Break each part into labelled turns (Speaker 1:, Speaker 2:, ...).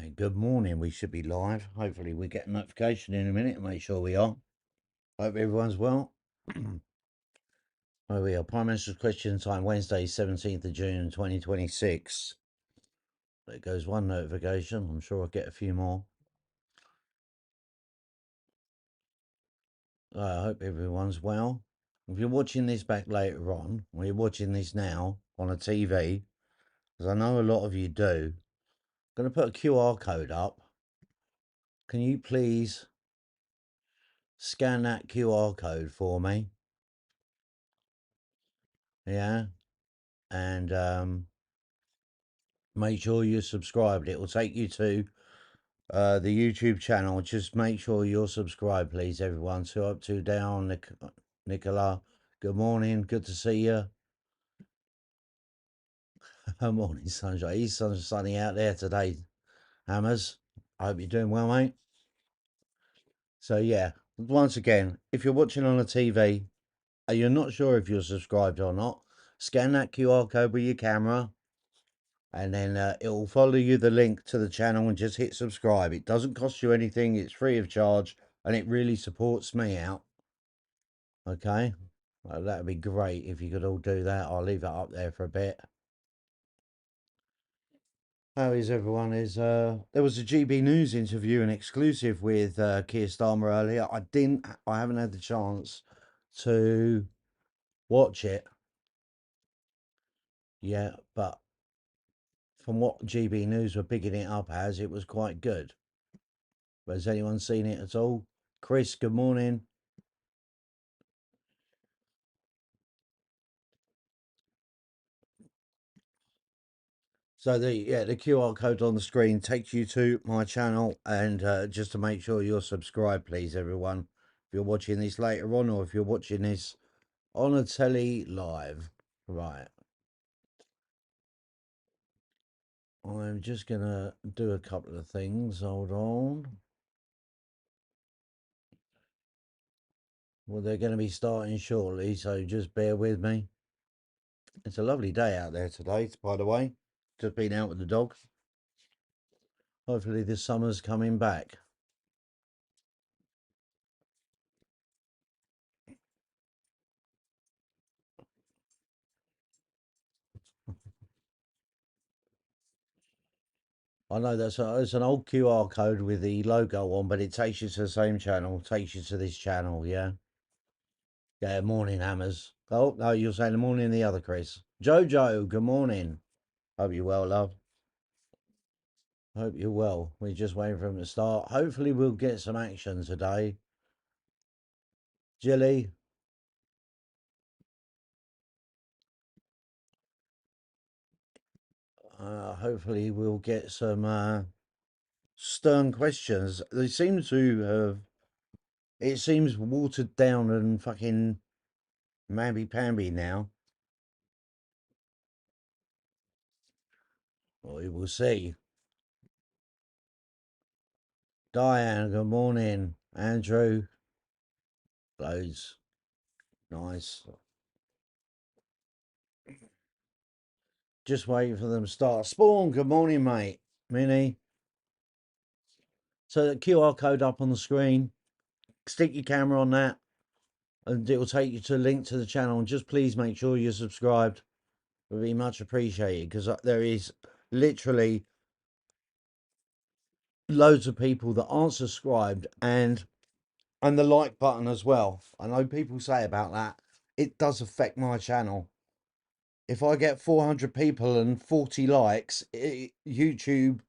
Speaker 1: Right, good morning. We should be live. Hopefully, we get a notification in a minute and make sure we are. Hope everyone's well. Where we are. Prime Minister's Question Time, Wednesday, 17th of June, 2026. There goes one notification. I'm sure I'll get a few more. I hope everyone's well. If you're watching this back later on, or you're watching this now on a TV, because I know a lot of you do, I'm going to put a QR code up. Can you please scan that QR code for me? Yeah. And make sure you're subscribed. It will take you to the YouTube channel. Just make sure you're subscribed, please, everyone. So up, two down. Nicola, good morning. Good to see you. Morning, sunshine. It's sunny out there today, Hammers. I hope you're doing well, mate. So, yeah, once again, if you're watching on a TV and you're not sure if you're subscribed or not, scan that QR code with your camera. And then it will follow you the link to the channel and just hit subscribe. It doesn't cost you anything. It's free of charge and it really supports me out. Okay, well, that would be great if you could all do that. I'll leave it up there for a bit. How is everyone? There was a GB News interview, an exclusive with Keir Starmer earlier. I haven't had the chance to watch it yet, but from what GB News were picking it up as, it was quite good. Has anyone seen it at all? Chris, good morning. So the QR code on the screen takes you to my channel, and just to make sure you're subscribed, please, everyone. If you're watching this later on, or if you're watching this on a telly live, right? I'm just gonna do a couple of things. Hold on. Well, they're going to be starting shortly, so just bear with me. It's a lovely day out there today, by the way. Just been out with the dog. Hopefully, the summer's coming back. I know it's an old QR code with the logo on, but it takes you to the same channel, takes you to this channel, yeah? Yeah, morning, Hammers. Oh, no, you're saying the morning the other, Chris. Jojo, good morning. Hope you're well, love. Hope you're well. We're just waiting for him to start. Hopefully we'll get some action today. Jilly. Hopefully we'll get some stern questions. They seem to have... It seems watered down and fucking mamby-pamby now. Well, we will see. Diane, good morning. Andrew, loads. Nice. Just waiting for them to start. Spawn, good morning, mate. Minnie. So the QR code up on the screen. Stick your camera on that, and it will take you to a link to the channel. And just please make sure you're subscribed. It would be much appreciated, because there is literally loads of people that aren't subscribed, and the like button as well. I know people say about that. It does affect my channel. If I get 400 people and 40 likes, YouTube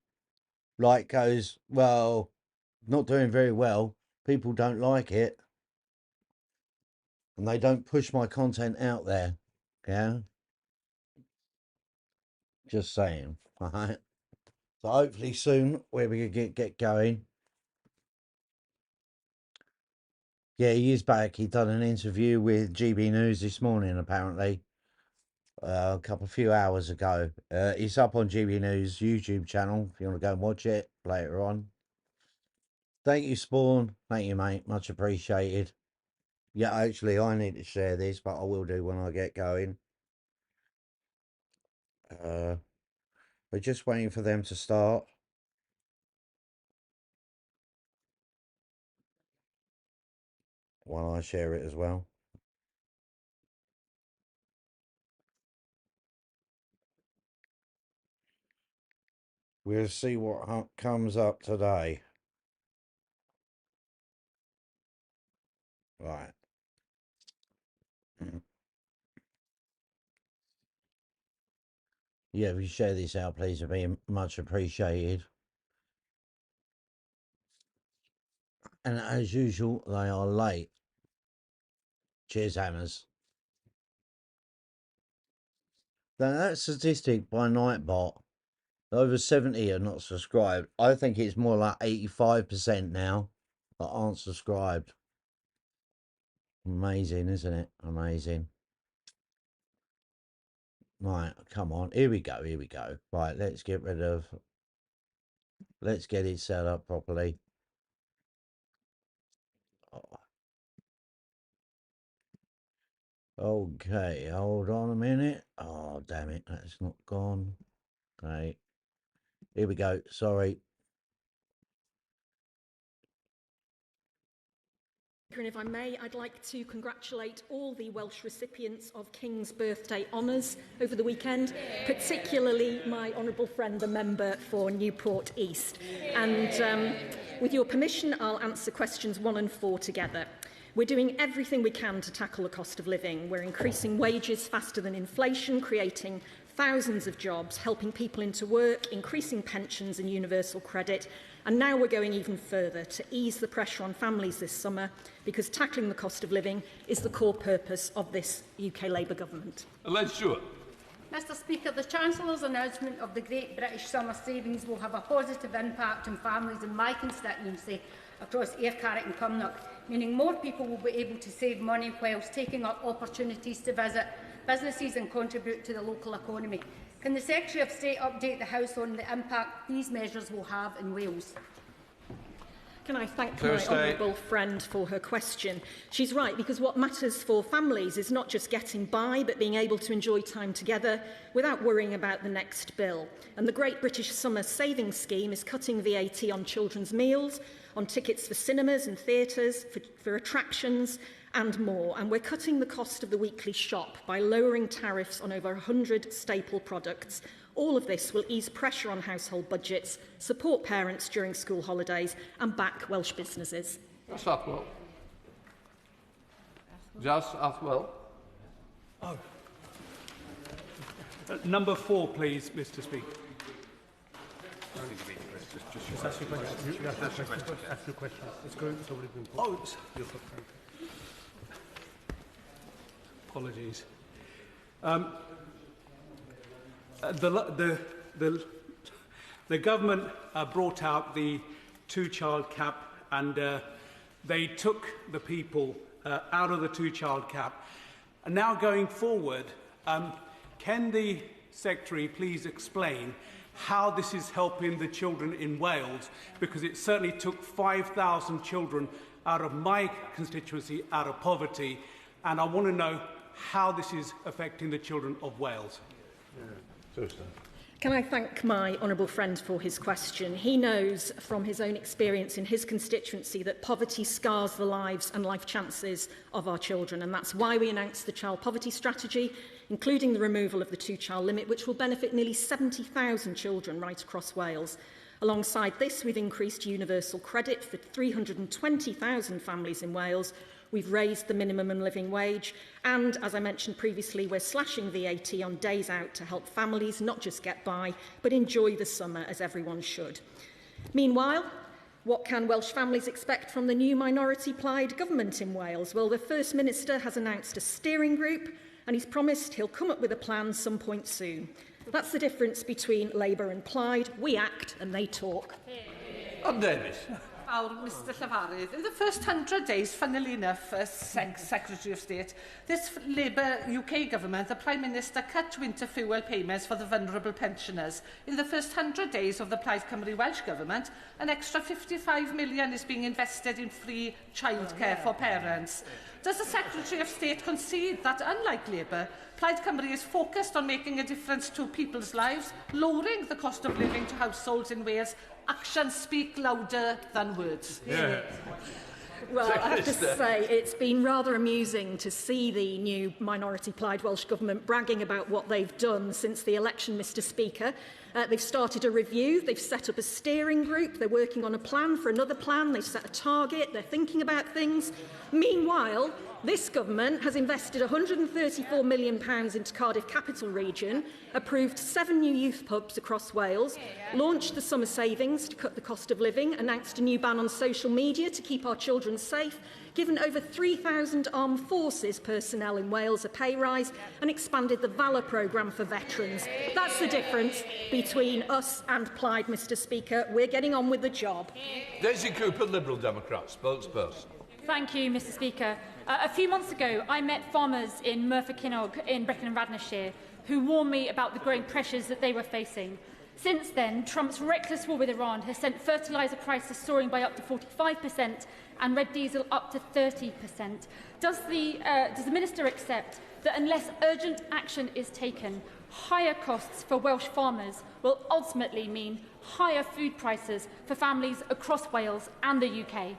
Speaker 1: goes, well, not doing very well. People don't like it, and they don't push my content out there. Yeah, just saying. All right. So hopefully soon we can get going. Yeah, he is back. He done an interview with GB News this morning, apparently. A few hours ago. It's up on GB News YouTube channel if you want to go and watch it later on. Thank you, Spawn. Thank you, mate. Much appreciated. Yeah, actually, I need to share this, but I will do when I get going. We're just waiting for them to start. while I share it as well. We'll see what comes up today. Right. Yeah, if you share this out, please, it'd be much appreciated. And as usual, they are late. Cheers, Hammers. Now, that statistic by Nightbot, over 70 are not subscribed. I think it's more like 85% now that aren't subscribed. Amazing, isn't it? Amazing. Right, come on. Here we go. Here we go. Right, let's get it set up properly. Okay, hold on a minute. Oh, damn it. That's not gone. Okay. Here we go. Sorry.
Speaker 2: And if I may, I'd like to congratulate all the Welsh recipients of King's Birthday Honours over the weekend, particularly my honourable friend, the member for Newport East. And with your permission, I'll answer questions 1 and 4 together. We're doing everything we can to tackle the cost of living. We're increasing wages faster than inflation, creating thousands of jobs, helping people into work, increasing pensions and universal credit. And now we're going even further to ease the pressure on families this summer, because tackling the cost of living is the core purpose of this UK Labour government.
Speaker 3: Alleged Stewart.
Speaker 4: Mr Speaker, the Chancellor's announcement of the Great British Summer Savings will have a positive impact on families in my constituency across Ayr, Carrick and Cumnock, meaning more people will be able to save money whilst taking up opportunities to visit businesses and contribute to the local economy. Can the Secretary of State update the House on the impact these measures will have in Wales?
Speaker 2: Can I thank my honourable friend for her question? She's right, because what matters for families is not just getting by, but being able to enjoy time together without worrying about the next bill. And the Great British Summer Savings Scheme is cutting VAT on children's meals, on tickets for cinemas and theatres, for attractions and more. And we're cutting the cost of the weekly shop by lowering tariffs on over 100 staple products. All of this will ease pressure on household budgets, support parents during school holidays and back Welsh businesses.
Speaker 3: Jazz Athwell. Jazz Athwell.
Speaker 5: Oh. Number 4, please, Mr Speaker. Just ask your question. Ask your question. It's going. It's already been put. Oh, apologies. The government brought out the 2-child cap, and they took the people out of the 2-child cap. And now going forward, can the Secretary please explain how this is helping the children in Wales, because it certainly took 5,000 children out of my constituency out of poverty, and I want to know how this is affecting the children of Wales.
Speaker 2: Can I thank my honourable friend for his question? He knows from his own experience in his constituency that poverty scars the lives and life chances of our children, and that's why we announced the Child Poverty Strategy, including the removal of the 2-child limit, which will benefit nearly 70,000 children right across Wales. Alongside this, we've increased universal credit for 320,000 families in Wales. We've raised the minimum and living wage, and, as I mentioned previously, we're slashing VAT on days out to help families not just get by, but enjoy the summer as everyone should. Meanwhile, what can Welsh families expect from the new minority plaid government in Wales? Well, the First Minister has announced a steering group, and he's promised he'll come up with a plan some point soon. That's the difference between Labour and Plaid. We act and they talk.
Speaker 3: Davis.
Speaker 6: Mr Llafarydd. In the first 100 days, funnily enough, as Secretary of State, this Labour UK government, the Prime Minister, cut winter fuel payments for the vulnerable pensioners. In the first 100 days of the Plaid Cymru Welsh government, an extra 55 million is being invested in free childcare for parents. Does the Secretary of State concede that, unlike Labour, Plaid Cymru is focused on making a difference to people's lives, lowering the cost of living to households in Wales? Actions speak louder than words.
Speaker 2: Well, I have to say, it's been rather amusing to see the new Minority Plaid Welsh Government bragging about what they've done since the election, Mr Speaker. They've started a review, they've set up a steering group, they're working on a plan for another plan, they've set a target, they're thinking about things. Meanwhile, this government has invested £134 million into Cardiff Capital Region, approved 7 new youth pubs across Wales, launched the summer savings to cut the cost of living, announced a new ban on social media to keep our children safe, given over 3,000 armed forces personnel in Wales a pay rise, and expanded the Valour programme for veterans. That's the difference between us and Plaid, Mr Speaker. We're getting on with the job.
Speaker 3: Daisy Cooper, Liberal Democrat, spokesperson.
Speaker 7: Thank you, Mr Speaker. A few months ago, I met farmers in Merthyr Kinnog in Brecon and Radnorshire who warned me about the growing pressures that they were facing. Since then, Trump's reckless war with Iran has sent fertiliser prices soaring by up to 45% and red diesel up to 30%. Does the Minister accept that unless urgent action is taken, higher costs for Welsh farmers will ultimately mean higher food prices for families across Wales and the UK?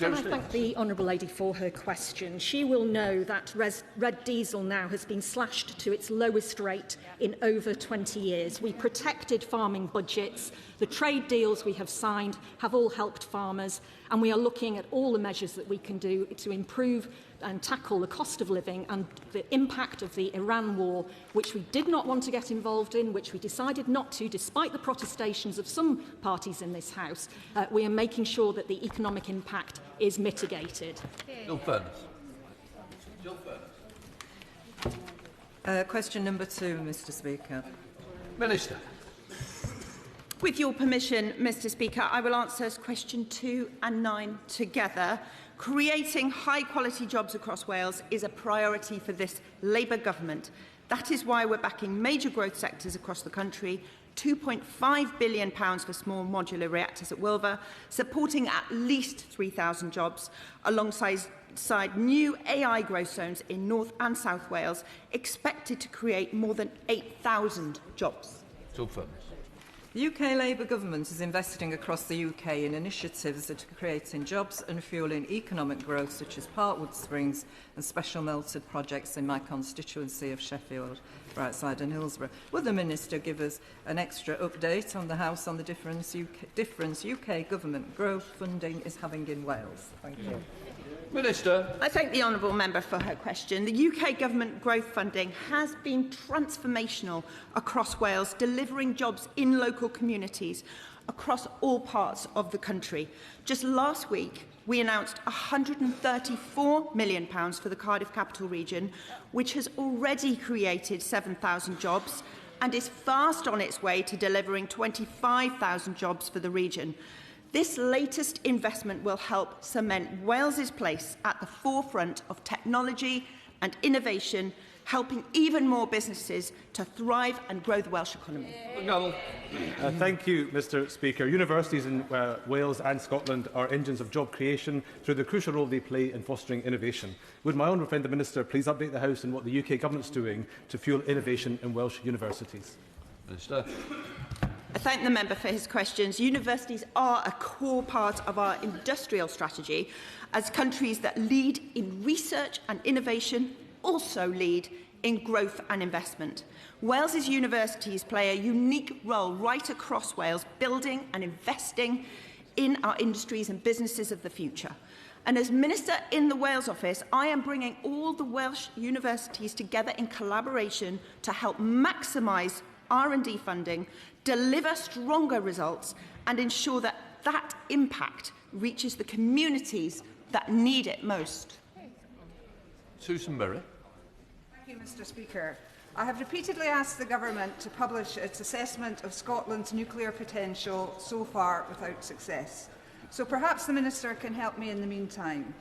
Speaker 2: And I thank the Honourable Lady for her question. She will know that red diesel now has been slashed to its lowest rate in over 20 years. We protected farming budgets. The trade deals we have signed have all helped farmers, and we are looking at all the measures that we can do to improve and tackle the cost of living and the impact of the Iran war, which we did not want to get involved in, which we decided not to, despite the protestations of some parties in this House. We are making sure that the economic impact is mitigated.
Speaker 3: Jill Furness.
Speaker 8: Question number 2, Mr Speaker.
Speaker 3: Minister.
Speaker 9: With your permission, Mr Speaker, I will answer question 2 and 9 together. Creating high-quality jobs across Wales is a priority for this Labour government. That is why we're backing major growth sectors across the country, £2.5 billion for small modular reactors at Wilver, supporting at least 3,000 jobs, alongside new AI growth zones in North and South Wales, expected to create more than 8,000 jobs.
Speaker 3: Jill Furness.
Speaker 8: The UK Labour government is investing across the UK in initiatives that are creating jobs and fuelling economic growth, such as Parkwood Springs and special melted projects in my constituency of Sheffield, Brightside and Hillsborough. Will the Minister give us an extra update on the House on the difference UK government growth funding is having in Wales? Thank you.
Speaker 3: Minister.
Speaker 9: I thank the honourable member for her question. The UK government growth funding has been transformational across Wales, delivering jobs in local communities across all parts of the country. Just last week, we announced £134 million for the Cardiff Capital Region, which has already created 7,000 jobs and is fast on its way to delivering 25,000 jobs for the region. This latest investment will help cement Wales's place at the forefront of technology and innovation, helping even more businesses to thrive and grow the Welsh economy.
Speaker 10: Thank you, Mr Speaker. Universities in Wales and Scotland are engines of job creation through the crucial role they play in fostering innovation. Would my honourable friend the Minister please update the House on what the UK Government is doing to fuel innovation in Welsh universities?
Speaker 3: Minister.
Speaker 9: I thank the member for his questions. Universities are a core part of our industrial strategy, as countries that lead in research and innovation also lead in growth and investment. Wales's universities play a unique role right across Wales, building and investing in our industries and businesses of the future. And as Minister in the Wales office, I am bringing all the Welsh universities together in collaboration to help maximise R&D funding, deliver stronger results and ensure that that impact reaches the communities that need it most.
Speaker 3: Susan Berry.
Speaker 11: Thank you, Mr Speaker. I have repeatedly asked the Government to publish its assessment of Scotland's nuclear potential, so far without success. So perhaps the Minister can help me in the meantime.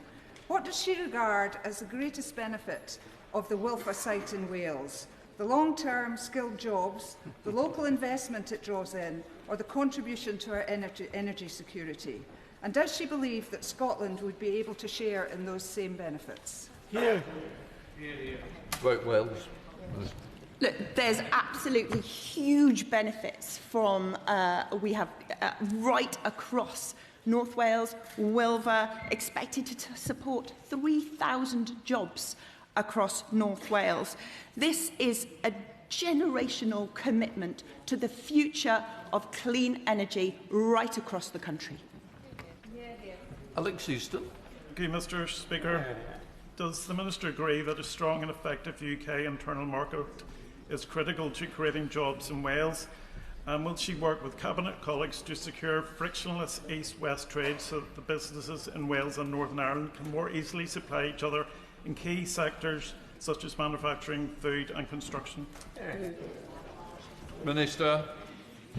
Speaker 11: What does she regard as the greatest benefit of the Wilfa site in Wales? The long-term skilled jobs, the local investment it draws in, or the contribution to our energy security? And does she believe that Scotland would be able to share in those same benefits?
Speaker 10: Here.
Speaker 3: Great Wales.
Speaker 9: Look, there's absolutely huge benefits from we have right across North Wales, Wilver, expected to support 3,000 jobs across North Wales. This is a generational commitment to the future of clean energy right across the country.
Speaker 3: Alex Easton.
Speaker 12: Thank you, Mr. Speaker. Does the Minister agree that a strong and effective UK internal market is critical to creating jobs in Wales? And will she work with Cabinet colleagues to secure frictionless east-west trade so that the businesses in Wales and Northern Ireland can more easily supply each other in key sectors such as manufacturing, food and construction?
Speaker 3: Minister.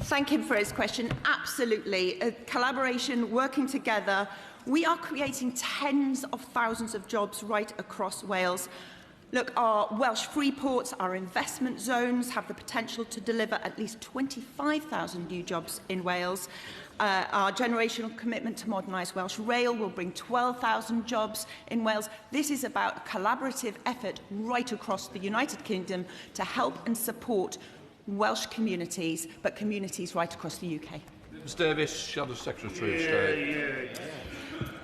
Speaker 9: Thank him for his question. Absolutely. Collaboration, working together. We are creating tens of thousands of jobs right across Wales. Look, our Welsh free ports, our investment zones have the potential to deliver at least 25,000 new jobs in Wales. Our generational commitment to modernise Welsh Rail will bring 12,000 jobs in Wales. This is about a collaborative effort right across the United Kingdom to help and support Welsh communities, but communities right across the UK.
Speaker 3: Ms Davis, Shadow Secretary of State.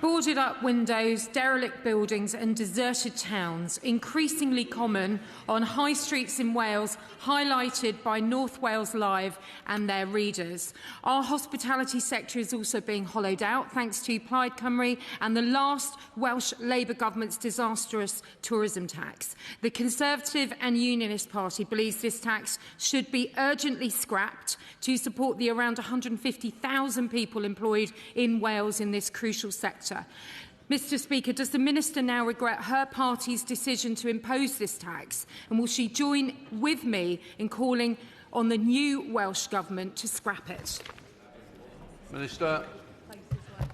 Speaker 13: Boarded up windows, derelict buildings and deserted towns, increasingly common on high streets in Wales, highlighted by North Wales Live and their readers. Our hospitality sector is also being hollowed out thanks to Plaid Cymru and the last Welsh Labour government's disastrous tourism tax. The Conservative and Unionist Party believes this tax should be urgently scrapped to support the around 150,000 people employed in Wales in this crucial sector. Mr. Speaker, does the Minister now regret her party's decision to impose this tax, and will she join with me in calling on the new Welsh Government to scrap it?
Speaker 3: Minister.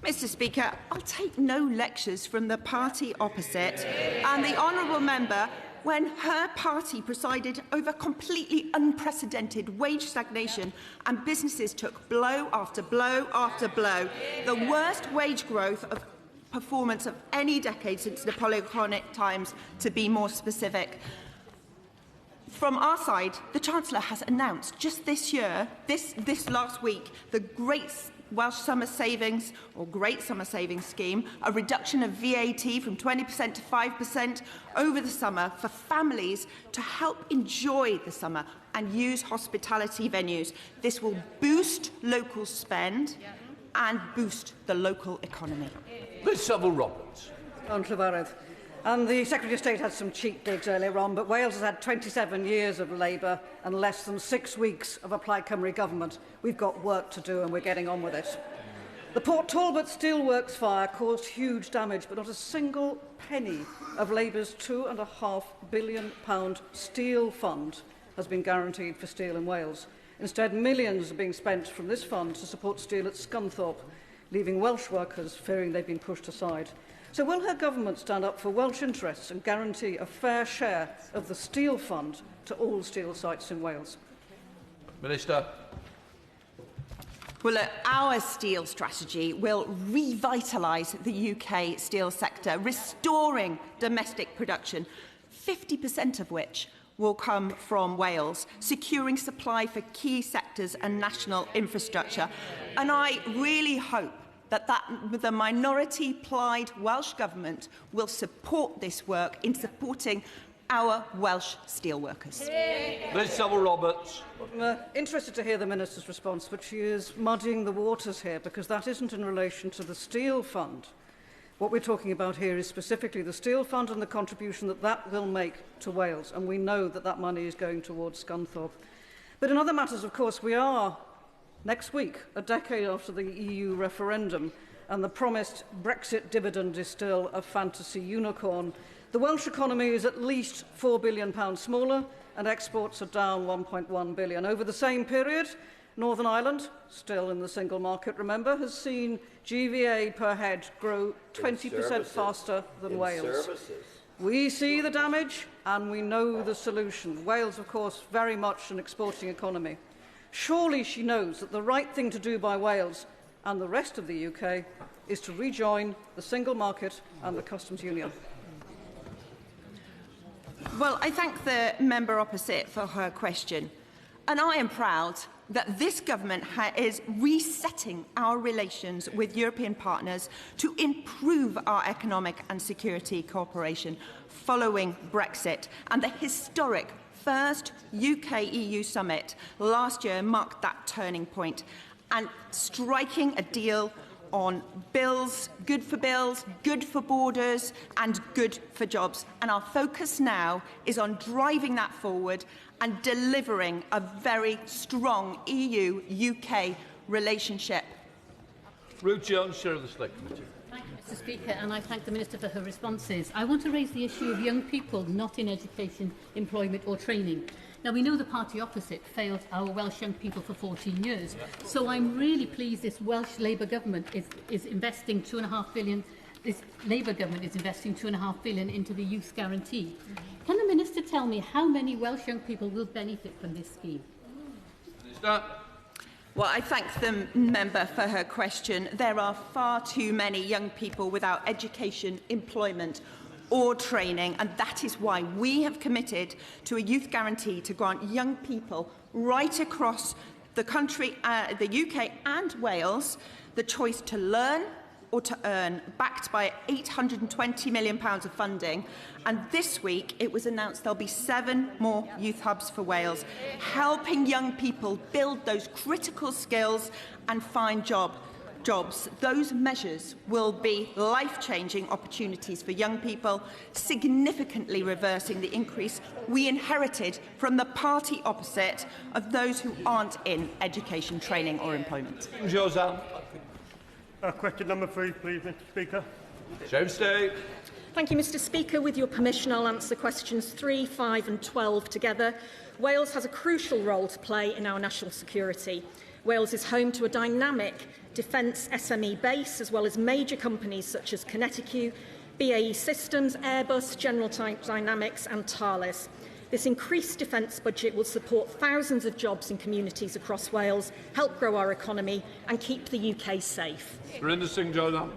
Speaker 9: Mr. Speaker, I'll take no lectures from the party opposite and the honourable member when her party presided over completely unprecedented wage stagnation and businesses took blow after blow after blow, the worst wage growth of performance of any decade since Napoleonic times, to be more specific. From our side, the Chancellor has announced just this year, this last week, the Great Welsh Summer Savings, or Great Summer Savings Scheme, a reduction of VAT from 20% to 5% over the summer for families to help enjoy the summer and use hospitality venues. This will boost local spend and boost the local economy.
Speaker 3: Ms Savile Roberts.
Speaker 14: And the Secretary of State had some cheap digs earlier on, but Wales has had 27 years of Labour and less than 6 weeks of a Plaid Cymru government. We've got work to do and we're getting on with it. The Port Talbot Steelworks fire caused huge damage, but not a single penny of Labour's £2.5 billion steel fund has been guaranteed for steel in Wales. Instead, millions are being spent from this fund to support steel at Scunthorpe, leaving Welsh workers fearing they've been pushed aside. So will her government stand up for Welsh interests and guarantee a fair share of the steel fund to all steel sites in Wales?
Speaker 3: Minister.
Speaker 9: Well, our steel strategy will revitalise the UK steel sector, restoring domestic production, 50% of which will come from Wales, securing supply for key sectors and national infrastructure. And I really hope that the minority Plaid Welsh Government will support this work in supporting our Welsh steelworkers.
Speaker 3: Ms Savile Roberts.
Speaker 14: I'm interested to hear the Minister's response, but she is muddying the waters here because that isn't in relation to the Steel Fund. What we're talking about here is specifically the Steel Fund and the contribution that that will make to Wales, and we know that that money is going towards Scunthorpe. But in other matters, of course, we are next week, a decade after the EU referendum, and the promised Brexit dividend is still a fantasy unicorn. The Welsh economy is at least £4 billion smaller, and exports are down £1.1 billion. Over the same period, Northern Ireland, still in the single market, remember, has seen GVA per head grow 20% faster than Wales. We see the damage, and we know the solution. Wales, of course, very much an exporting economy. Surely she knows that the right thing to do by Wales and the rest of the UK is to rejoin the single market and the customs union.
Speaker 9: Well, I thank the member opposite for her question. And I am proud that this government is resetting our relations with European partners to improve our economic and security cooperation following Brexit. And the historic first UK-EU summit last year marked that turning point, and striking a deal on bills, good for borders and good for jobs. And our focus now is on driving that forward and delivering a very strong EU-UK relationship.
Speaker 3: Ruth Jones, Chair of the Select Committee.
Speaker 15: Thank you, Mr. Speaker, and I thank the Minister for her responses. I want to raise the issue of young people not in education, employment or training. Now, we know the party opposite failed our Welsh young people for 14 years, so I'm really pleased this Welsh Labour government is investing £2.5 billion. This Labour government is investing £2.5 billion into the Youth Guarantee. Can the Minister tell me how many Welsh young people will benefit from this scheme?
Speaker 3: Minister.
Speaker 9: Well, I thank the member for her question. There are far too many young people without education, employment or training, and that is why we have committed to a youth guarantee to grant young people right across the country, the UK and Wales, the choice to learn or to earn, backed by £820 million of funding. And this week it was announced there'll be 7 more youth hubs for Wales, helping young people build those critical skills and find jobs. Those measures will be life-changing opportunities for young people, significantly reversing the increase we inherited from the party opposite of those who aren't in education, training or employment.
Speaker 3: Joseph.
Speaker 16: Question number 3, please, Mr. Speaker.
Speaker 3: Stay.
Speaker 2: Thank you, Mr. Speaker. With your permission, I'll answer questions 3, 5 and 12 together. Wales has a crucial role to play in our national security. Wales is home to a dynamic defence SME base, as well as major companies such as Connecticut, BAE Systems, Airbus, General Dynamics and Thales. This increased defence budget will support thousands of jobs in communities across Wales, help grow our economy and keep the UK safe.
Speaker 3: Surinder Singh Jonan.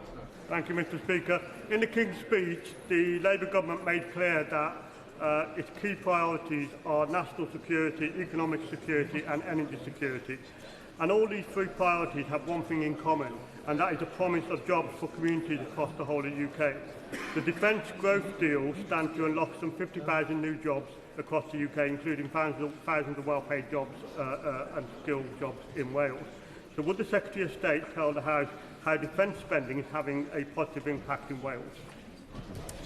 Speaker 16: Thank you, Mr. Speaker. In the King's speech, the Labour government made clear that its key priorities are national security, economic security and energy security. And all these 3 priorities have one thing in common, and that is the promise of jobs for communities across the whole of the UK. The Defence Growth Deal stands to unlock some 50,000 new jobs across the UK, including thousands of well-paid jobs and skilled jobs in Wales. So would the Secretary of State tell the House how defence spending is having a positive impact in Wales?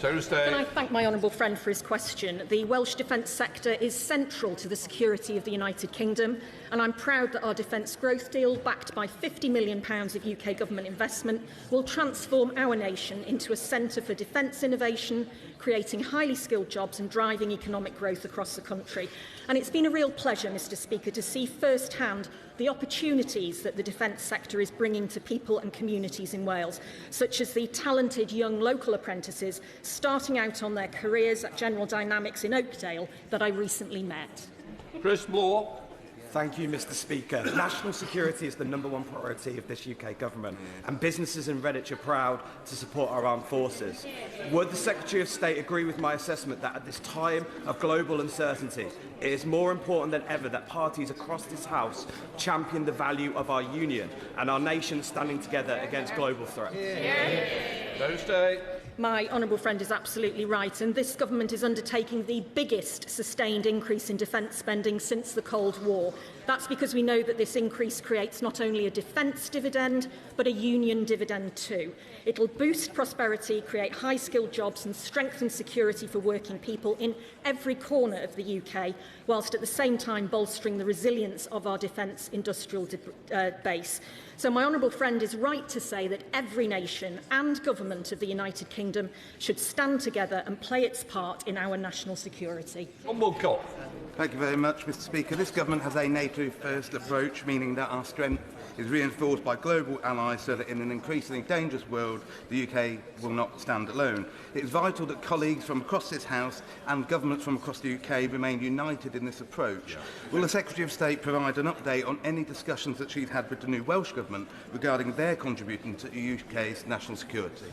Speaker 2: Can I thank my honourable friend for his question? The Welsh defence sector is central to the security of the United Kingdom, and I'm proud that our Defence Growth Deal, backed by £50 million of UK government investment, will transform our nation into a centre for defence innovation, creating highly skilled jobs and driving economic growth across the country. And it's been a real pleasure, Mr. Speaker, to see firsthand the opportunities that the defence sector is bringing to people and communities in Wales, such as the talented young local apprentices starting out on their careers at General Dynamics in Oakdale that I recently met.
Speaker 3: Chris Moore.
Speaker 17: Thank you, Mr. Speaker. National security is the #1 priority of this UK government, and businesses in Redditch are proud to support our armed forces. Would the Secretary of State agree with my assessment that at this time of global uncertainty, it is more important than ever that parties across this House champion the value of our union and our nation standing together against global threats?
Speaker 3: Thursday.
Speaker 2: My honourable friend is absolutely right, and this government is undertaking the biggest sustained increase in defence spending since the Cold War. That's because we know that this increase creates not only a defence dividend, but a union dividend too. It'll boost prosperity, create high-skilled jobs and strengthen security for working people in every corner of the UK, whilst at the same time bolstering the resilience of our defence industrial base. So my honourable friend is right to say that every nation and government of the United Kingdom should stand together and play its part in our national security.
Speaker 18: Thank you very much, Mr. Speaker. This government has a NATO-first approach, meaning that our strength is reinforced by global allies so that in an increasingly dangerous world, the UK will not stand alone. It is vital that colleagues from across this House and governments from across the UK remain united in this approach. Will the Secretary of State provide an update on any discussions that she's had with the new Welsh Government regarding their contribution to the UK's national security?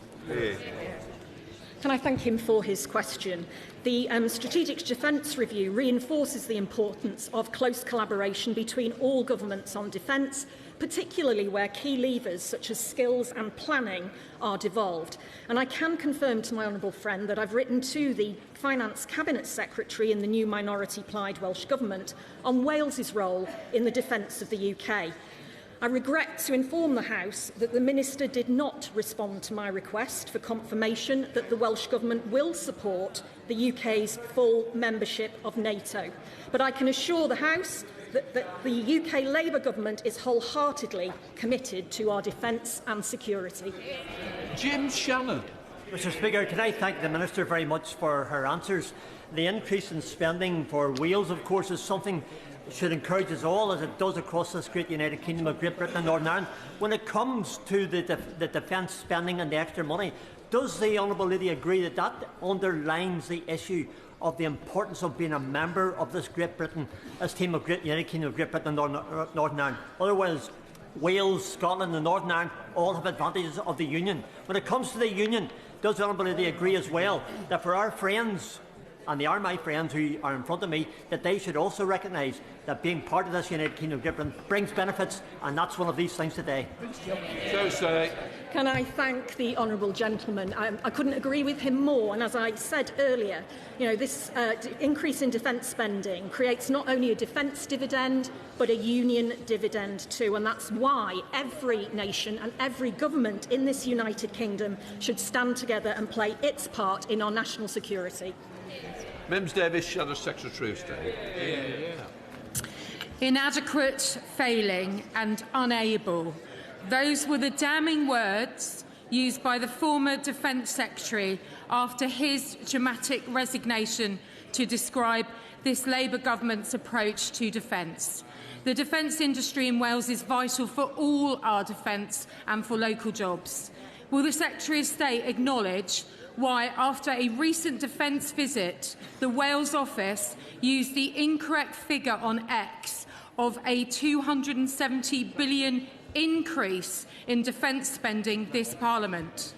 Speaker 2: Can I thank him for his question? The Strategic Defence Review reinforces the importance of close collaboration between all governments on defence, particularly where key levers such as skills and planning are devolved. And I can confirm to my honourable friend that I've written to the Finance Cabinet Secretary in the new Minority Plaid Welsh Government on Wales's role in the defence of the UK. I regret to inform the House that the Minister did not respond to my request for confirmation that the Welsh Government will support the UK's full membership of NATO. But I can assure the House that the UK Labour Government is wholeheartedly committed to our defence and security.
Speaker 3: Jim Shannon.
Speaker 19: Mr Speaker, can I thank the Minister very much for her answers. The increase in spending for Wales, of course, is something should encourage us all, as it does across this great United Kingdom of Great Britain and Northern Ireland. When it comes to the defence spending and the extra money, does the Honourable Lady agree that that underlines the issue of the importance of being a member of this Great Britain, this team of United Kingdom of Great Britain and Northern Ireland? Otherwise, Wales, Scotland and Northern Ireland all have advantages of the Union. When it comes to the Union, does the Honourable Lady agree as well that for our friends, and they are my friends who are in front of me, that they should also recognise that being part of this United Kingdom of Great Britain brings benefits, and that's one of these things today.
Speaker 2: Can I thank the honourable gentleman? I couldn't agree with him more, and as I said earlier, this increase in defence spending creates not only a defence dividend but a union dividend too, and that's why every nation and every government in this United Kingdom should stand together and play its part in our national security.
Speaker 3: Mims Davis, Shadow Secretary of State.
Speaker 13: Inadequate, failing and unable. Those were the damning words used by the former Defence Secretary after his dramatic resignation to describe this Labour government's approach to defence. The defence industry in Wales is vital for all our defence and for local jobs. Will the Secretary of State acknowledge why, after a recent defence visit, the Wales office used the incorrect figure on X of a £270 billion increase in defence spending this Parliament?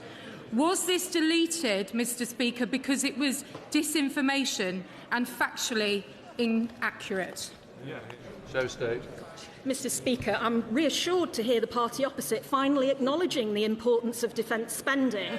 Speaker 13: Was this deleted, Mr Speaker, because it was disinformation and factually inaccurate?
Speaker 3: State.
Speaker 2: Mr Speaker, I'm reassured to hear the party opposite finally acknowledging the importance of defence spending.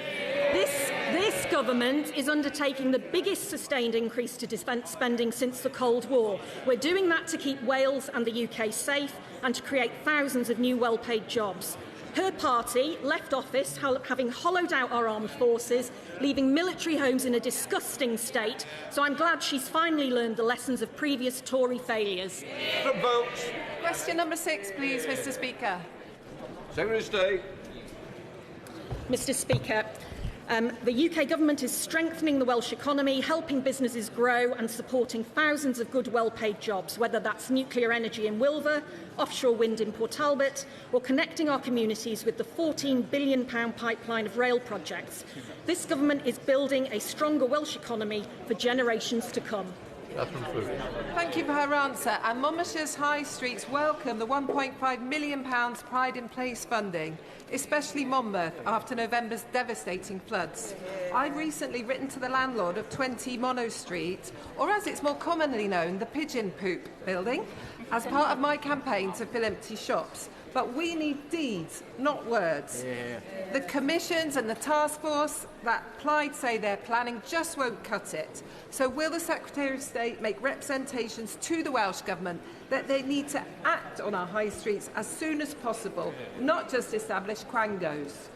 Speaker 2: This government is undertaking the biggest sustained increase to defence spending since the Cold War. We're doing that to keep Wales and the UK safe and to create thousands of new well-paid jobs. Her party left office having hollowed out our armed forces, leaving military homes in a disgusting state, so I'm glad she's finally learned the lessons of previous Tory failures.
Speaker 20: Question number 6, please, Mr Speaker.
Speaker 3: Secretary of State.
Speaker 2: Mr Speaker, the UK Government is strengthening the Welsh economy, helping businesses grow and supporting thousands of good, well-paid jobs, whether that's nuclear energy in Wilver, offshore wind in Port Talbot, or connecting our communities with the £14 billion pipeline of rail projects. This Government is building a stronger Welsh economy for generations to come.
Speaker 20: Thank you for her answer. And Monmouthshire's high streets welcome the £1.5 million Pride in Place funding, especially Monmouth, after November's devastating floods. I've recently written to the landlord of 20 Mono Street, or as it's more commonly known, the Pigeon Poop building, as part of my campaign to fill empty shops. But we need deeds, not words. The commissions and the task force that Plaid say they're planning just won't cut it. So will the Secretary of State make representations to the Welsh Government that they need to act on our high streets as soon as possible, not just establish quangos?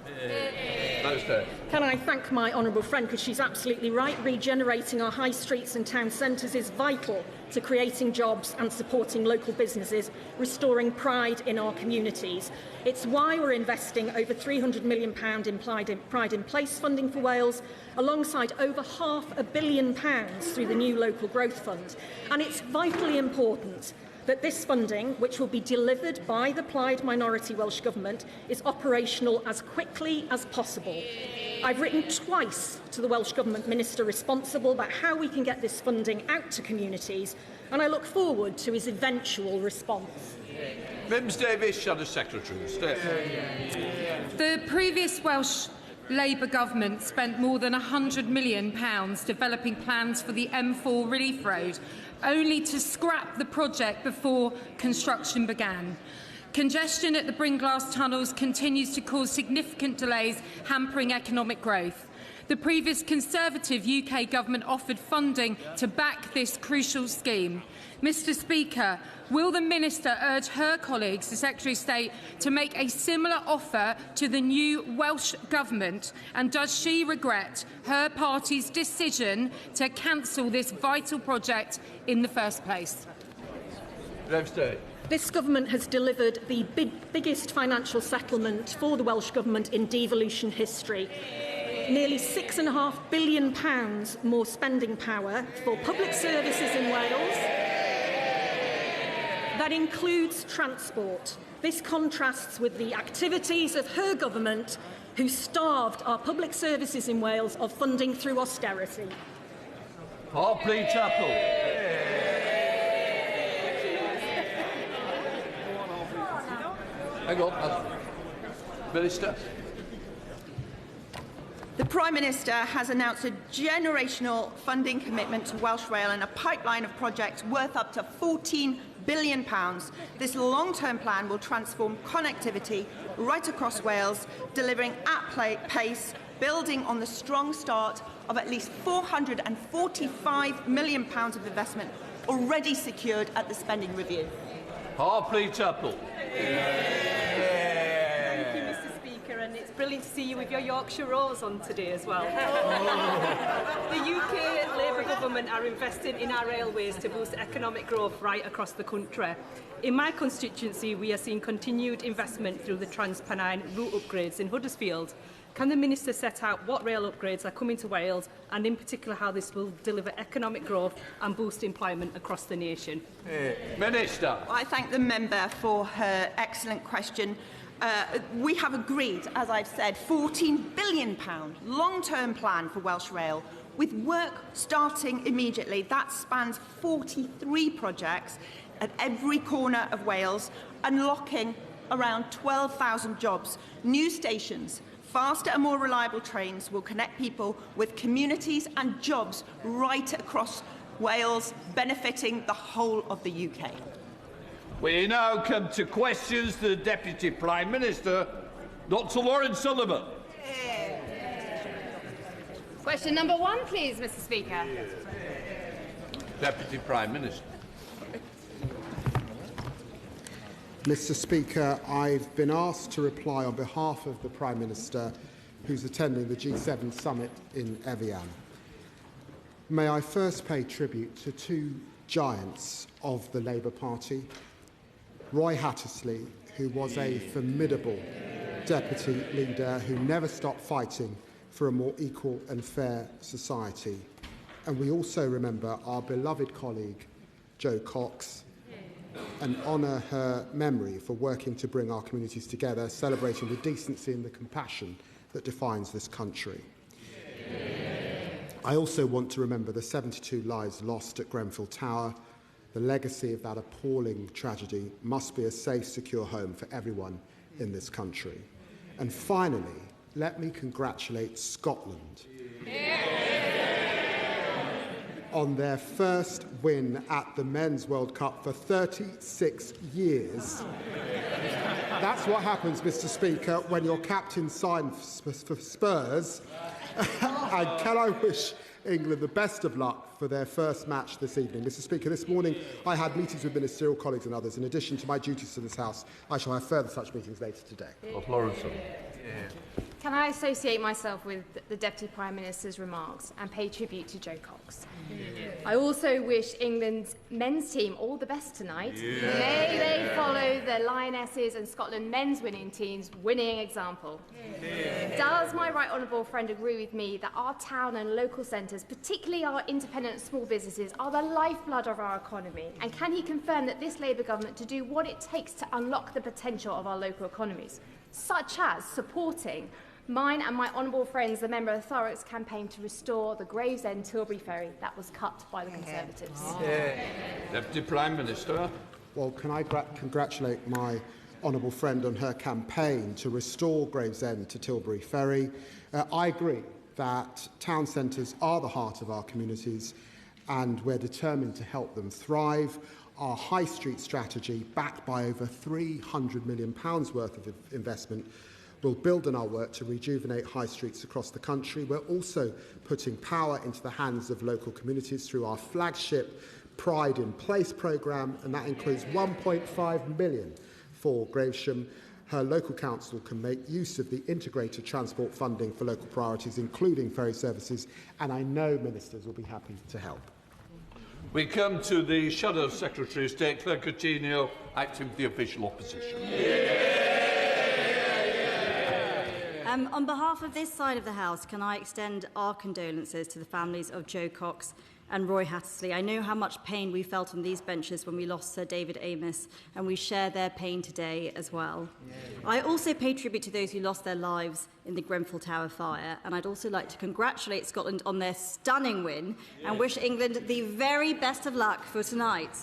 Speaker 2: Can I thank my honourable friend, because she's absolutely right. Regenerating our high streets and town centres is vital to creating jobs and supporting local businesses, restoring pride in our communities. It's why we're investing over £300 million in Pride in Place funding for Wales, alongside over £500 million through the new Local Growth Fund. And it's vitally important that this funding, which will be delivered by the Plaid Minority Welsh Government, is operational as quickly as possible. I've written twice to the Welsh Government Minister responsible about how we can get this funding out to communities, and I look forward to his eventual response.
Speaker 3: Mims Davis, Shadow Secretary of State.
Speaker 13: The previous Welsh Labour government spent more than £100 million developing plans for the M4 Relief Road, only to scrap the project before construction began. Congestion at the Bringlass tunnels continues to cause significant delays, hampering economic growth. The previous Conservative UK government offered funding to back this crucial scheme. Mr. Speaker, will the Minister urge her colleagues, the Secretary of State, to make a similar offer to the new Welsh Government? And does she regret her party's decision to cancel this vital project in the first place?
Speaker 2: This government has delivered the biggest financial settlement for the Welsh Government in devolution history. Nearly £6.5 billion more spending power for public services in Wales. That includes transport. This contrasts with the activities of her government, who starved our public services in Wales of funding through austerity.
Speaker 3: Harpley Chapel. Hang on, Minister.
Speaker 9: The Prime Minister has announced a generational funding commitment to Welsh Rail and a pipeline of projects worth up to £14 billion. This long-term plan will transform connectivity right across Wales, delivering at pace, building on the strong start of at least £445 million of investment already secured at the spending review.
Speaker 3: Harpley Chapel.
Speaker 21: And it's brilliant to see you with your Yorkshire Rose on today as well. The UK Labour government are investing in our railways to boost economic growth right across the country. In my constituency, we are seeing continued investment through the Trans-Pennine route upgrades in Huddersfield. Can the Minister set out what rail upgrades are coming to Wales, and in particular how this will deliver economic growth and boost employment across the nation?
Speaker 3: Minister.
Speaker 9: I thank the member for her excellent question. We have agreed, as I've said, £14 billion long-term plan for Welsh Rail, with work starting immediately. That spans 43 projects at every corner of Wales, unlocking around 12,000 jobs. New stations, faster and more reliable trains will connect people with communities and jobs right across Wales, benefiting the whole of the UK.
Speaker 3: We now come to questions to the Deputy Prime Minister, Dr Lawrence Sullivan.
Speaker 22: Question number 1, please, Mr. Speaker.
Speaker 3: Deputy Prime Minister.
Speaker 23: Mr. Speaker, I've been asked to reply on behalf of the Prime Minister, who's attending the G7 summit in Evian. May I first pay tribute to two giants of the Labour Party, Roy Hattersley, who was a formidable deputy leader who never stopped fighting for a more equal and fair society. And we also remember our beloved colleague, Jo Cox, and honour her memory for working to bring our communities together, celebrating the decency and the compassion that defines this country. I also want to remember the 72 lives lost at Grenfell Tower. The legacy of that appalling tragedy must be a safe, secure home for everyone in this country. And finally, let me congratulate Scotland on their first win at the Men's World Cup for 36 years. That's what happens, Mr. Speaker, when your captain signs for Spurs. And can I wish England the best of luck for their first match this evening. Mr. Speaker, this morning I had meetings with ministerial colleagues and others. In addition to my duties to this House, I shall have further such meetings later today.
Speaker 22: Can I associate myself with the Deputy Prime Minister's remarks and pay tribute to Jo Cox? I also wish England's men's team all the best tonight. May they follow the Lionesses and Scotland men's winning team's winning example. Does my right honourable friend agree with me that our town and local centres, particularly our independent small businesses, are the lifeblood of our economy? And can he confirm that this Labour government to do what it takes to unlock the potential of our local economies, such as supporting mine and my honourable friends, the member of Thurrock's campaign to restore the Gravesend Tilbury ferry that was cut by the Conservatives?
Speaker 3: Deputy Prime Minister.
Speaker 23: Well, can I congratulate my honourable friend on her campaign to restore Gravesend to Tilbury Ferry. I agree that town centres are the heart of our communities and we're determined to help them thrive. Our high street strategy, backed by over £300 million worth of investment, will build on our work to rejuvenate high streets across the country. We're also putting power into the hands of local communities through our flagship Pride in Place programme, and that includes £1.5 million for Gravesham. Her local council can make use of the integrated transport funding for local priorities, including ferry services, and I know ministers will be happy to help.
Speaker 3: We come to the Shadow Secretary of State, Claire Coutinho, acting for the official opposition.
Speaker 1: On behalf of this side of the House, can I extend our condolences to the families of Joe Cox and Roy Hattersley. I know how much pain we felt on these benches when we lost Sir David Amess, and we share their pain today as well. I also pay tribute to those who lost their lives in the Grenfell Tower fire, and I'd also like to congratulate Scotland on their stunning win and wish England the very best of luck for tonight.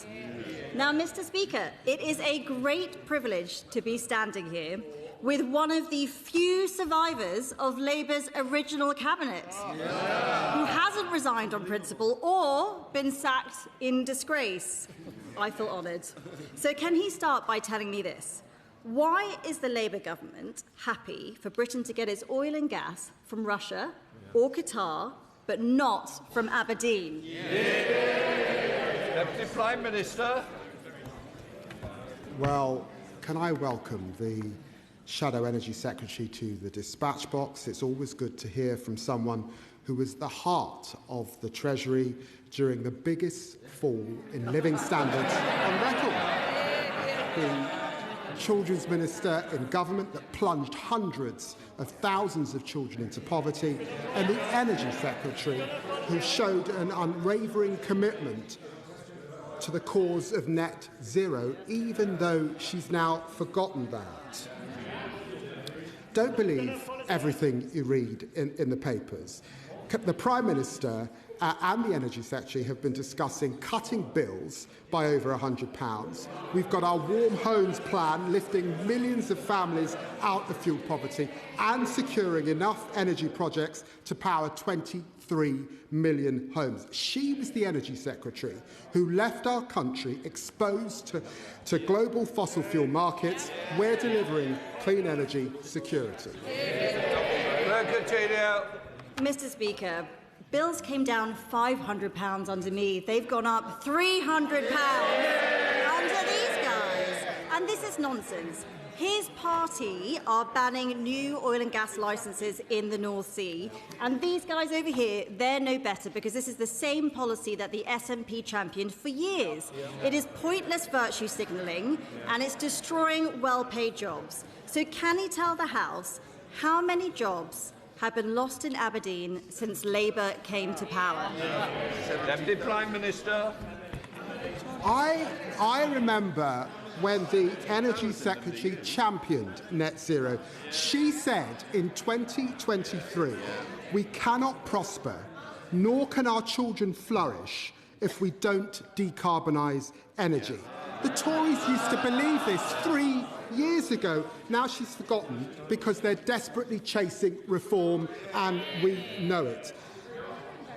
Speaker 1: Now, Mr. Speaker, it is a great privilege to be standing here with one of the few survivors of Labour's original cabinet, who hasn't resigned on principle or been sacked in disgrace. I feel honoured. So can he start by telling me this? Why is the Labour government happy for Britain to get its oil and gas from Russia or Qatar, but not from Aberdeen?
Speaker 3: Deputy Prime Minister.
Speaker 23: Well, can I welcome the Shadow Energy Secretary to the dispatch box. It's always good to hear from someone who was the heart of the Treasury during the biggest fall in living standards on record. The Children's Minister in government that plunged hundreds of thousands of children into poverty, and the Energy Secretary who showed an unwavering commitment to the cause of net zero, even though she's now forgotten that. Don't believe everything you read in the papers. The Prime Minister and the Energy Secretary have been discussing cutting bills by over £100. We've got our Warm Homes plan lifting millions of families out of fuel poverty and securing enough energy projects to power 23 million homes. She was the Energy Secretary who left our country exposed to global fossil fuel markets. We're delivering clean energy security.
Speaker 1: Mr. Speaker, bills came down £500 under me. They've gone up £300 under these guys. And this is nonsense. His party are banning new oil and gas licences in the North Sea. And these guys over here, they're no better because this is the same policy that the SNP championed for years. It is pointless virtue signalling and it's destroying well-paid jobs. So can he tell the House how many jobs have been lost in Aberdeen since Labour came to power?
Speaker 3: Deputy Prime Minister.
Speaker 23: I remember when the Energy Secretary championed net zero. She said in 2023, we cannot prosper, nor can our children flourish if we don't decarbonise energy. The Tories used to believe this 3 years ago. Now she's forgotten because they're desperately chasing reform, and we know it.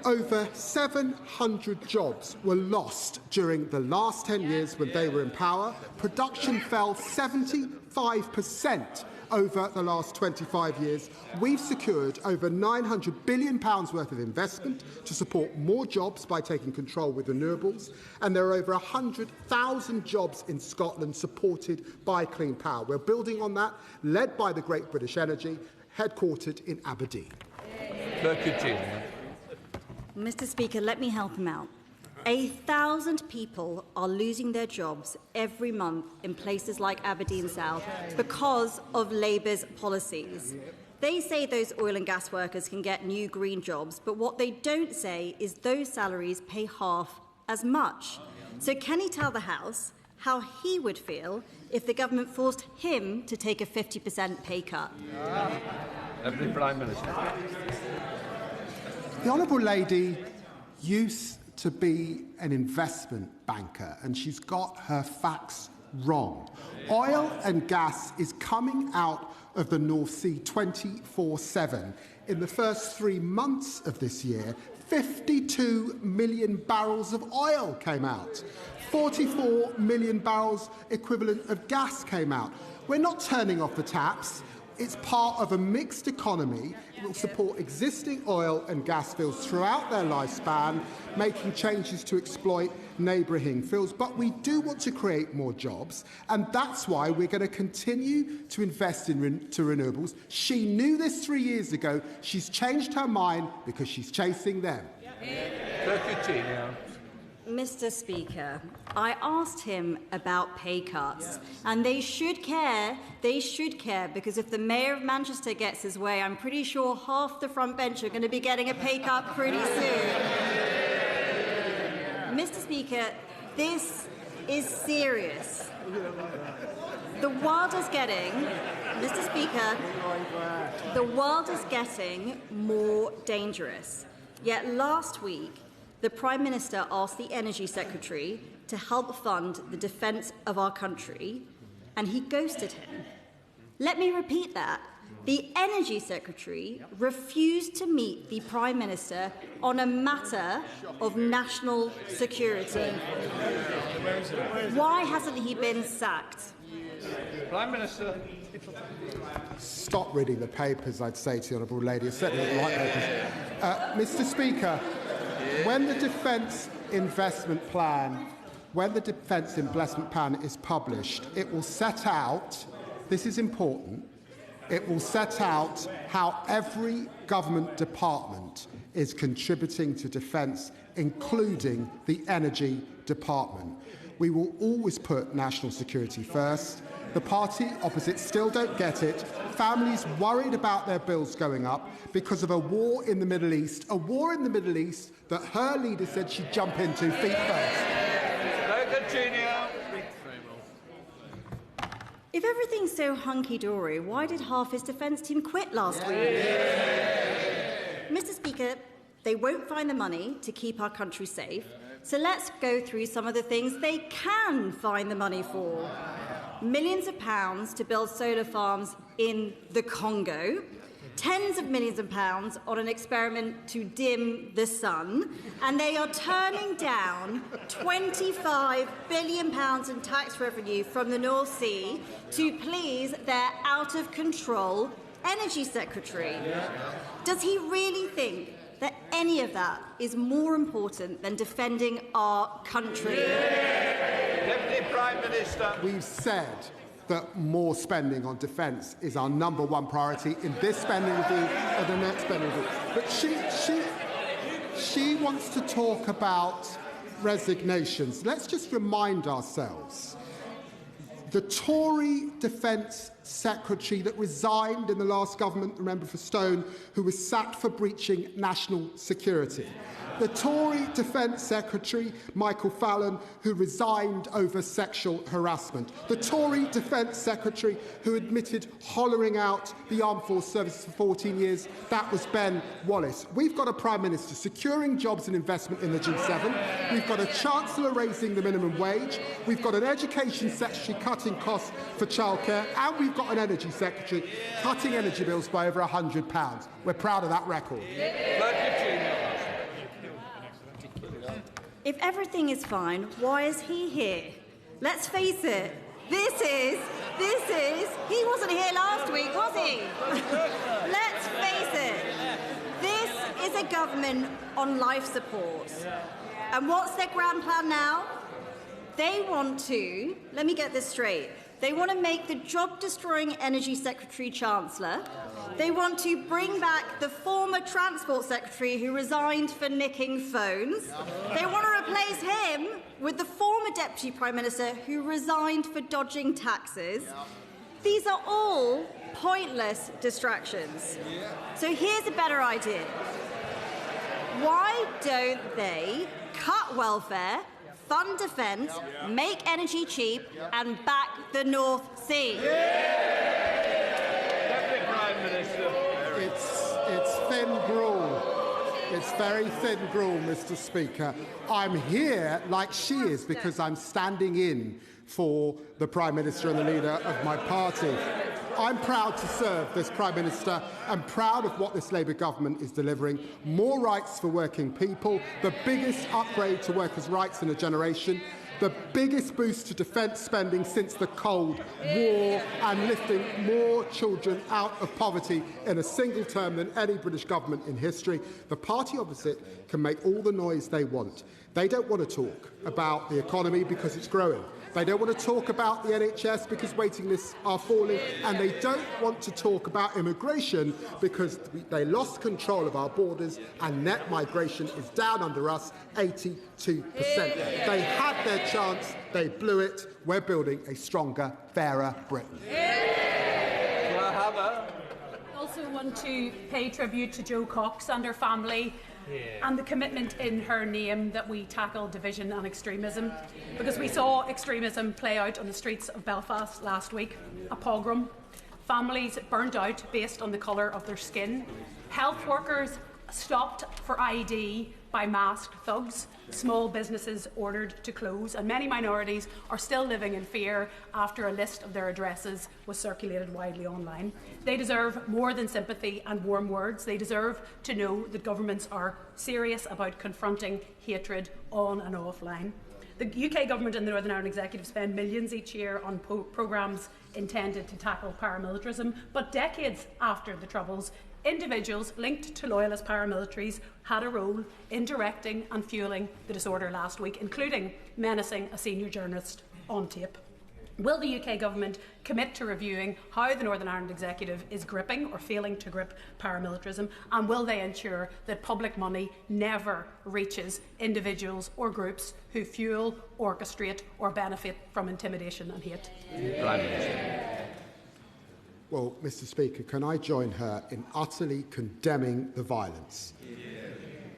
Speaker 23: Over 700 jobs were lost during the last 10 years when they were in power. Production fell 75% over the last 25 years. We've secured over £900 billion worth of investment to support more jobs by taking control with renewables, and there are over 100,000 jobs in Scotland supported by clean power. We're building on that, led by the Great British Energy, headquartered in Aberdeen.
Speaker 1: Mr. Speaker, let me help him out. 1,000 people are losing their jobs every month in places like Aberdeen South because of Labour's policies. They say those oil and gas workers can get new green jobs, but what they don't say is those salaries pay half as much. So can he tell the House how he would feel if the government forced him to take a 50% pay cut?
Speaker 3: Deputy Prime Minister.
Speaker 23: The Honourable Lady used to be an investment banker, and she's got her facts wrong. Oil and gas is coming out of the North Sea 24/7. In the first 3 months of this year, 52 million barrels of oil came out. 44 million barrels equivalent of gas came out. We're not turning off the taps. It's part of a mixed economy. It will support existing oil and gas fields throughout their lifespan, making changes to exploit neighbouring fields. But we do want to create more jobs, and that's why we're going to continue to invest in renewables. She knew this 3 years ago. She's changed her mind because she's chasing them.
Speaker 1: Mr. Speaker, I asked him about pay cuts, and they should care, because if the Mayor of Manchester gets his way, I'm pretty sure half the front bench are going to be getting a pay cut pretty soon. Mr. Speaker, this is serious. The world is getting, Mr. Speaker, the world is getting more dangerous. Yet last week, the Prime Minister asked the Energy Secretary to help fund the defence of our country, and he ghosted him. Let me repeat that. The Energy Secretary refused to meet the Prime Minister on a matter of national security. Why hasn't he been sacked?
Speaker 3: Prime Minister.
Speaker 23: Stop reading the papers, I'd say to the Honourable Lady. It's certainly not the right papers. Mr. Speaker, when the Defence Investment Plan is published, it will set out, this is important, it will set out how every government department is contributing to defence, including the Energy Department. We will always put national security first. The party opposite still don't get it. Families worried about their bills going up because of a war in the Middle East, that her leader said she'd jump into feet first.
Speaker 1: If everything's so hunky-dory, why did half his defence team quit last week? Mr. Speaker, they won't find the money to keep our country safe, so let's go through some of the things they can find the money for. Millions of pounds to build solar farms in the Congo, tens of millions of pounds on an experiment to dim the sun, and they are turning down £25 billion in tax revenue from the North Sea to please their out-of-control Energy Secretary. Does he really think that any of that is more important than defending our country?
Speaker 3: Deputy Prime Minister.
Speaker 23: We've said that more spending on defence is our #1 priority in this spending review and the next spending review. But she wants to talk about resignations. Let's just remind ourselves. The Tory Defence Secretary that resigned in the last government, the member for Stone, who was sacked for breaching national security. The Tory Defence Secretary, Michael Fallon, who resigned over sexual harassment. The Tory Defence Secretary who admitted hollowing out the Armed Force Services for 14 years, that was Ben Wallace. We've got a Prime Minister securing jobs and investment in the G7. We've got a Chancellor raising the minimum wage. We've got an Education Secretary cutting costs for childcare. And we've got an Energy Secretary cutting energy bills by over £100. We're proud of that record.
Speaker 1: If everything is fine, why is he here? Let's face it, this is, he wasn't here last week, was he? Let's face it, this is a government on life support. And what's their grand plan now? They want to, let me get this straight, they want to make the job-destroying Energy Secretary Chancellor. They want to bring back the former Transport Secretary who resigned for nicking phones. They want to replace him with the former Deputy Prime Minister who resigned for dodging taxes. These are all pointless distractions. So here's a better idea. Why don't they cut welfare, fund defence, make energy cheap and back the North Sea?
Speaker 23: It's thin gruel. It's very thin gruel, Mr. Speaker. I'm here like she is because I'm standing in for the Prime Minister and the leader of my party. I'm proud to serve this Prime Minister and proud of what this Labour government is delivering. More rights for working people, the biggest upgrade to workers' rights in a generation, the biggest boost to defence spending since the Cold War, and lifting more children out of poverty in a single term than any British government in history. The party opposite can make all the noise they want. They don't want to talk about the economy because it's growing. They don't want to talk about the NHS because waiting lists are falling, and they don't want to talk about immigration because they lost control of our borders and net migration is down under us 82%. They had their chance, they blew it. We're building a stronger, fairer Britain.
Speaker 4: I also want to pay tribute to Jo Cox and her family and the commitment in her name that we tackle division and extremism, because we saw extremism play out on the streets of Belfast last week, a pogrom, families burnt out based on the colour of their skin, health workers stopped for ID by masked thugs, small businesses ordered to close, and many minorities are still living in fear after a list of their addresses was circulated widely online. They deserve more than sympathy and warm words. They deserve to know that governments are serious about confronting hatred on and offline. The UK Government and the Northern Ireland Executive spend millions each year on programmes intended to tackle paramilitarism, but decades after the Troubles, individuals linked to loyalist paramilitaries had a role in directing and fuelling the disorder last week, including menacing a senior journalist on tape. Will the UK Government commit to reviewing how the Northern Ireland Executive is gripping or failing to grip paramilitarism, and will they ensure that public money never reaches individuals or groups who fuel, orchestrate or benefit from intimidation and hate?
Speaker 23: Well, Mr. Speaker, can I join her in utterly condemning the violence?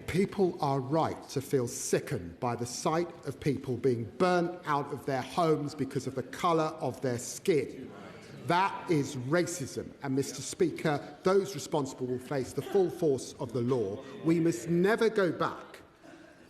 Speaker 23: People are right to feel sickened by the sight of people being burnt out of their homes because of the colour of their skin. That is racism, and Mr. Speaker, those responsible will face the full force of the law. We must never go back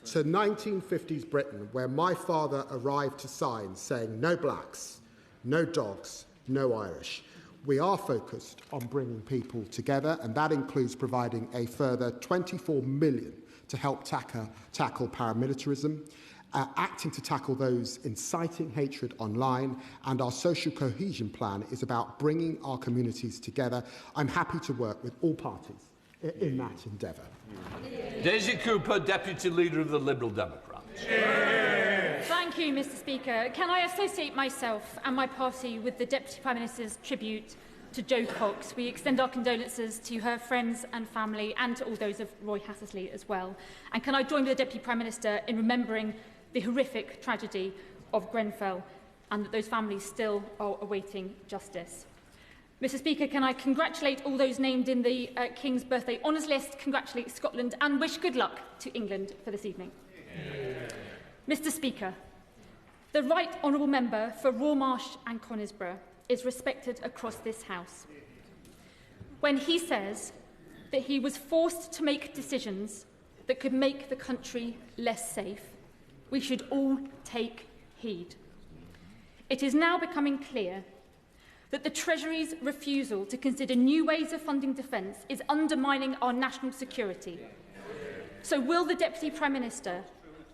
Speaker 23: to 1950s Britain, where my father arrived to signs saying no blacks, no dogs, no Irish. We are focused on bringing people together, and that includes providing a further $24 million to help tackle paramilitarism, acting to tackle those inciting hatred online, and our social cohesion plan is about bringing our communities together. I'm happy to work with all parties in that endeavour.
Speaker 3: Daisy Cooper, Deputy Leader of the Liberal Democrats.
Speaker 7: Thank you, Mr. Speaker. Can I associate myself and my party with the Deputy Prime Minister's tribute to Jo Cox? We extend our condolences to her friends and family and to all those of Roy Hattersley as well. And can I join with the Deputy Prime Minister in remembering the horrific tragedy of Grenfell, and that those families still are awaiting justice? Mr. Speaker, can I congratulate all those named in the King's Birthday Honours List, congratulate Scotland and wish good luck to England for this evening. Mr. Speaker, the Right Honourable Member for Rawmarsh and Conisbrough is respected across this House. When he says that he was forced to make decisions that could make the country less safe, we should all take heed. It is now becoming clear that the Treasury's refusal to consider new ways of funding defence is undermining our national security. So will the Deputy Prime Minister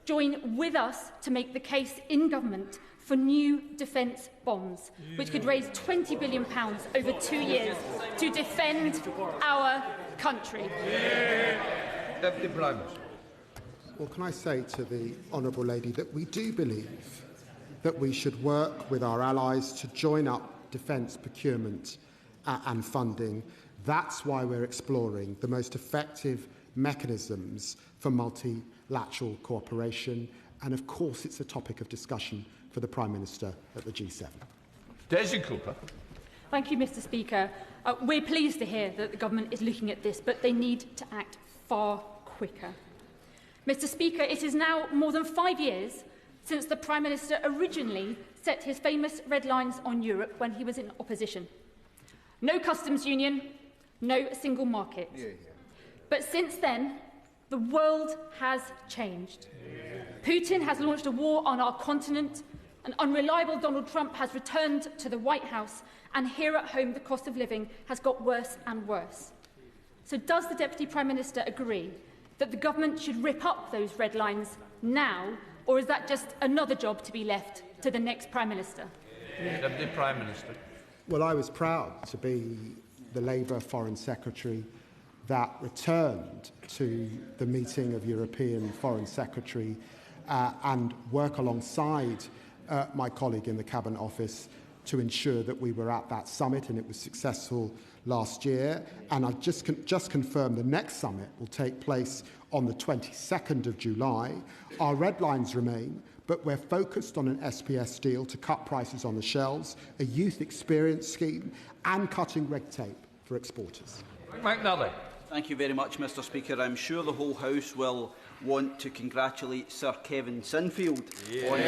Speaker 7: join with us to make the case in government for new defence bonds, which could raise £20 billion over 2 years to defend our country?
Speaker 3: Deputy Prime Minister.
Speaker 23: Well, can I say to the Honourable Lady that we do believe that we should work with our allies to join up defence procurement and funding. That's why we're exploring the most effective mechanisms for multilateral cooperation. And of course, it's a topic of discussion for the Prime Minister at the G7.
Speaker 3: Daisy Cooper.
Speaker 7: Thank you, Mr. Speaker. We're pleased to hear that the government is looking at this, but they need to act far quicker. Mr. Speaker, it is now more than 5 years since the Prime Minister originally set his famous red lines on Europe when he was in opposition. No customs union, no single market. But since then, The world has changed. Putin has launched a war on our continent, an unreliable Donald Trump has returned to the White House, and here at home the cost of living has got worse and worse. So does the Deputy Prime Minister agree that the government should rip up those red lines now, or is that just another job to be left to the next Prime Minister?
Speaker 3: Deputy Prime Minister.
Speaker 23: Well, I was proud to be the Labour Foreign Secretary that returned to the meeting of European Foreign Secretary and work alongside my colleague in the Cabinet Office to ensure that we were at that summit, and it was successful last year. And I've just confirmed the next summit will take place on the 22nd of July. Our red lines remain, but we're focused on an SPS deal to cut prices on the shelves, a youth experience scheme, and cutting red tape for exporters.
Speaker 3: McNally.
Speaker 5: Thank you very much, Mr Speaker. I'm sure the whole House will want to congratulate Sir Kevin Sinfield on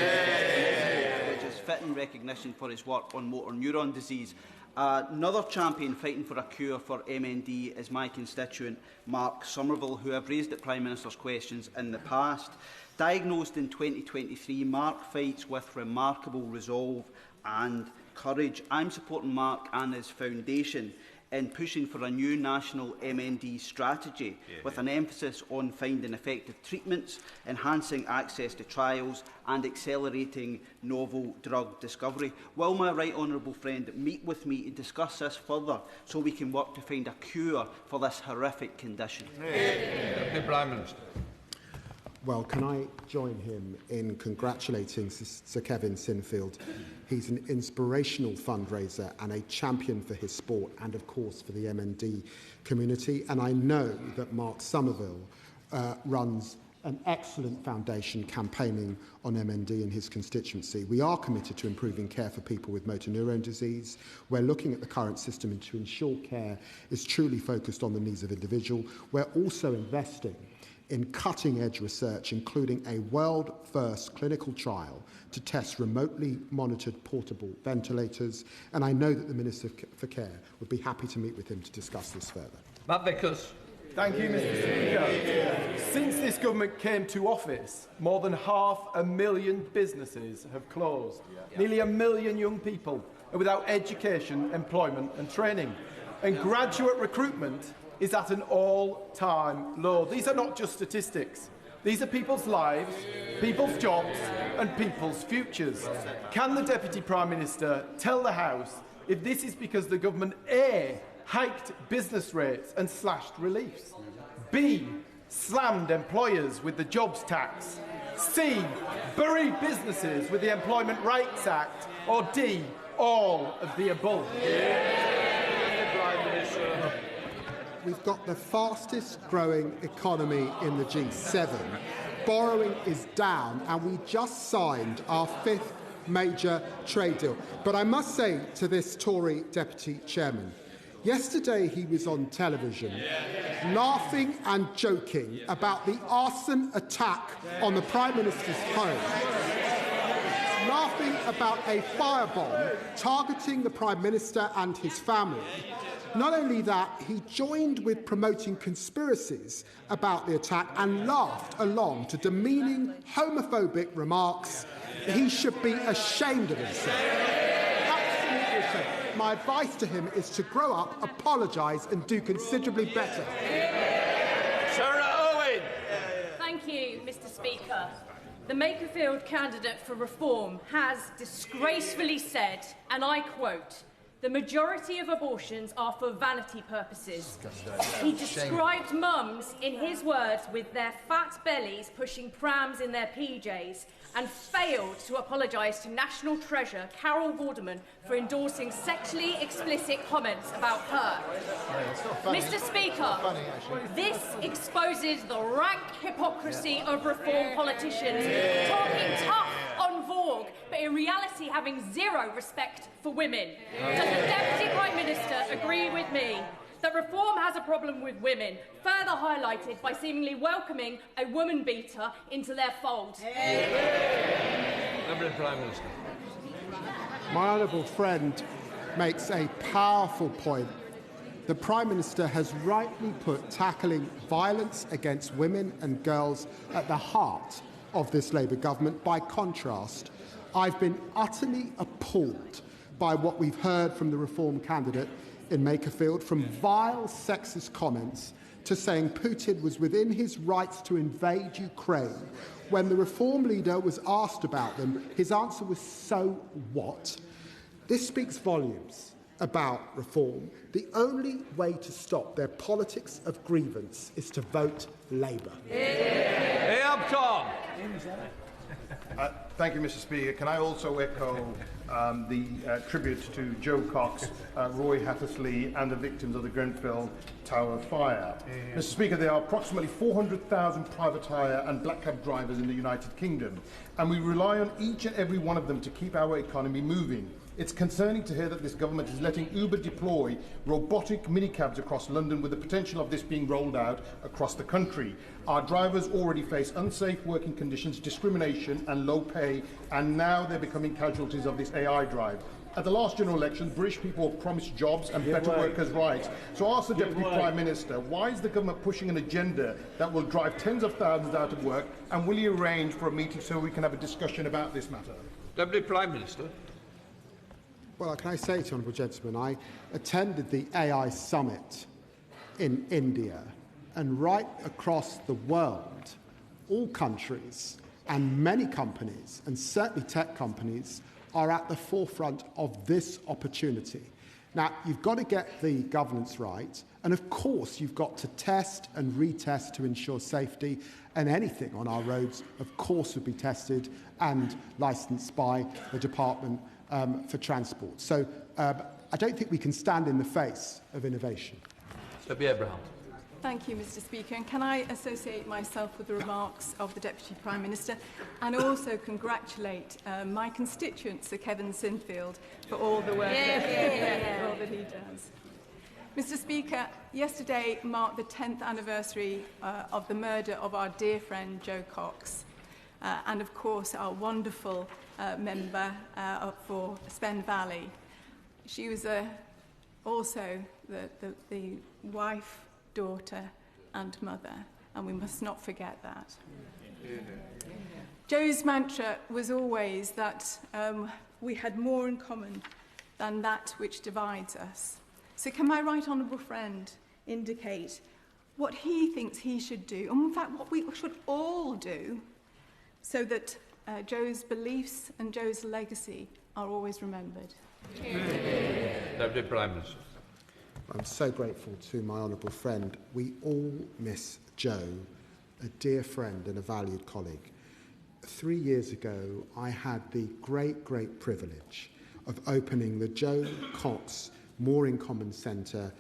Speaker 5: which is fitting recognition for his work on motor neuron disease. Another champion fighting for a cure for MND is my constituent Mark Somerville, who I've raised at Prime Minister's questions in the past. Diagnosed in 2023, Mark fights with remarkable resolve and courage. I'm supporting Mark and his foundation in pushing for a new national MND strategy with an emphasis on finding effective treatments, enhancing access to trials and accelerating novel drug discovery. Will my right honourable friend meet with me and discuss this further so we can work to find a cure for this horrific condition?
Speaker 3: The Prime Minister.
Speaker 23: Well, can I join him in congratulating Sir Kevin Sinfield? He's an inspirational fundraiser and a champion for his sport and, of course, for the MND community. And I know that Mark Somerville runs an excellent foundation campaigning on MND in his constituency. We are committed to improving care for people with motor neuron disease. We're looking at the current system to ensure care is truly focused on the needs of individuals. We're also investing in cutting-edge research, including a world-first clinical trial to test remotely monitored portable ventilators. And I know that the Minister for Care would be happy to meet with him to discuss this further.
Speaker 3: Matt Vickers.
Speaker 6: Thank you, Mr Speaker. Since this government came to office, more than 500,000 businesses have closed. Nearly 1 million young people are without education, employment and training. And graduate recruitment is at an all-time low. These are not just statistics. These are people's lives, people's jobs and people's futures. Can the Deputy Prime Minister tell the House if this is because the government A, hiked business rates and slashed reliefs, B, slammed employers with the jobs tax, C, buried businesses with the Employment Rights Act, or D, all of the above?
Speaker 23: We've got the fastest growing economy in the G7. Borrowing is down, and we just signed our 5th major trade deal. But I must say to this Tory Deputy Chairman, yesterday he was on television laughing and joking about the arson attack on the Prime Minister's home, laughing about a firebomb targeting the Prime Minister and his family. Not only that, he joined with promoting conspiracies about the attack and laughed along to demeaning homophobic remarks. He should be ashamed of himself. Absolutely ashamed. My advice to him is to grow up, apologise and do considerably better.
Speaker 3: Sarah Owen.
Speaker 8: Thank you, Mr Speaker. The Makerfield candidate for reform has disgracefully said, and I quote, "The majority of abortions are for vanity purposes." He described mums, in his words, with their fat bellies pushing prams in their PJs, and failed to apologise to national treasure Carol Vorderman for endorsing sexually explicit comments about her. Mr Speaker, this exposes the rank hypocrisy of reform politicians talking tough on Vogue, but in reality having zero respect for women. Does the Deputy Prime Minister agree with me that reform has a problem with women, further highlighted by seemingly welcoming a woman beater into their fold?
Speaker 3: Member Prime Minister.
Speaker 23: My honourable friend makes a powerful point the Prime Minister has rightly put tackling violence against women and girls at the heart of this Labour government. By contrast, I've been utterly appalled by what we've heard from the Reform candidate in Makerfield, from vile sexist comments to saying Putin was within his rights to invade Ukraine. When the Reform leader was asked about them, his answer was, so what? This speaks volumes about Reform. The only way to stop their politics of grievance is to vote Labour.
Speaker 3: Hey, up, Tom.
Speaker 6: Thank you, Mr. Speaker. Can I also echo the tribute to Joe Cox, Roy Hattersley and the victims of the Grenfell Tower fire. Mr. Speaker, there are approximately 400,000 private hire and black cab drivers in the United Kingdom, and we rely on each and every one of them to keep our economy moving. It's concerning to hear that this government is letting Uber deploy robotic minicabs across London, with the potential of this being rolled out across the country. Our drivers already face unsafe working conditions, discrimination and low pay, and now they're becoming casualties of this AI drive. At the last general election, British people were promised jobs and better workers' rights. So I ask the Deputy Prime Minister, why is the government pushing an agenda that will drive tens of thousands out of work, and will he arrange for a meeting so we can have a discussion about this matter?
Speaker 3: Deputy Prime Minister.
Speaker 23: Well, can I say to honourable gentlemen, I attended the AI summit in India, and right across the world, all countries and many companies, and certainly tech companies, are at the forefront of this opportunity. Now, you've got to get the governance right, and of course you've got to test and retest to ensure safety, and anything on our roads, of course, would be tested and licensed by the Department for Transport. So I don't think we can stand in the face of innovation.
Speaker 3: Debbie Abraham.
Speaker 10: Thank you, Mr. Speaker. And can I associate myself with the remarks of the Deputy Prime Minister, and also congratulate my constituent, Sir Kevin Sinfield, for all the work that he does. Mr. Speaker, yesterday marked the 10th anniversary of the murder of our dear friend Jo Cox, and of course our wonderful member for Spen Valley. She was also the wife, daughter and mother, and we must not forget that. Jo's mantra was always that we had more in common than that which divides us. So can my right honourable friend indicate what he thinks he should do, and in fact what we should all do, so that Jo's beliefs and Jo's legacy are always remembered?
Speaker 3: Deputy Prime Minister.
Speaker 23: I'm so grateful to my honourable friend. We all miss Jo, a dear friend and a valued colleague. 3 years ago, I had the great privilege of opening the Jo Cox More in Common Centre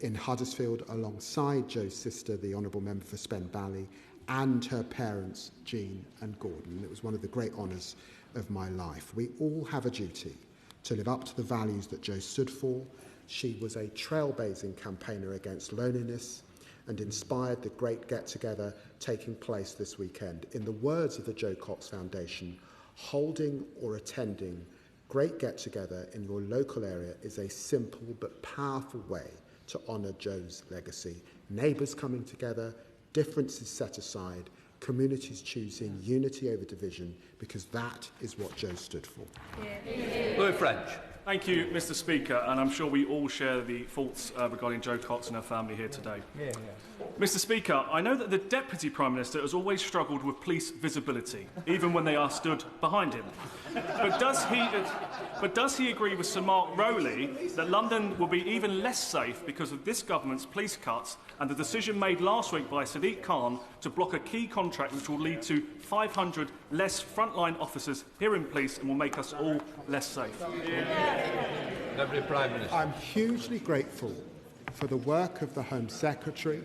Speaker 23: in Huddersfield alongside Jo's sister, the Honourable Member for Spen Valley, and her parents, Jean and Gordon. It was one of the great honours of my life. We all have a duty to live up to the values that Jo stood for. She was a trailblazing campaigner against loneliness and inspired the great get-together taking place this weekend. In the words of the Jo Cox Foundation, holding or attending great get-together in your local area is a simple but powerful way to honour Jo's legacy. Neighbours coming together, differences set aside, communities choosing unity over division, because that is what Jo stood for.
Speaker 3: Louis French.
Speaker 11: Thank you, Mr. Speaker, and I'm sure we all share the thoughts regarding Jo Cox and her family here today. Mr. Speaker, I know that the Deputy Prime Minister has always struggled with police visibility, even when they are stood behind him. But does he agree with Sir Mark Rowley that London will be even less safe because of this government's police cuts and the decision made last week by Sadiq Khan to block a key contract which will lead to 500 less frontline officers here in police and will make us all less safe?
Speaker 3: Deputy Prime Minister.
Speaker 23: I'm hugely grateful for the work of the Home Secretary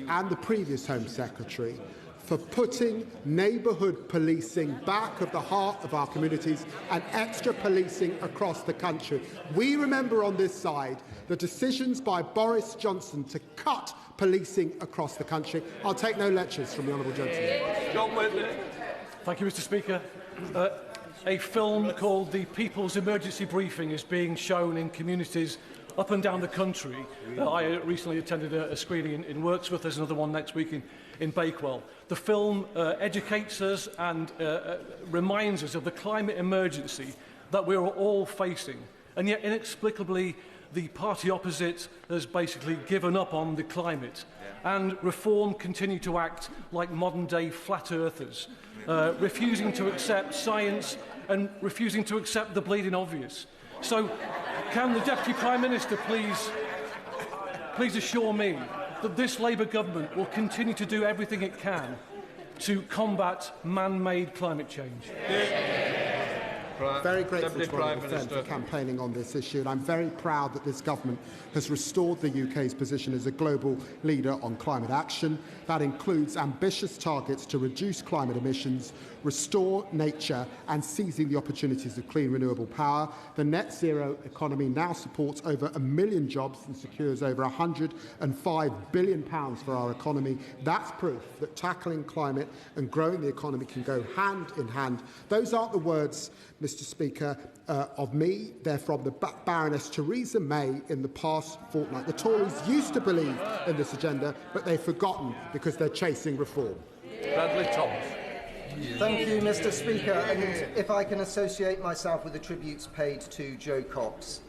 Speaker 23: and the previous Home Secretary for putting neighbourhood policing back at the heart of our communities and extra policing across the country. We remember on this side the decisions by Boris Johnson to cut policing across the country. I'll take no lectures from the Honourable Gentleman.
Speaker 3: John Whitley.
Speaker 12: Thank you, Mr. Speaker. A film called The People's Emergency Briefing is being shown in communities up and down the country. I recently attended a screening in Wirksworth. There's another one next week in Bakewell. The film educates us and reminds us of the climate emergency that we're all facing. And yet, inexplicably, the party opposite has basically given up on the climate. And Reform continue to act like modern-day flat earthers, refusing to accept science and refusing to accept the bleeding obvious. So, can the Deputy Prime Minister please assure me that this Labour government will continue to do everything it can to combat man-made climate change?
Speaker 23: Very grateful to Honourable Friend for campaigning on this issue, and I'm very proud that this government has restored the UK's position as a global leader on climate action. That includes ambitious targets to reduce climate emissions, restore nature and seizing the opportunities of clean renewable power. The net zero economy now supports over 1 million jobs and secures over £105 billion for our economy. That's proof that tackling climate and growing the economy can go hand in hand. Those aren't the words, Mr. Speaker, of me. They're from the Baroness Theresa May in the past fortnight. The Tories used to believe in this agenda, but they've forgotten because they're chasing reform.
Speaker 3: Bradley Thomas.
Speaker 14: Thank you, Mr. Speaker. And if I can associate myself with the tributes paid to Joe Cox.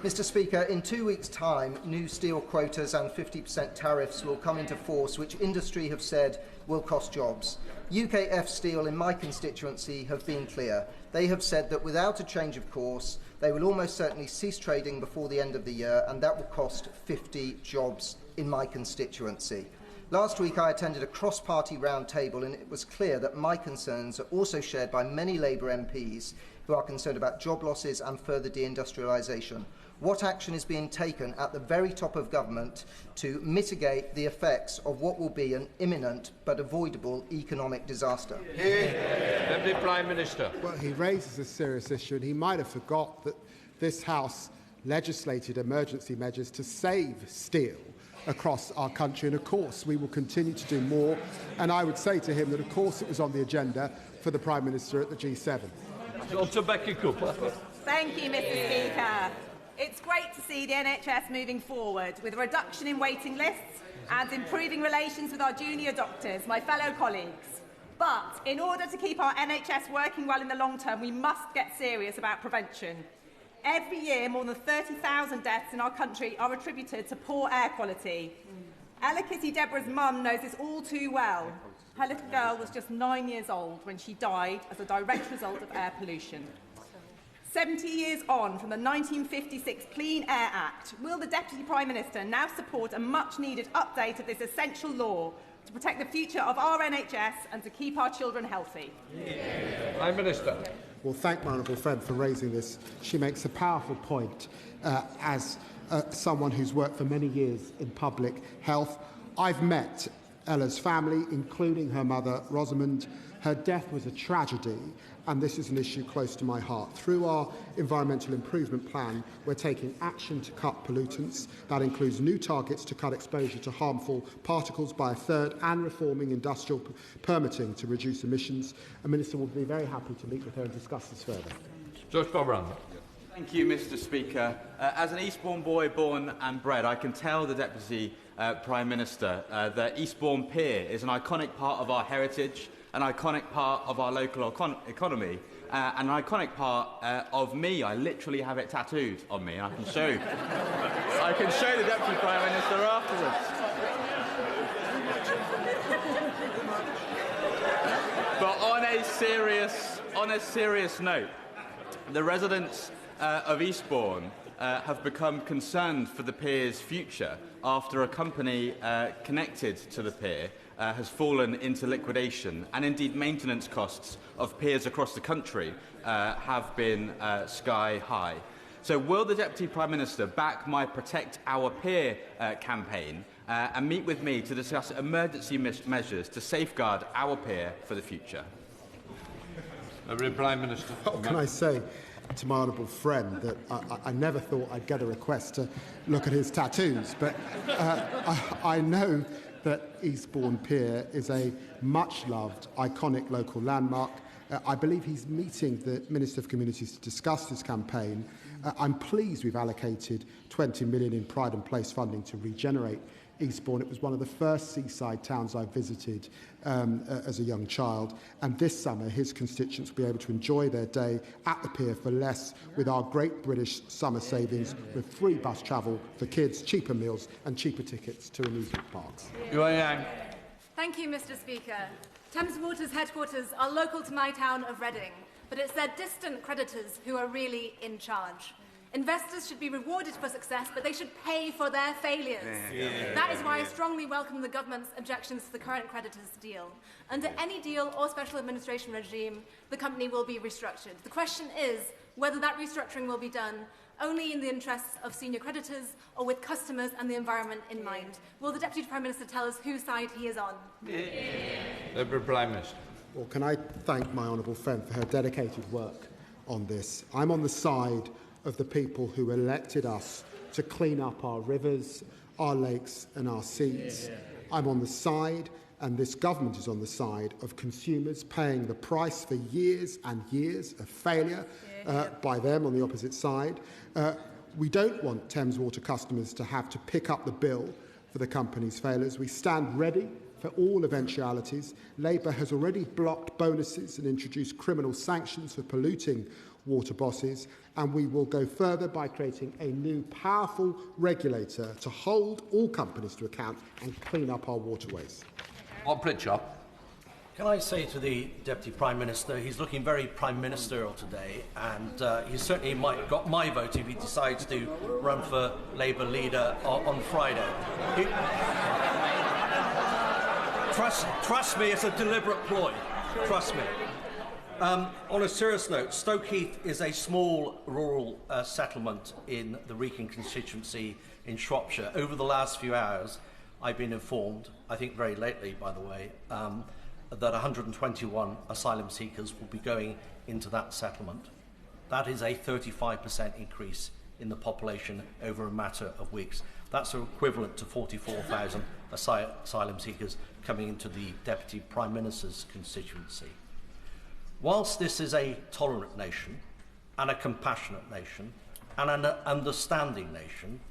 Speaker 14: Mr. Speaker, in 2 weeks' time, new steel quotas and 50% tariffs will come into force, which industry have said will cost jobs. UKF Steel in my constituency have been clear. They have said that without a change of course, they will almost certainly cease trading before the end of the year, and that will cost 50 jobs in my constituency. Last week I attended a cross-party roundtable, and it was clear that my concerns are also shared by many Labour MPs who are concerned about job losses and further deindustrialisation. What action is being taken at the very top of government to mitigate the effects of what will be an imminent but avoidable economic disaster?
Speaker 3: Deputy Prime Minister.
Speaker 23: Well, he raises a serious issue, and he might have forgot that this House legislated emergency measures to save steel across our country, and of course we will continue to do more. And I would say to him that of course it was on the agenda for the Prime Minister at the G7.
Speaker 3: Dr. Becky Cooper.
Speaker 15: Thank you, Mr. Speaker. It's great to see the NHS moving forward with a reduction in waiting lists and improving relations with our junior doctors, my fellow colleagues. But in order to keep our NHS working well in the long term, we must get serious about prevention. Every year, more than 30,000 deaths in our country are attributed to poor air quality. Ella Kitty Deborah's mum knows this all too well. Her little girl was just 9 years old when she died as a direct result of air pollution. 70 years on from the 1956 Clean Air Act, will the Deputy Prime Minister now support a much-needed update of this essential law to protect the future of our NHS and to keep our children healthy?
Speaker 3: Prime Minister.
Speaker 23: Well, thank my honourable friend for raising this. She makes a powerful point as someone who's worked for many years in public health. I've met Ella's family, including her mother, Rosamond. Her death was a tragedy, and this is an issue close to my heart. Through our environmental improvement plan, we're taking action to cut pollutants. That includes new targets to cut exposure to harmful particles by a third and reforming industrial permitting to reduce emissions. A Minister will be very happy to meet with her and discuss this further.
Speaker 3: Josh Bobran.
Speaker 16: Thank you, Mr. Speaker. As an Eastbourne boy born and bred, I can tell the Deputy Prime Minister that Eastbourne Pier is an iconic part of our heritage, an iconic part of our local economy, and an iconic part of me. I literally have it tattooed on me, and I can show the Deputy Prime Minister afterwards. But on a serious note, the residents of Eastbourne have become concerned for the pier's future after a company connected to the pier has fallen into liquidation, and indeed maintenance costs of piers across the country have been sky high. So will the Deputy Prime Minister back my Protect Our Pier campaign and meet with me to discuss emergency measures to safeguard our pier for the future?
Speaker 3: Prime Minister.
Speaker 23: What can I say to my honourable friend that I never thought I'd get a request to look at his tattoos, but I know that Eastbourne Pier is a much-loved, iconic local landmark, I believe he's meeting the Minister for Communities to discuss this campaign. I'm pleased we've allocated 20 million in Pride and Place funding to regenerate Eastbourne. It was one of the first seaside towns I visited as a young child, and this summer his constituents will be able to enjoy their day at the pier for less with our great British summer savings, with free bus travel for kids, cheaper meals and cheaper tickets to amusement parks.
Speaker 17: Thank you, Mr. Speaker. Thames Water's headquarters are local to my town of Reading, but it's their distant creditors who are really in charge. Investors should be rewarded for success, but they should pay for their failures. That is why I strongly welcome the government's objections to the current creditors deal. Under any deal or special administration regime, the company will be restructured. The question is whether that restructuring will be done only in the interests of senior creditors or with customers and the environment in mind. Will the Deputy Prime Minister tell us whose side he is on?
Speaker 3: Deputy Prime Minister.
Speaker 23: Well, can I thank my honourable friend for her dedicated work on this? I'm on the side of the people who elected us to clean up our rivers, our lakes and our seas. I'm on the side, and this government is on the side, of consumers paying the price for years and years of failure by them on the opposite side. We don't want Thames Water customers to have to pick up the bill for the company's failures. We stand ready for all eventualities. Labour has already blocked bonuses and introduced criminal sanctions for polluting water bosses, and we will go further by creating a new powerful regulator to hold all companies to account and clean up our waterways.
Speaker 3: Pritchard.
Speaker 18: Can I say to the Deputy Prime Minister, he's looking very Prime Ministerial today, and he certainly might have got my vote if he decides to run for Labour leader on Friday. Trust me, it's a deliberate ploy. Trust me. On a serious note, Stoke Heath is a small rural settlement in the Wrekin constituency in Shropshire. Over the last few hours, I've been informed, I think very lately, by the way, that 121 asylum seekers will be going into that settlement. That is a 35% increase in the population over a matter of weeks. That's equivalent to 44,000 asylum seekers coming into the Deputy Prime Minister's constituency. Whilst this is a tolerant nation and a compassionate nation and an understanding nation,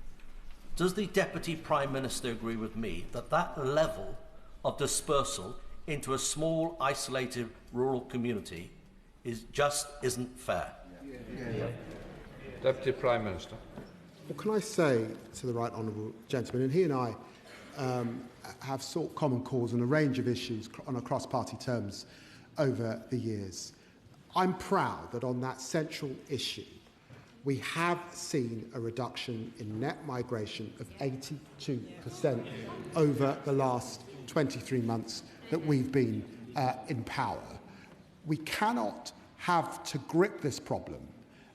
Speaker 18: does the Deputy Prime Minister agree with me that that level of dispersal into a small, isolated rural community isn't fair?
Speaker 3: Deputy Prime Minister.
Speaker 23: Well, can I say to the right honourable gentleman, and he and I have sought common cause on a range of issues on a cross-party terms over the years. I'm proud that on that central issue, we have seen a reduction in net migration of 82% over the last 23 months that we've been in power. We cannot have to grip this problem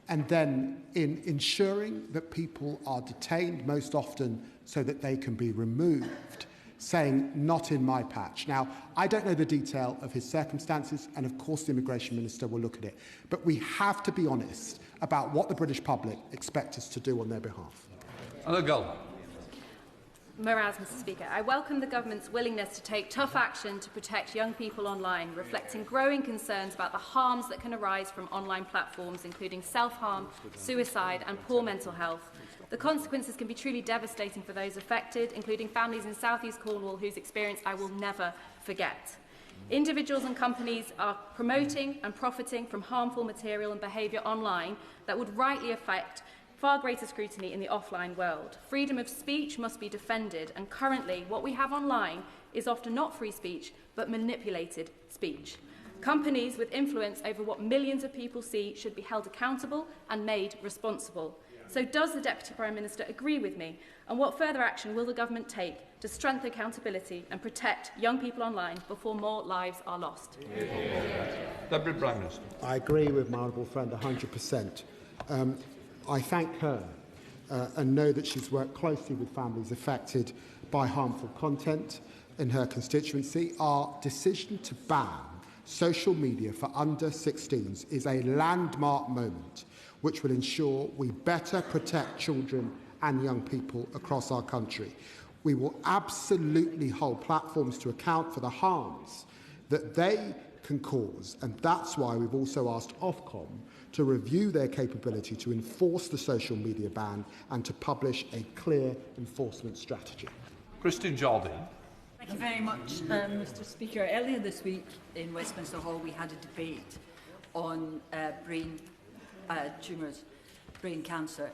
Speaker 23: and then in ensuring that people are detained most often so that they can be removed, saying, not in my patch. Now, I don't know the detail of his circumstances, and of course the Immigration Minister will look at it, but we have to be honest about what the British public expect us to do on their behalf.
Speaker 19: Moraz, Mr. Speaker. I welcome the government's willingness to take tough action to protect young people online, reflecting growing concerns about the harms that can arise from online platforms, including self-harm, suicide and poor mental health. The consequences can be truly devastating for those affected, including families in South East Cornwall whose experience I will never forget. Individuals and companies are promoting and profiting from harmful material and behaviour online that would rightly affect far greater scrutiny in the offline world. Freedom of speech must be defended, and currently what we have online is often not free speech, but manipulated speech. Companies with influence over what millions of people see should be held accountable and made responsible. So does the Deputy Prime Minister agree with me? And what further action will the government take to strengthen accountability and protect young people online before more lives are lost?
Speaker 3: Deputy Prime Minister.
Speaker 23: I agree with my honourable friend 100%. I thank her and know that she's worked closely with families affected by harmful content in her constituency. Our decision to ban social media for under 16s is a landmark moment which will ensure we better protect children and young people across our country. We will absolutely hold platforms to account for the harms that they can cause. And that's why we've also asked Ofcom to review their capability to enforce the social media ban and to publish a clear enforcement strategy.
Speaker 3: Christine Jardine.
Speaker 2: Thank you very much, Mr Speaker. Earlier this week in Westminster Hall we had a debate on brain tumours, brain cancer,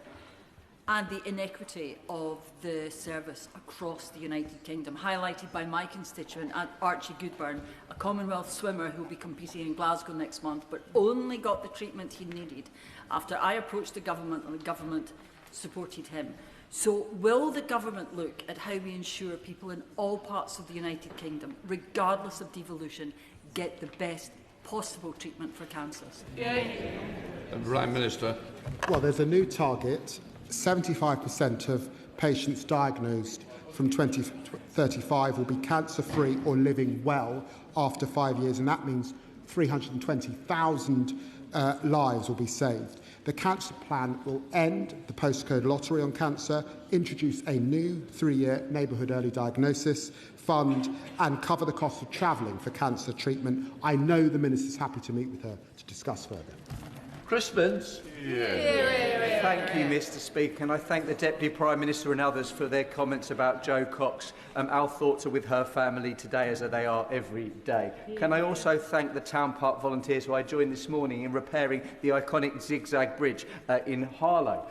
Speaker 2: and the inequity of the service across the United Kingdom, highlighted by my constituent, Archie Goodburn, a Commonwealth swimmer who will be competing in Glasgow next month, but only got the treatment he needed after I approached the government and the government supported him. So will the government look at how we ensure people in all parts of the United Kingdom, regardless of devolution, get the best possible treatment for cancers?
Speaker 3: Prime Minister.
Speaker 23: Well, there's a new target. 75% of patients diagnosed from 2035 will be cancer-free or living well after 5 years, and that means 320,000 lives will be saved. The cancer plan will end the postcode lottery on cancer, introduce a new 3-year neighbourhood early diagnosis fund, and cover the cost of travelling for cancer treatment. I know the Minister's happy to meet with her to discuss further.
Speaker 3: Chris Spence.
Speaker 5: Thank you, Mr Speaker, and I thank the Deputy Prime Minister and others for their comments about Jo Cox. Our thoughts are with her family today, as they are every day. Can I also thank the Town Park volunteers who I joined this morning in repairing the iconic zigzag bridge in Harlow.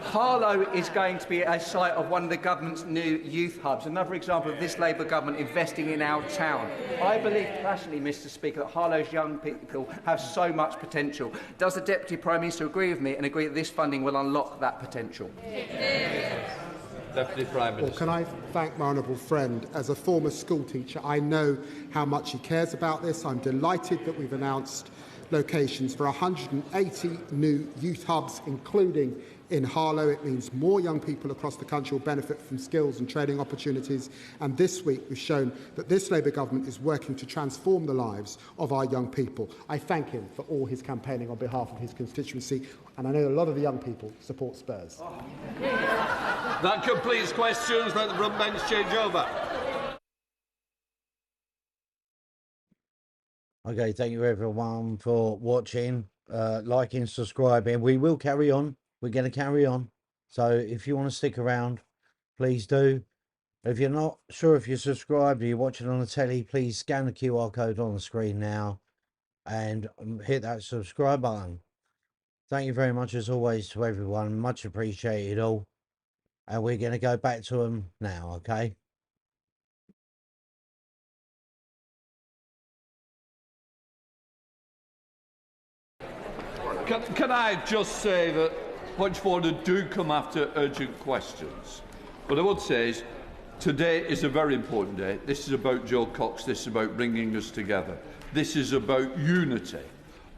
Speaker 5: Harlow is going to be a site of one of the government's new youth hubs, another example of this Labour government investing in our town. I believe passionately, Mr Speaker, that Harlow's young people have so much potential. Does the Deputy Prime Minister agree with me and agree that this funding will unlock that potential?
Speaker 3: Deputy Prime Minister.
Speaker 23: Well, can I thank my honourable friend? As a former school teacher, I know how much he cares about this. I'm delighted that we've announced locations for 180 new youth hubs, including in Harlow. It means more young people across the country will benefit from skills and training opportunities. And this week we've shown that this Labour government is working to transform the lives of our young people. I thank him for all his campaigning on behalf of his constituency, and I know a lot of the young people support Spurs.
Speaker 3: That completes questions. Let the front bench change over.
Speaker 13: Okay, thank you everyone for watching, liking, subscribing. We will carry on. We're going to carry on. So if you want to stick around, please do. If you're not sure if you're subscribed or you're watching on the telly, please scan the QR code on the screen now and hit that subscribe button. Thank you very much as always to everyone. Much appreciated all. And we're going to go back to them now, okay?
Speaker 3: Can I just say that points of order do come after urgent questions. What I would say is today is a very important day. This is about Jo Cox. This is about bringing us together. This is about unity.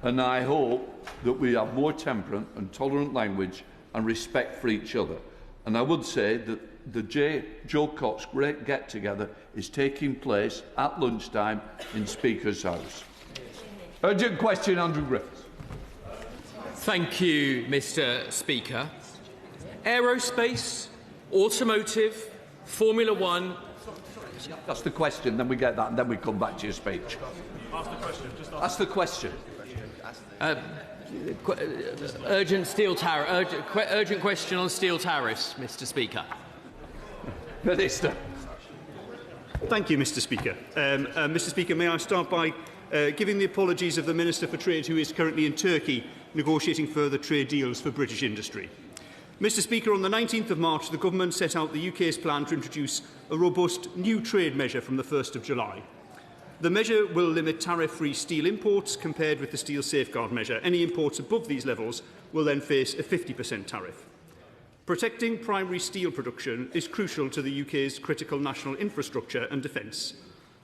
Speaker 3: And I hope that we have more temperate and tolerant language and respect for each other. And I would say that the Jo Cox great get-together is taking place at lunchtime in Speaker's House. Urgent question, Andrew Griffiths.
Speaker 20: Thank you, Mr Speaker. Aerospace, automotive, Formula One.
Speaker 3: That's the question, then we get that, and then we come back to your speech.
Speaker 11: Ask the question.
Speaker 3: That's the question.
Speaker 20: Urgent question on steel tariffs, Mr Speaker.
Speaker 3: Minister.
Speaker 24: Thank you, Mr Speaker. Mr Speaker, may I start by giving the apologies of the Minister for Trade, who is currently in Turkey negotiating further trade deals for British industry. Mr Speaker, on the 19th of March, the Government set out the UK's plan to introduce a robust new trade measure from the 1st of July. The measure will limit tariff-free steel imports compared with the steel safeguard measure. Any imports above these levels will then face a 50% tariff. Protecting primary steel production is crucial to the UK's critical national infrastructure and defence.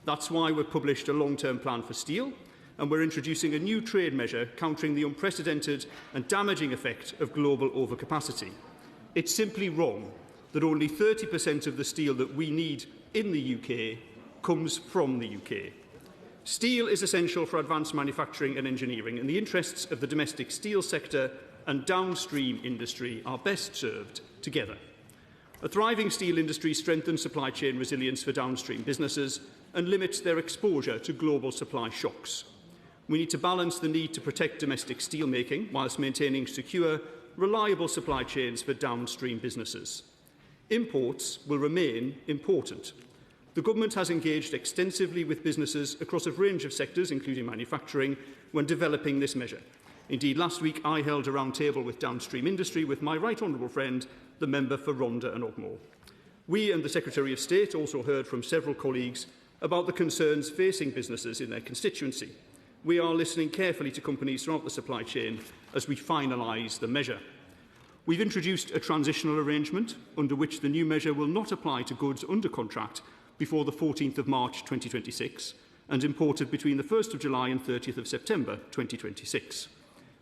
Speaker 24: That's why we've published a long-term plan for steel, and we're introducing a new trade measure countering the unprecedented and damaging effect of global overcapacity. It's simply wrong that only 30% of the steel that we need in the UK comes from the UK. Steel is essential for advanced manufacturing and engineering, and the interests of the domestic steel sector and downstream industry are best served together. A thriving steel industry strengthens supply chain resilience for downstream businesses and limits their exposure to global supply shocks. We need to balance the need to protect domestic steelmaking whilst maintaining secure, reliable supply chains for downstream businesses. Imports will remain important. The Government has engaged extensively with businesses across a range of sectors, including manufacturing, when developing this measure. Indeed, last week I held a round table with downstream industry with my right honourable friend, the member for Rhondda and Ogmore. We and the Secretary of State also heard from several colleagues about the concerns facing businesses in their constituency. We are listening carefully to companies throughout the supply chain as we finalise the measure. We've introduced a transitional arrangement under which the new measure will not apply to goods under contract before the 14th of March 2026 and imported between the 1st of July and 30th of September 2026.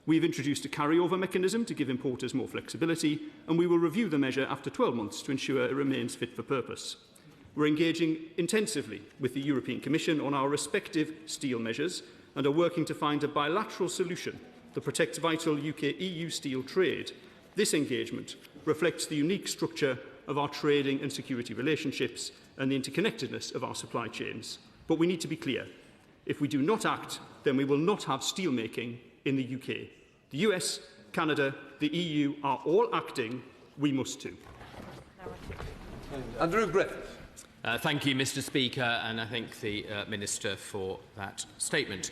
Speaker 24: We've introduced a carryover mechanism to give importers more flexibility, and we will review the measure after 12 months to ensure it remains fit for purpose. We're engaging intensively with the European Commission on our respective steel measures and are working to find a bilateral solution that protects vital UK-EU steel trade. This engagement reflects the unique structure of our trading and security relationships and the interconnectedness of our supply chains. But we need to be clear. If we do not act, then we will not have steelmaking in the UK. The US, Canada, the EU are all acting. We must too.
Speaker 3: Andrew Griffith.
Speaker 20: Thank you, Mr. Speaker, and I thank the Minister for that statement.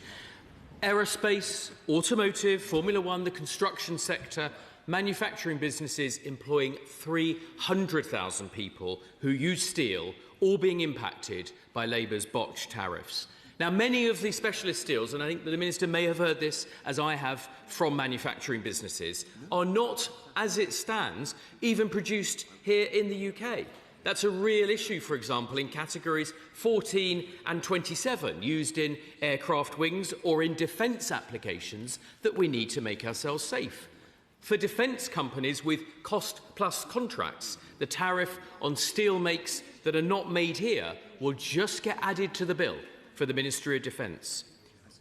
Speaker 20: Aerospace, automotive, Formula One, the construction sector, manufacturing businesses employing 300,000 people who use steel, all being impacted by Labour's botched tariffs. Now, many of the specialist steels, and I think that the Minister may have heard this, as I have, from manufacturing businesses, are not, as it stands, even produced here in the UK. That's a real issue, for example, in categories 14 and 27, used in aircraft wings or in defence applications that we need to make ourselves safe. For defence companies with cost-plus contracts, the tariff on steel makes that are not made here will just get added to the bill for the Ministry of Defence.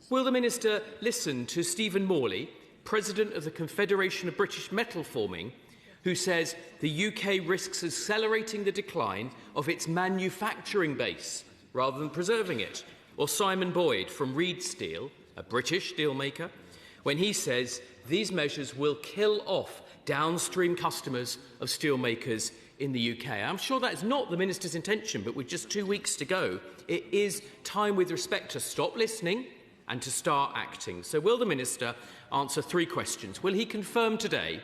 Speaker 20: Will the Minister listen to Stephen Morley, President of the Confederation of British Metal Forming, who says the UK risks accelerating the decline of its manufacturing base rather than preserving it? Or Simon Boyd from Reed Steel, a British steelmaker, when he says these measures will kill off downstream customers of steelmakers in the UK. I'm sure that is not the Minister's intention, but with just 2 weeks to go, it is time with respect to stop listening and to start acting. So will the Minister answer 3 questions? Will he confirm today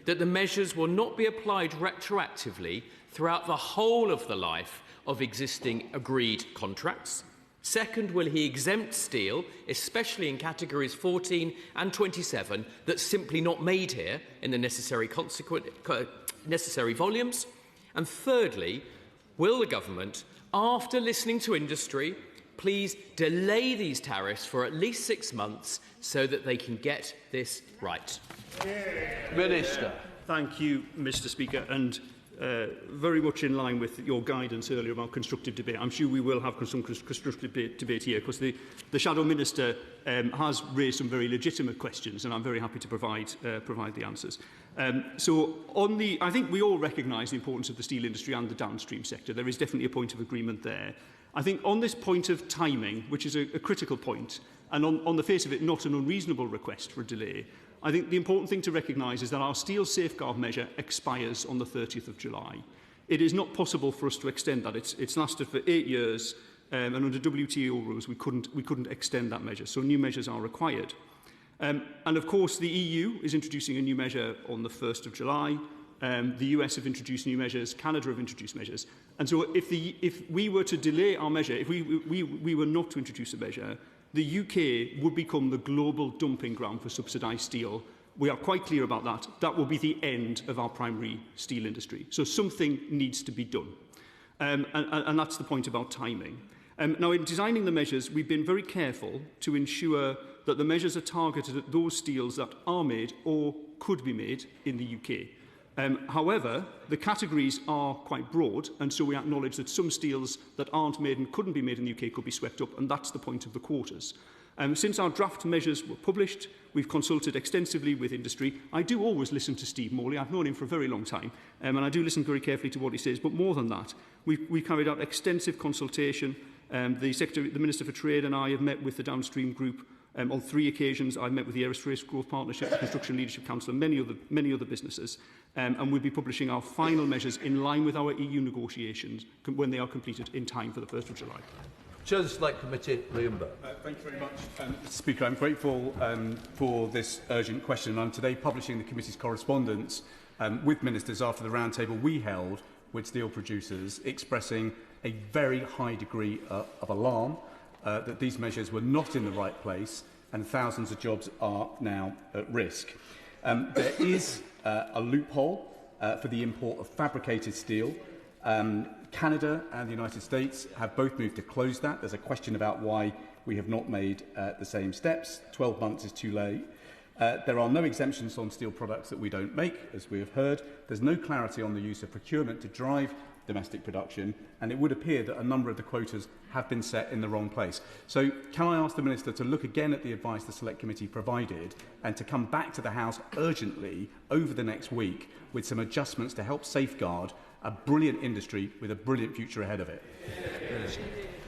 Speaker 20: that the measures will not be applied retroactively throughout the whole of the life of existing agreed contracts? Second, will he exempt steel, especially in categories 14 and 27, that's simply not made here in the necessary volumes? And thirdly, will the Government, after listening to industry, please delay these tariffs for at least 6 months so that they can get this right?
Speaker 3: Minister.
Speaker 24: Thank you, Mr. Speaker, and very much in line with your guidance earlier about constructive debate. I'm sure we will have some constructive debate here because the Shadow Minister has raised some very legitimate questions, and I'm very happy to provide the answers. I think we all recognise the importance of the steel industry and the downstream sector. There is definitely a point of agreement there. I think on this point of timing, which is a critical point, and on the face of it not an unreasonable request for a delay, I think the important thing to recognise is that our steel safeguard measure expires on the 30th of July. It is not possible for us to extend that. It's lasted for 8 years, and under WTO rules we couldn't extend that measure, so new measures are required. And of course the EU is introducing a new measure on the 1st of July. The US have introduced new measures, Canada have introduced measures. And so if we were to delay our measure, if we were not to introduce a measure, the UK would become the global dumping ground for subsidised steel. We are quite clear about that. That will be the end of our primary steel industry. So something needs to be done. And that's the point about timing. Now, in designing the measures, we've been very careful to ensure that the measures are targeted at those steels that are made or could be made in the UK. However, the categories are quite broad, and so we acknowledge that some steels that aren't made and couldn't be made in the UK could be swept up, and that's the point of the quotas. Since our draft measures were published, we've consulted extensively with industry. I do always listen to Steve Morley. I've known him for a very long time, and I do listen very carefully to what he says. But more than that, we've carried out extensive consultation. The Minister for Trade and I have met with the downstream group on 3 occasions. I've met with the Aerospace Growth Partnership, the Construction Leadership Council, and many other businesses. And we'll be publishing our final measures in line with our EU negotiations when they are completed in time for the 1st of July.
Speaker 3: Chair of the Select Committee, Liam Burke.
Speaker 24: Thank you very much,
Speaker 1: Mr. Speaker. I'm grateful for this urgent question. I'm today publishing the committee's correspondence with ministers after the roundtable we held with steel producers, expressing a very high degree of alarm that these measures were not in the right place and thousands of jobs are now at risk. There is a loophole for the import of fabricated steel. Canada and the United States have both moved to close that. There's a question about why we have not made the same steps. 12 months is too late. There are no exemptions on steel products that we don't make, as we have heard. There's no clarity on the use of procurement to drive domestic production, and it would appear that a number of the quotas have been set in the wrong place. So can I ask the Minister to look again at the advice the Select Committee provided and to come back to the House urgently over the next week with some adjustments to help safeguard a brilliant industry with a brilliant future ahead of it?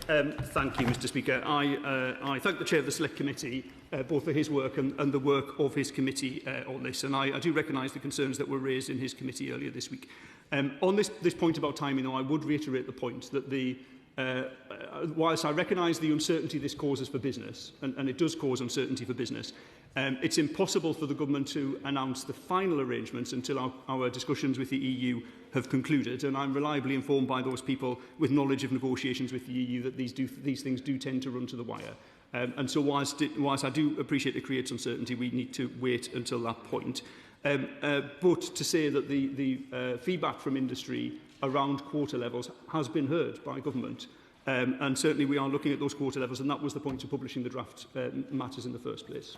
Speaker 24: Thank you, Mr. Speaker. I thank the Chair of the Select Committee both for his work and the work of his committee on this, and I do recognise the concerns that were raised in his committee earlier this week. On this point about timing, though, I would reiterate the point that whilst I recognise the uncertainty this causes for business, and it does cause uncertainty for business, it's impossible for the government to announce the final arrangements until our discussions with the EU have concluded, and I'm reliably informed by those people with knowledge of negotiations with the EU that these things do tend to run to the wire. And so whilst I do appreciate it creates uncertainty, we need to wait until that point. But to say that the feedback from industry around quota levels has been heard by government, and certainly we are looking at those quota levels, and that was the point of publishing the draft matters in the first place.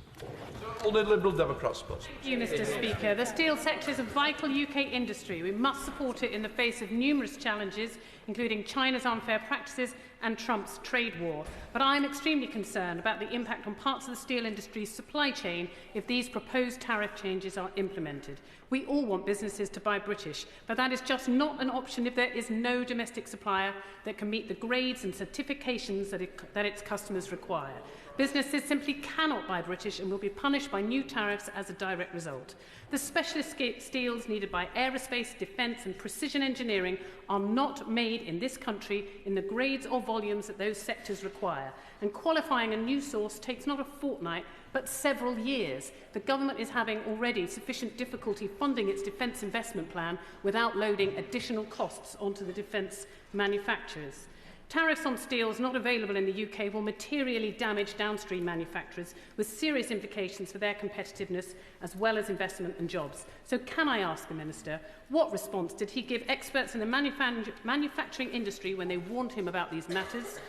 Speaker 3: All the Liberal Democrats.
Speaker 4: Thank you, Mr. Speaker. The steel sector is a vital UK industry. We must support it in the face of numerous challenges, including China's unfair practices and Trump's trade war. But I am extremely concerned about the impact on parts of the steel industry's supply chain if these proposed tariff changes are implemented. We all want businesses to buy British, but that is just not an option if there is no domestic supplier that can meet the grades and certifications that its customers require. Businesses simply cannot buy British and will be punished by new tariffs as a direct result. The specialist steels needed by aerospace, defence and precision engineering are not made in this country in the grades or volumes that those sectors require. And qualifying a new source takes not a fortnight, but several years. The government is having already sufficient difficulty funding its defence investment plan without loading additional costs onto the defence manufacturers. Tariffs on steels not available in the UK will materially damage downstream manufacturers with serious implications for their competitiveness as well as investment and jobs. So can I ask the Minister, what response did he give experts in the manufacturing industry when they warned him about these matters?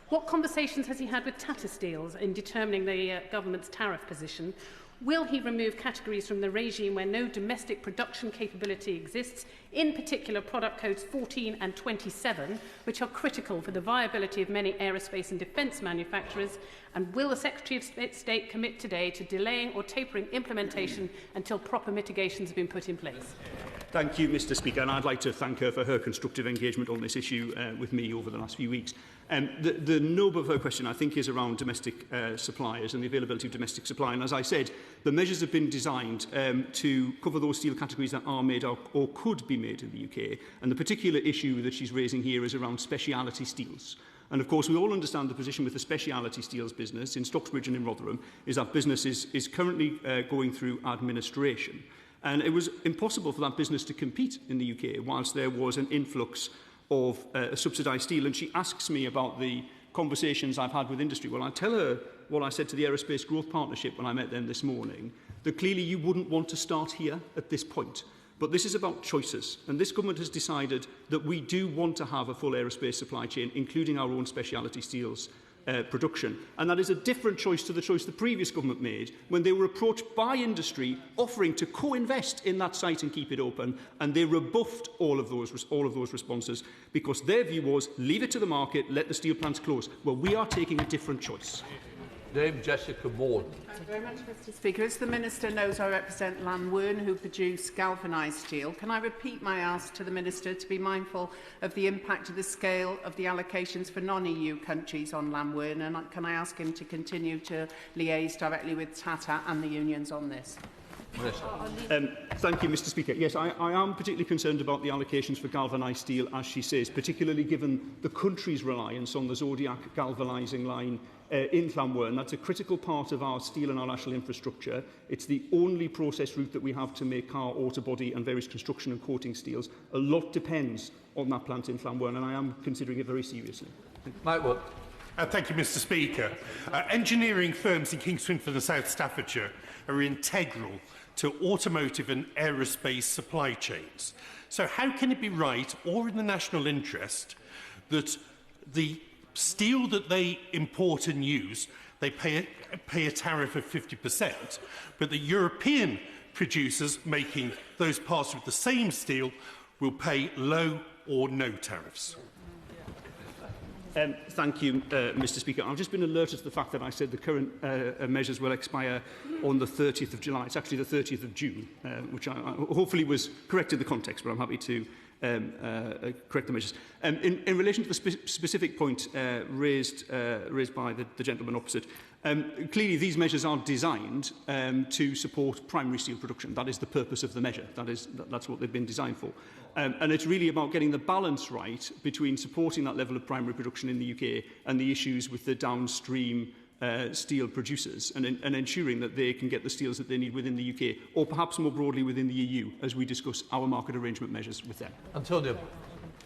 Speaker 4: What conversations has he had with Tata Steels in determining the government's tariff position? Will he remove categories from the regime where no domestic production capability exists, in particular product codes 14 and 27, which are critical for the viability of many aerospace and defence manufacturers? And will the Secretary of State commit today to delaying or tapering implementation until proper mitigations have been put in place?
Speaker 24: Thank you, Mr. Speaker, and I'd like to thank her for her constructive engagement on this issue with me over the last few weeks. The nub of her question, I think, is around domestic suppliers and the availability of domestic supply. And as I said, the measures have been designed to cover those steel categories that are made or could be made in the UK. And the particular issue that she's raising here is around speciality steels. And of course, we all understand the position with the speciality steels business in Stocksbridge and in Rotherham is that business is currently going through administration. And it was impossible for that business to compete in the UK whilst there was an influx of subsidised steel. And she asks me about the conversations I've had with industry. Well, I tell her what I said to the Aerospace Growth Partnership when I met them this morning, that clearly you wouldn't want to start here at this point. But this is about choices. And this government has decided that we do want to have a full aerospace supply chain, including our own speciality steels production. And that is a different choice to the choice the previous government made when they were approached by industry offering to co-invest in that site and keep it open, and they rebuffed all of those responses because their view was leave it to the market, let the steel plants close. Well, we are taking a different choice.
Speaker 3: Dame Jessica Morton.
Speaker 7: Thank you very much, Mr. Speaker. As the Minister knows, I represent Llanwern, who produce galvanised steel. Can I repeat my ask to the Minister to be mindful of the impact of the scale of the allocations for non-EU countries on Llanwern, and can I ask him to continue to liaise directly with Tata and the unions on this?
Speaker 24: Thank you, Mr. Speaker. Yes, I am particularly concerned about the allocations for galvanised steel, as she says, particularly given the country's reliance on the Zodiac galvanising line in Llanwern. That's a critical part of our steel and our national infrastructure. It's the only process route that we have to make car, auto body and various construction and coating steels. A lot depends on that plant in Llanwern, and I am considering it very seriously.
Speaker 9: Thank you, Mr. Speaker. Engineering firms in Kingswinford and South Staffordshire are integral to automotive and aerospace supply chains. So how can it be right or in the national interest that the steel that they import and use, they pay a tariff of 50%, but the European producers making those parts with the same steel will pay low or no tariffs?
Speaker 24: Thank you, Mr. Speaker. I've just been alerted to the fact that I said the current measures will expire on the 30th of July. It's actually the 30th of June, which I hopefully was correct in the context, but I'm happy to correct the measures. In relation to the specific point raised by the gentleman opposite, clearly these measures are designed to support primary steel production. That is the purpose of the measure. That's what they've been designed for. And it's really about getting the balance right between supporting that level of primary production in the UK and the issues with the downstream steel producers and ensuring that they can get the steels that they need within the UK or perhaps more broadly within the EU as we discuss our market arrangement measures with them.
Speaker 3: Antonio.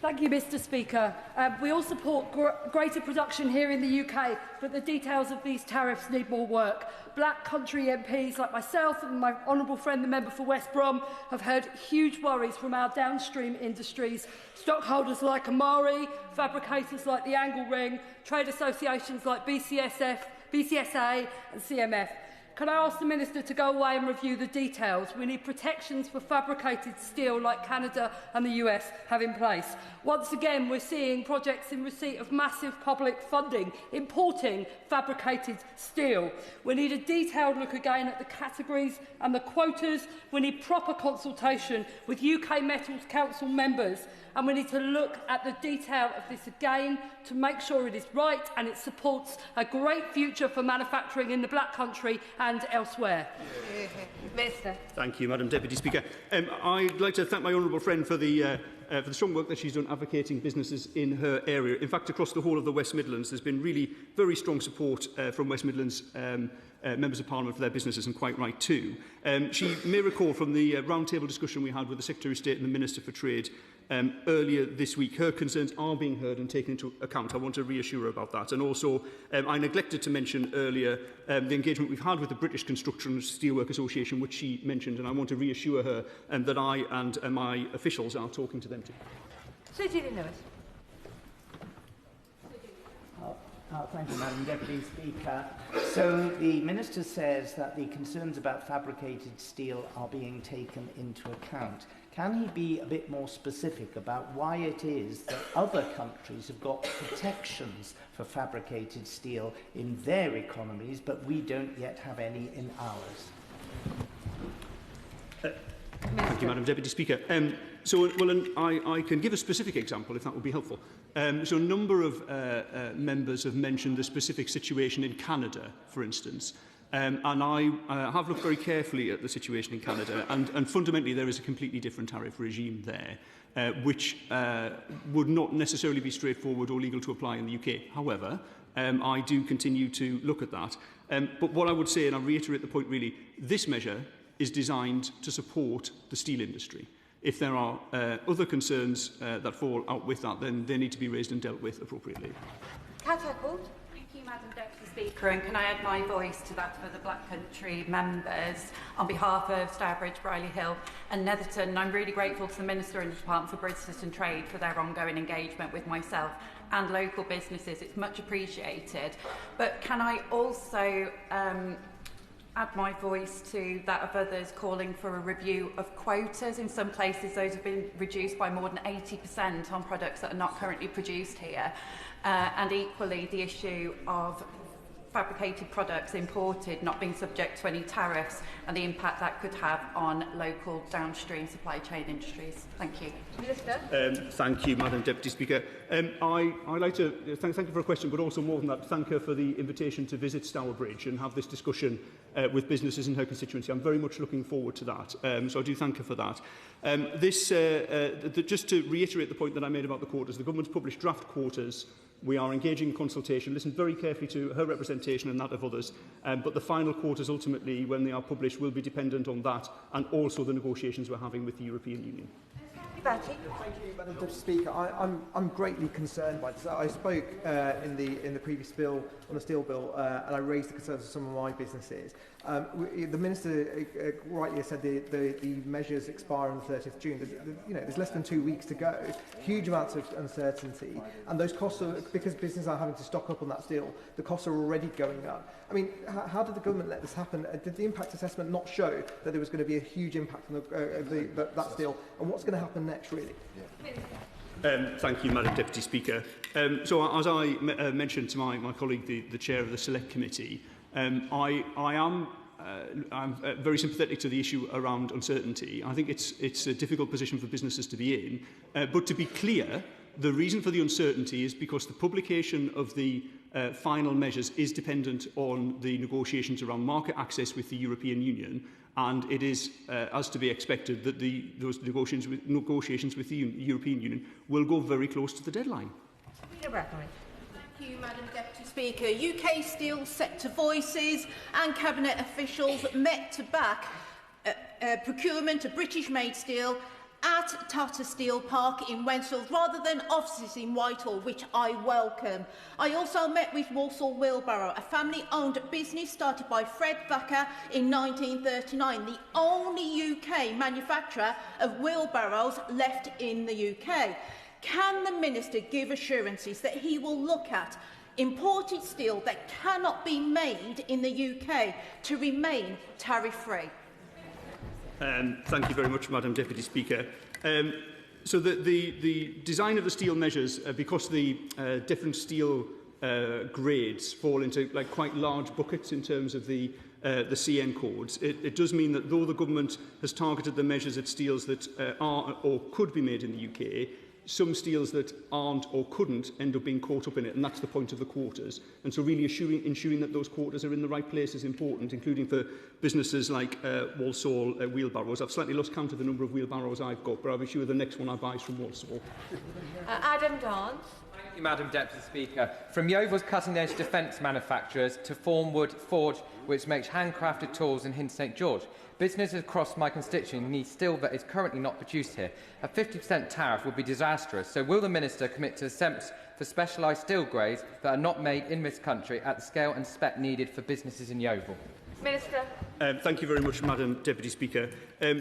Speaker 21: Thank you, Mr. Speaker. We all support greater production here in the UK, but the details of these tariffs need more work. Black country MPs like myself and my honourable friend, the member for West Brom, have heard huge worries from our downstream industries. Stockholders like Amari, fabricators like the Angle Ring, trade associations like BCSA and CMF. Can I ask the Minister to go away and review the details? We need protections for fabricated steel like Canada and the US have in place. Once again, we're seeing projects in receipt of massive public funding importing fabricated steel. We need a detailed look again at the categories and the quotas. We need proper consultation with UK Metals Council members, and we need to look at the detail of this again to make sure it is right and it supports a great future for manufacturing in the Black Country and elsewhere.
Speaker 19: Minister.
Speaker 24: Thank you, Madam Deputy Speaker. I'd like to thank my honourable friend for the strong work that she's done advocating businesses in her area. In fact, across the whole of the West Midlands, there's been really very strong support from West Midlands members of Parliament for their businesses, and quite right too. She may recall from the roundtable discussion we had with the Secretary of State and the Minister for Trade earlier this week, her concerns are being heard and taken into account. I want to reassure her about that. And also, I neglected to mention earlier the engagement we've had with the British Construction Steelwork Association, which she mentioned, and I want to reassure her that I and my officials are talking to them too.
Speaker 21: Sir Julian Lewis.
Speaker 22: Thank you, Madam Deputy Speaker. So the Minister says that the concerns about fabricated steel are being taken into account. Can he be a bit more specific about why it is that other countries have got protections for fabricated steel in their economies, but we don't yet have any in ours?
Speaker 24: Thank you, Madam Deputy Speaker. I can give a specific example, if that would be helpful. So a number of members have mentioned the specific situation in Canada, for instance. And I have looked very carefully at the situation in Canada, and fundamentally there is a completely different tariff regime there, which would not necessarily be straightforward or legal to apply in the UK. However, I do continue to look at that. But what I would say, and I reiterate the point really, this measure is designed to support the steel industry. If there are other concerns that fall out with that, then they need to be raised and dealt with appropriately.
Speaker 19: Thank you, Madam Deputy Speaker, and can I add my voice to that for the Black Country members on behalf of Stourbridge, Brierley Hill and Netherton. I'm really grateful to the Minister and the Department for Business and Trade for their ongoing engagement with myself and local businesses. It's much appreciated. But can I also add my voice to that of others calling for a review of quotas? In some places, those have been reduced by more than 80% on products that are not currently produced here. And equally, the issue of
Speaker 6: fabricated products imported not being subject to any tariffs and the impact that could have on local downstream supply chain industries? Thank you.
Speaker 17: Minister.
Speaker 24: Thank you, Madam Deputy Speaker. I'd like to thank you for a question, but also more than that, thank her for the invitation to visit Stourbridge and have this discussion with businesses in her constituency. I'm very much looking forward to that, so I do thank her for that. Just to reiterate the point that I made about the quotas, the government's published draft quotas. We are engaging in consultation, listen very carefully to her representation and that of others, but the final quotas ultimately, when they are published, will be dependent on that and also the negotiations we're having with the European Union.
Speaker 8: Thank you, Madam Deputy Speaker. I'm greatly concerned by this. I spoke in the previous bill, on the steel bill, and I raised the concerns of some of my businesses. The Minister rightly said the measures expire on the 30th of June. There's less than 2 weeks to go. Huge amounts of uncertainty, and those costs are, because businesses are having to stock up on that steel, the costs are already going up. I mean, how did the government let this happen? Did the impact assessment not show that there was going to be a huge impact on that steel? And what's going to happen next, really?
Speaker 24: Thank you, Madam Deputy Speaker. So, as I mentioned to my colleague, the Chair of the Select Committee, I'm very sympathetic to the issue around uncertainty. I think it's a difficult position for businesses to be in. But to be clear, the reason for the uncertainty is because the publication of the final measures is dependent on the negotiations around market access with the European Union, and it is, as to be expected, that those negotiations with the European Union will go very close to the deadline.
Speaker 10: Thank you, Madam Deputy Speaker. UK steel sector voices and Cabinet officials met to back procurement of British-made steel at Tata Steel Park in Wensfield rather than offices in Whitehall, which I welcome. I also met with Walsall Wheelbarrow, a family-owned business started by Fred Thacker in 1939, the only UK manufacturer of wheelbarrows left in the UK. Can the Minister give assurances that he will look at imported steel that cannot be made in the UK to remain tariff-free?
Speaker 24: Thank you very much, Madam Deputy Speaker. So the design of the steel measures, because the different steel grades fall into quite large buckets in terms of the CN codes, it does mean that though the government has targeted the measures at steels that are or could be made in the UK, some steels that aren't or couldn't end up being caught up in it, and that's the point of the quotas. And so really ensuring that those quotas are in the right place is important, including for businesses like Walsall wheelbarrows. I've slightly lost count of the number of wheelbarrows I've got, but I'll be sure the next one I buy is from Walsall.
Speaker 10: Adam Dance.
Speaker 12: Thank you, Madam Deputy Speaker. From Yeovil's cutting-edge defence manufacturers to Formwood Forge, which makes handcrafted tools in Hinton St George, businesses across my constituency need steel that is currently not produced here. A 50% tariff would be disastrous, so will the Minister commit to attempts for specialised steel grades that are not made in this country at the scale and spec needed for businesses in Yeovil?
Speaker 10: Minister.
Speaker 24: Thank you very much, Madam Deputy Speaker.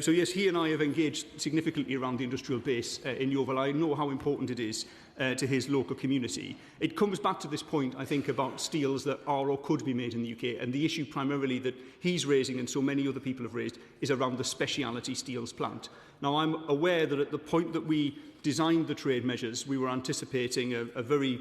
Speaker 24: So yes, he and I have engaged significantly around the industrial base in Yeovil. I know how important it is to his local community. It comes back to this point, I think, about steels that are or could be made in the UK, and the issue primarily that he's raising and so many other people have raised is around the speciality steels plant. Now, I'm aware that at the point that we designed the trade measures, we were anticipating a very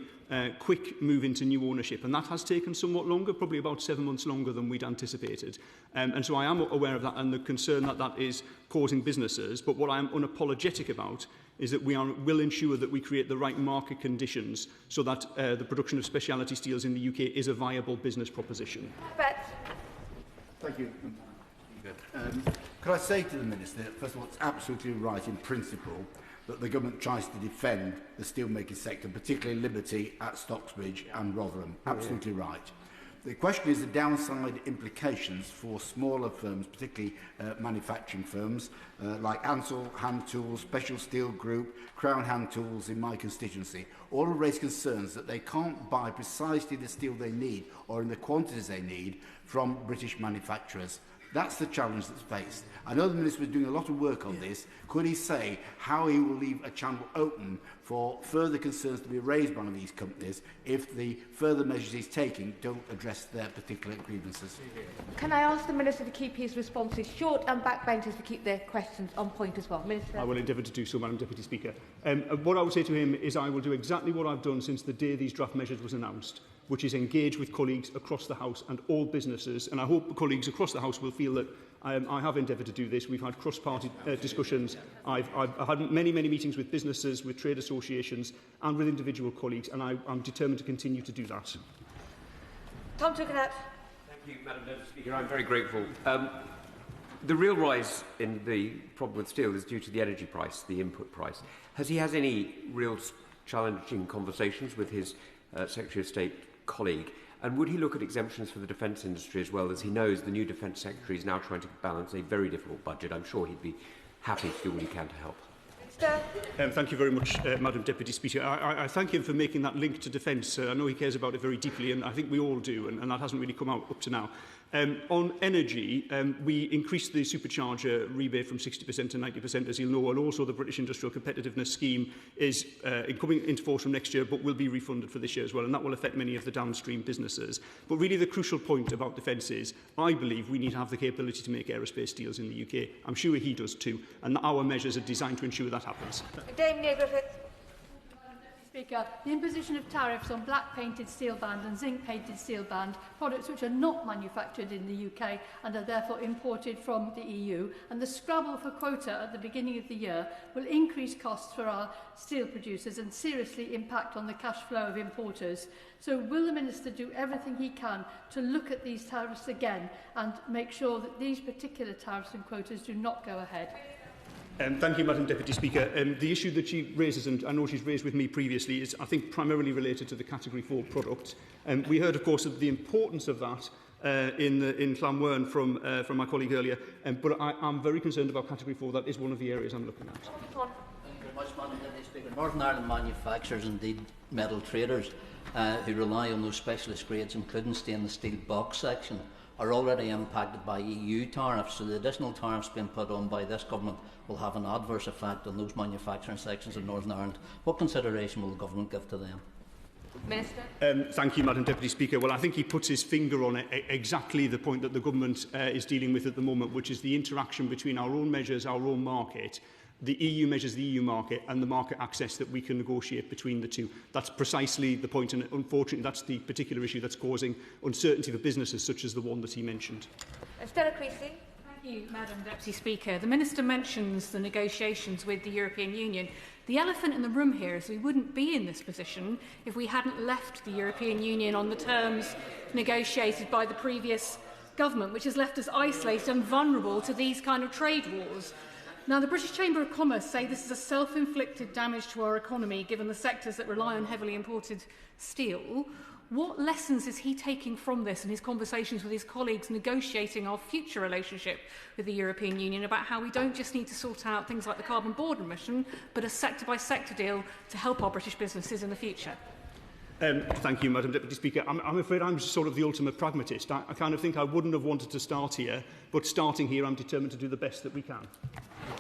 Speaker 24: quick move into new ownership, and that has taken somewhat longer, probably about 7 months longer than we'd anticipated. And so I am aware of that and the concern that that is causing businesses, but what I am unapologetic about is that we will ensure that we create the right market conditions so that the production of speciality steels in the UK is a viable business proposition.
Speaker 25: Thank you. Could I say to the Minister, first of all, it's absolutely right in principle that the government tries to defend the steelmaking sector, particularly Liberty at Stocksbridge and Rotherham. Absolutely right. The question is the downside implications for smaller firms, particularly manufacturing firms, like Ansell Hand Tools, Special Steel Group, Crown Hand Tools in my constituency. All have raised concerns that they can't buy precisely the steel they need or in the quantities they need from British manufacturers. That's the challenge that's faced. I know the Minister was doing a lot of work on this. Could he say how he will leave a channel open for further concerns to be raised by one of these companies if the further measures he's taking don't address their particular grievances?
Speaker 10: Can I ask the Minister to keep his responses short and backbenchers to keep their questions on point as well? Minister.
Speaker 24: I will endeavour to do so, Madam Deputy Speaker. What I would say to him is I will do exactly what I've done since the day these draft measures was announced. which is engage with colleagues across the House and all businesses. And I hope colleagues across the House will feel that I have endeavoured to do this. We've had cross-party discussions. I've had many meetings with businesses, with trade associations and with individual colleagues, and I'm determined to continue to do that.
Speaker 2: Tom Tugendhat.
Speaker 14: Thank you, Madam Speaker. I'm very grateful. The real rise in the problem with steel is due to the energy price, the input price. Has he had any real challenging conversations with his Secretary of State colleague? And would he look at exemptions for the defence industry as well, as he knows the new Defence Secretary is now trying to balance a very difficult budget? I'm sure he'd be happy to do what he can to help.
Speaker 24: Thank you very much, Madam Deputy Speaker. I thank him for making that link to defence. I know he cares about it very deeply, and I think we all do, and that hasn't really come out up to now. On energy, we increased the supercharger rebate from 60% to 90%, as you'll know, and also the British Industrial Competitiveness Scheme is coming into force from next year, but will be refunded for this year as well, and that will affect many of the downstream businesses. But really the crucial point about defence is, I believe we need to have the capability to make aerospace steels in the UK. I'm sure he does too, and our measures are designed to ensure that happens.
Speaker 2: Dame Neil Griffith.
Speaker 21: Speaker, the imposition of tariffs on black-painted steel band and zinc-painted steel band, products which are not manufactured in the UK and are therefore imported from the EU, and the scrabble for quota at the beginning of the year will increase costs for our steel producers and seriously impact on the cash flow of importers. So will the Minister do everything he can to look at these tariffs again and make sure that these particular tariffs and quotas do not go ahead?
Speaker 24: Thank you, Madam Deputy Speaker. The issue that she raises, and I know she's raised with me previously, is, I think, primarily related to the Category 4 products. We heard, of course, of the importance of that in Llanwern from my colleague earlier, but I'm very concerned about Category 4. That is one of the areas I'm looking at.
Speaker 2: Thank you
Speaker 15: very much, Madam Deputy Speaker. Northern Ireland manufacturers, indeed metal traders, who rely on those specialist grades, including stainless steel box section, are already impacted by EU tariffs, so the additional tariffs being put on by this government will have an adverse effect on those manufacturing sections in Northern Ireland. What consideration will the government give to them?
Speaker 2: Minister.
Speaker 24: Thank you, Madam Deputy Speaker. Well, I think he puts his finger on exactly the point that the government is dealing with at the moment, which is the interaction between our own measures, our own market, the EU measures, the EU market, and the market access that we can negotiate between the two. That's precisely the point, and unfortunately that's the particular issue that's causing uncertainty for businesses such as the one that he mentioned.
Speaker 2: Stella Creasy.
Speaker 4: Thank you, Madam Deputy Speaker. The Minister mentions the negotiations with the European Union. The elephant in the room here is we wouldn't be in this position if we hadn't left the European Union on the terms negotiated by the previous government, which has left us isolated and vulnerable to these kind of trade wars. Now, the British Chamber of Commerce say this is a self-inflicted damage to our economy, given the sectors that rely on heavily imported steel. What lessons is he taking from this in his conversations with his colleagues negotiating our future relationship with the European Union about how we don't just need to sort out things like the carbon border emission, but a sector-by-sector deal to help our British businesses in the future?
Speaker 24: Thank you, Madam Deputy Speaker. I'm afraid I'm sort of the ultimate pragmatist. I kind of think I wouldn't have wanted to start here, but starting here, I'm determined to do the best that we can.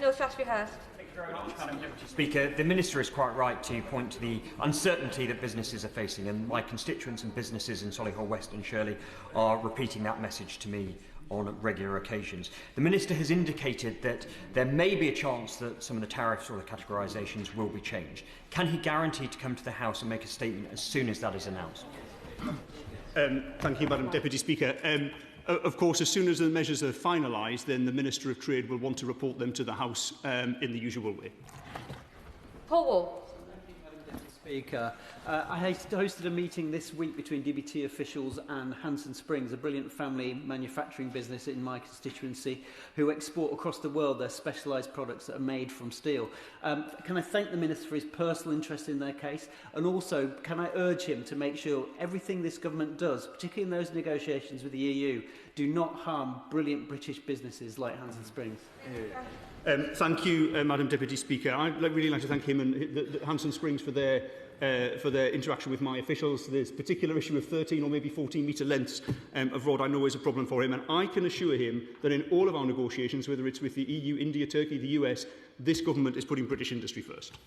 Speaker 2: No, Shaftesbury Hurst.
Speaker 16: Thank you very much, Madam Deputy Speaker. The Minister is quite right to point to the uncertainty that businesses are facing, and my constituents and businesses in Solihull West and Shirley are repeating that message to me on regular occasions. The Minister has indicated that there may be a chance that some of the tariffs or the categorisations will be changed. Can he guarantee to come to the House and make a statement as soon as that is announced?
Speaker 24: Thank you, Madam Deputy Speaker. Of course, as soon as the measures are finalised, then the Minister of Trade will want to report them to the House in the usual way.
Speaker 2: Paul Wall.
Speaker 18: Speaker. I hosted a meeting this week between DBT officials and Hanson Springs, a brilliant family manufacturing business in my constituency, who export across the world their specialised products that are made from steel. Can I thank the Minister for his personal interest in their case, and also can I urge him to make sure everything this government does, particularly in those negotiations with the EU, do not harm brilliant British businesses like Hanson Springs?
Speaker 24: Thank you, Madam Deputy Speaker. I'd really like to thank him and the Hanson Springs for their interaction with my officials. This particular issue of 13 or maybe 14-metre lengths of rod I know is a problem for him, and I can assure him that in all of our negotiations, whether it's with the EU, India, Turkey, the US, this government is putting British industry first.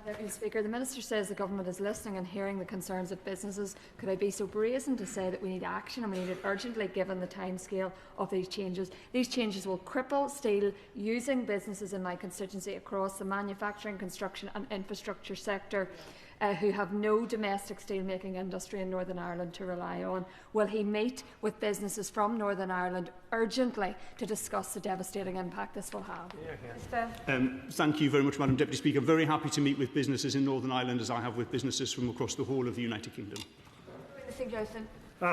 Speaker 26: Deputy Speaker, the Minister says the government is listening and hearing the concerns of businesses. Could I be so brazen to say that we need action, and we need it urgently given the timescale of these changes? These changes will cripple steel using businesses in my constituency across the manufacturing, construction and infrastructure sector. who have no domestic steelmaking industry in Northern Ireland to rely on. Will he meet with businesses from Northern Ireland urgently to discuss the devastating impact this will have?
Speaker 24: Thank you very much, Madam Deputy Speaker. I'm very happy to meet with businesses in Northern Ireland, as I have with businesses from across the whole of the United Kingdom.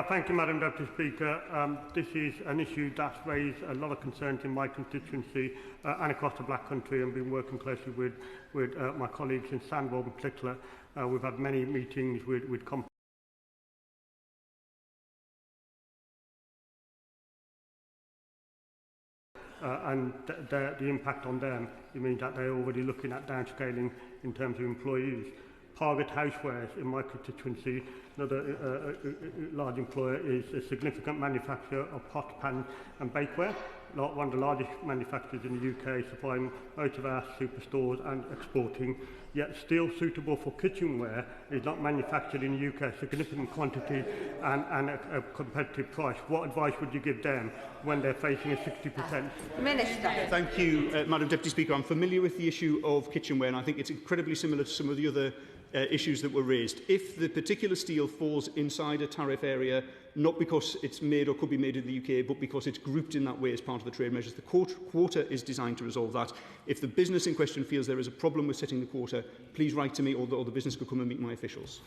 Speaker 1: Thank you, Madam Deputy Speaker. This is an issue that's raised a lot of concerns in my constituency and across the Black Country, and been working closely with my colleagues in Sandwell in particular. We've had many meetings with companies. And the impact on them, it means that they're already looking at downscaling in terms of employees. Target Housewares in my constituency, another large employer, is a significant manufacturer of pot, pan and bakeware. One of the largest manufacturers in the UK, supplying most of our superstores and exporting, yet still suitable for kitchenware, is not manufactured in the UK, significant quantity and a competitive price. What advice would you give them when they're facing a 60%?
Speaker 2: Minister.
Speaker 24: Thank you, Madam Deputy Speaker. I'm familiar with the issue of kitchenware, and I think it's incredibly similar to some of the other issues that were raised. If the particular steel falls inside a tariff area, not because it's made or could be made in the UK, but because it's grouped in that way as part of the trade measures, the quota is designed to resolve that. If the business in question feels there is a problem with setting the quota, please write to me, or the business could come and meet my officials.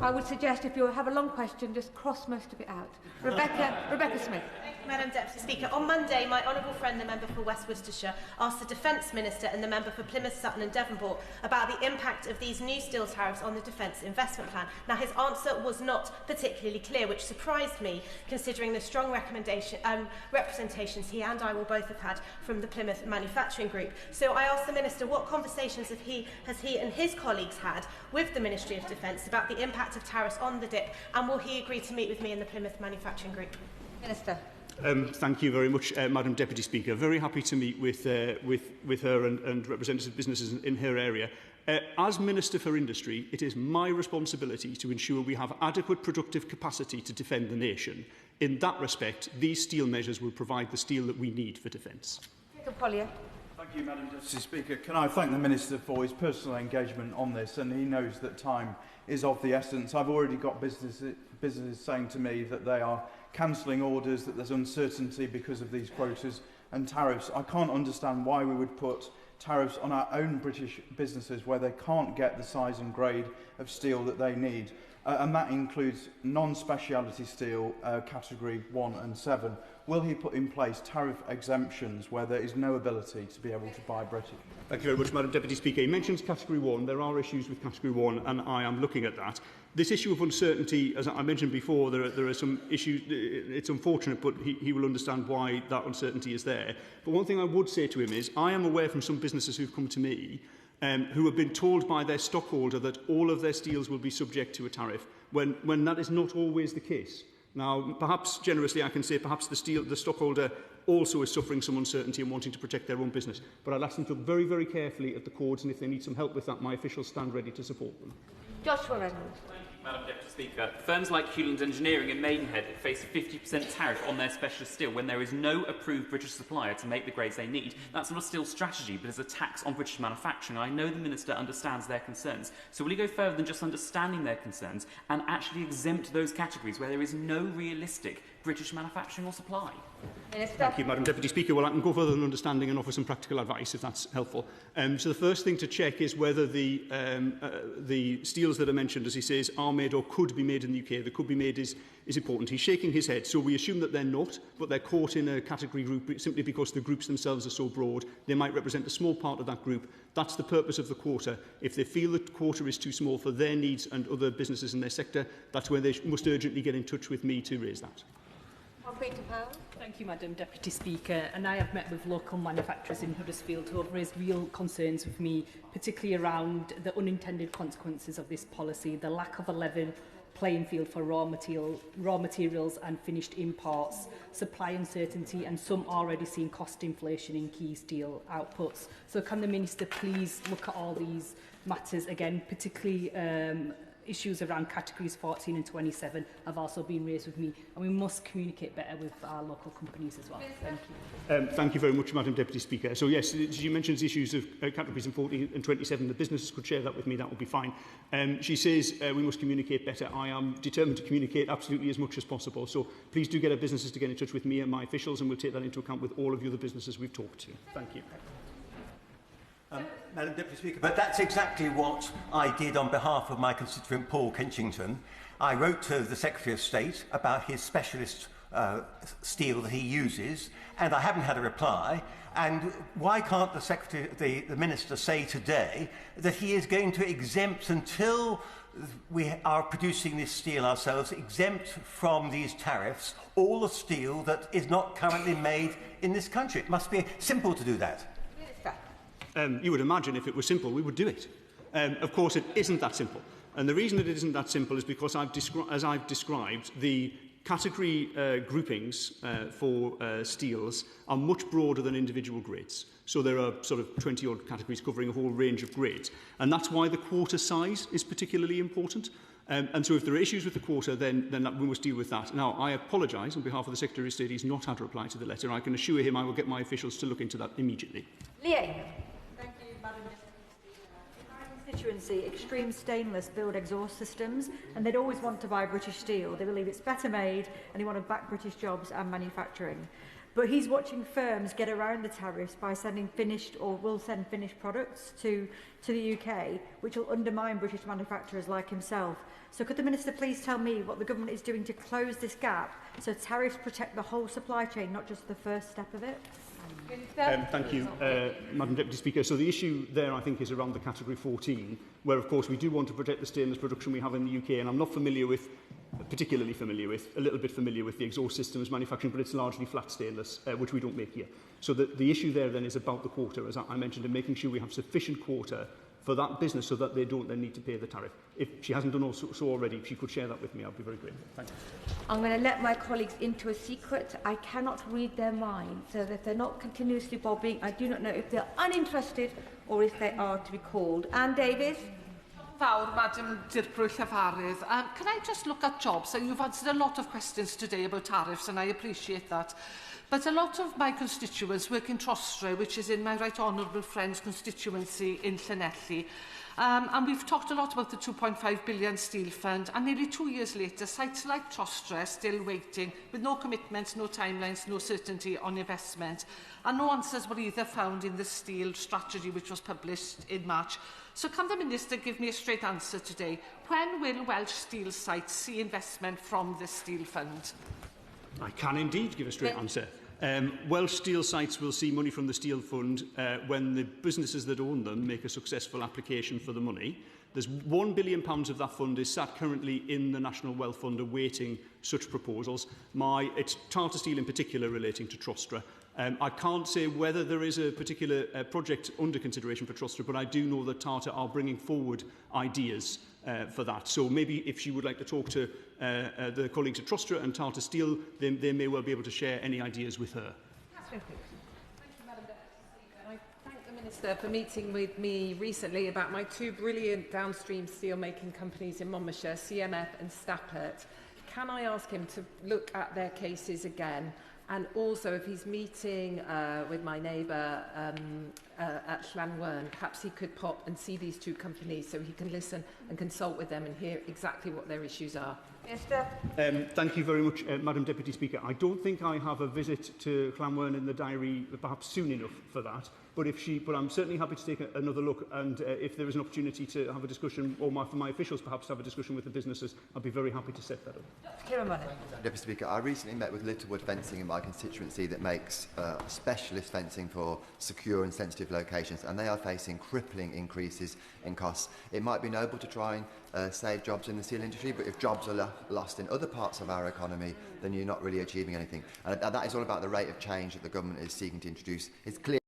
Speaker 2: I would suggest if you have a long question, just cross most of it out. Rebecca Smith.
Speaker 5: Madam Deputy Speaker, on Monday, my honourable friend, the member for West Worcestershire, asked the Defence Minister and the member for Plymouth, Sutton and Devonport about the impact of these new steel tariffs on the Defence Investment Plan. Now, his answer was not particularly clear, which surprised me, considering the strong representations he and I will both have had from the Plymouth Manufacturing Group. So I asked the Minister what conversations has he and his colleagues had with the Ministry of Defence about the impact of tariffs on the DIP, and will he agree to meet with me in the Plymouth Manufacturing Group?
Speaker 2: Minister.
Speaker 24: Thank you very much, Madam Deputy Speaker. Very happy to meet with her and representatives of businesses in her area. As Minister for Industry, it is my responsibility to ensure we have adequate productive capacity to defend the nation. In that respect, these steel measures will provide the steel that we need for defence.
Speaker 2: Thank
Speaker 11: you, Madam Deputy Speaker. Can I thank the Minister for his personal engagement on this, and he knows that time is of the essence. I've already got businesses saying to me that they are cancelling orders, that there's uncertainty because of these quotas and tariffs. I can't understand why we would put tariffs on our own British businesses where they can't get the size and grade of steel that they need. And that includes non-speciality steel, category 1 and 7. Will he put in place tariff exemptions where there is no ability to be able to buy British?
Speaker 24: Thank you very much, Madam Deputy Speaker. He mentions category 1. There are issues with category 1, and I am looking at that. This issue of uncertainty, as I mentioned before, there are some issues. It's unfortunate, but he will understand why that uncertainty is there. But one thing I would say to him is, I am aware from some businesses who've come to me who have been told by their stockholder that all of their steels will be subject to a tariff, when that is not always the case. Now, perhaps generously I can say perhaps the stockholder also is suffering some uncertainty and wanting to protect their own business. But I'll ask them to look very, very carefully at the codes, and if they need some help with that, my officials stand ready to support them.
Speaker 2: Joshua Reynolds.
Speaker 13: Madam Deputy Speaker, firms like Hewlands Engineering and Maidenhead face a 50% tariff on their specialist steel when there is no approved British supplier to make the grades they need. That's not a steel strategy, but is a tax on British manufacturing. I know the Minister understands their concerns. So will he go further than just understanding their concerns and actually exempt those categories where there is no realistic British manufacturing or supply?
Speaker 24: Thank you, Madam Deputy Speaker. Well, I can go further than understanding and offer some practical advice, if that's helpful. So the first thing to check is whether the steels that are mentioned, as he says, are made or could be made in the UK. The could be made is important. He's shaking his head. So we assume that they're not, but they're caught in a category group simply because the groups themselves are so broad. They might represent a small part of that group. That's the purpose of the quota. If they feel that quota is too small for their needs and other businesses in their sector, that's where they must urgently get in touch with me to raise that.
Speaker 4: Thank you, Madam Deputy Speaker. And I have met with local manufacturers in Huddersfield who have raised real concerns with me, particularly around the unintended consequences of this policy, the lack of a level playing field for raw materials and finished imports, supply uncertainty, and some already seeing cost inflation in key steel outputs. So can the Minister please look at all these matters again, particularly
Speaker 3: issues around categories 14 and 27 have also been raised with me, and we must communicate better with our local companies as well. Thank you.
Speaker 24: Thank you very much, Madam Deputy Speaker. So yes, you mentioned the issues of categories 14 and 27. The businesses could share that with me, that would be fine. She says we must communicate better. I am determined to communicate absolutely as much as possible. So please do get our businesses to get in touch with me and my officials, and we'll take that into account with all of the other businesses we've talked to. Thank you.
Speaker 7: Madam Deputy Speaker, but that's exactly what I did on behalf of my constituent Paul Kenchington. I wrote to the Secretary of State about his specialist steel that he uses, and I haven't had a reply. And why can't the Secretary, the Minister, say today that he is going to exempt, until we are producing this steel ourselves, exempt from these tariffs all the steel that is not currently made in this country? It must be simple to do that.
Speaker 24: You would imagine if it was simple, we would do it. Of course, it isn't that simple. And the reason that it isn't that simple is because, as I've described, the category groupings for steels are much broader than individual grades. So there are sort of 20-odd categories covering a whole range of grades. And that's why the quota size is particularly important. And so if there are issues with the quota, then we must deal with that. Now, I apologise on behalf of the Secretary of State. He's not had a reply to the letter. I can assure him I will get my officials to look into that immediately.
Speaker 2: Liane.
Speaker 9: Constituency, Extreme Stainless build exhaust systems, and they'd always want to buy British steel. They believe it's better made, and they want to back British jobs and manufacturing. But he's watching firms get around the tariffs by sending finished, or will send finished products to the UK, which will undermine British manufacturers like himself. So could the Minister please tell me what the government is doing to close this gap so tariffs protect the whole supply chain, not just the first step of it?
Speaker 24: Thank you, Madam Deputy Speaker. So the issue there, I think, is around the category 14, where, of course, we do want to protect the stainless production we have in the UK, and I'm not particularly familiar with, a little bit familiar with the exhaust systems manufacturing, but it's largely flat stainless, which we don't make here. So the issue there then is about the quota, as I mentioned, and making sure we have sufficient quota for that business so that they don't then need to pay the tariff. If she hasn't done so already, if she could share that with me, I'd be very grateful. Thank you.
Speaker 2: I'm going to let my colleagues into a secret. I cannot read their minds, so that they're not continuously bobbing. I do not know if they're uninterested or if they are to be called. Anne Davies.
Speaker 20: Madam Dirprwy Llafarydd. Can I just look at jobs? So you've answered a lot of questions today about tariffs, and I appreciate that. But a lot of my constituents work in Trostre, which is in my right honourable friend's constituency in Llanelli. And we've talked a lot about the 2.5 billion steel fund, and nearly 2 years later, sites like Trostre are still waiting, with no commitments, no timelines, no certainty on investment. And no answers were either found in the steel strategy, which was published in March. So can the Minister give me a straight answer today? When will Welsh steel sites see investment from the steel fund?
Speaker 24: I can indeed give a straight answer. Welsh steel sites will see money from the steel fund when the businesses that own them make a successful application for the money. There's £1 billion of that fund is sat currently in the National Wealth Fund awaiting such proposals. It's Tata Steel in particular relating to Trostre. I can't say whether there is a particular project under consideration for Trostre, but I do know that Tata are bringing forward ideas for that. So maybe if she would like to talk to the colleagues at Trostre and Tata Steel, they may well be able to share any ideas with her.
Speaker 22: Thank you, Madam Deputy Speaker. I thank the Minister for meeting with me recently about my two brilliant downstream steel-making companies in Monmouthshire, CMF and Staplert. Can I ask him to look at their cases again? And also, if he's meeting with my neighbour at Llanwern, perhaps he could pop and see these two companies so he can listen and consult with them and hear exactly what their issues are.
Speaker 24: Thank you very much, Madam Deputy Speaker. I don't think I have a visit to Llanwern in the diary perhaps soon enough for that. But I'm certainly happy to take another look, and if there is an opportunity to have a discussion, or for my officials perhaps to have a discussion with the businesses, I'd be very happy to set that up.
Speaker 23: Deputy Speaker, I recently met with Littlewood Fencing in my constituency that makes specialist fencing for secure and sensitive locations, and they are facing crippling increases in costs. It might be noble to try and save jobs in the steel industry, but if jobs are lost in other parts of our economy, then you're not really achieving anything. And that is all about the rate of change that the government is seeking to introduce. It's clear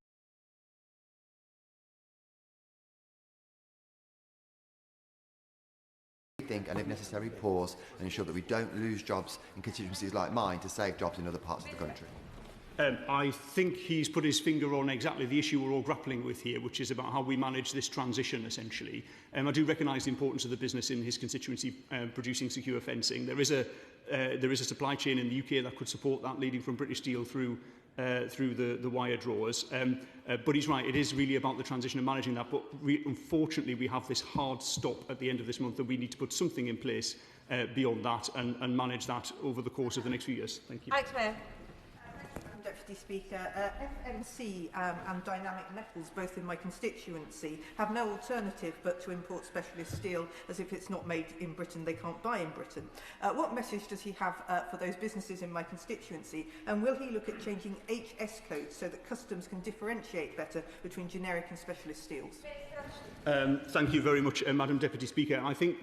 Speaker 23: and if necessary pause and ensure that we don't lose jobs in constituencies like mine to save jobs in other parts of the country.
Speaker 24: I think he's put his finger on exactly the issue we're all grappling with here, which is about how we manage this transition, essentially. I do recognise the importance of the business in his constituency producing secure fencing. There is a supply chain in the UK that could support that, leading from British Steel through the wire drawers. But he's right, it is really about the transition and managing that. But unfortunately, we have this hard stop at the end of this month, and we need to put something in place beyond that and manage that over the course of the next few years. Thank you.
Speaker 2: Alex Mayor.
Speaker 6: Deputy Speaker, FMC and Dynamic Metals, both in my constituency, have no alternative but to import specialist steel, as if it's not made in Britain, they can't buy in Britain. What message does he have for those businesses in my constituency, and will he look at changing HS codes so that customs can differentiate better between generic and specialist steels?
Speaker 24: Thank you very much, Madam Deputy Speaker. I think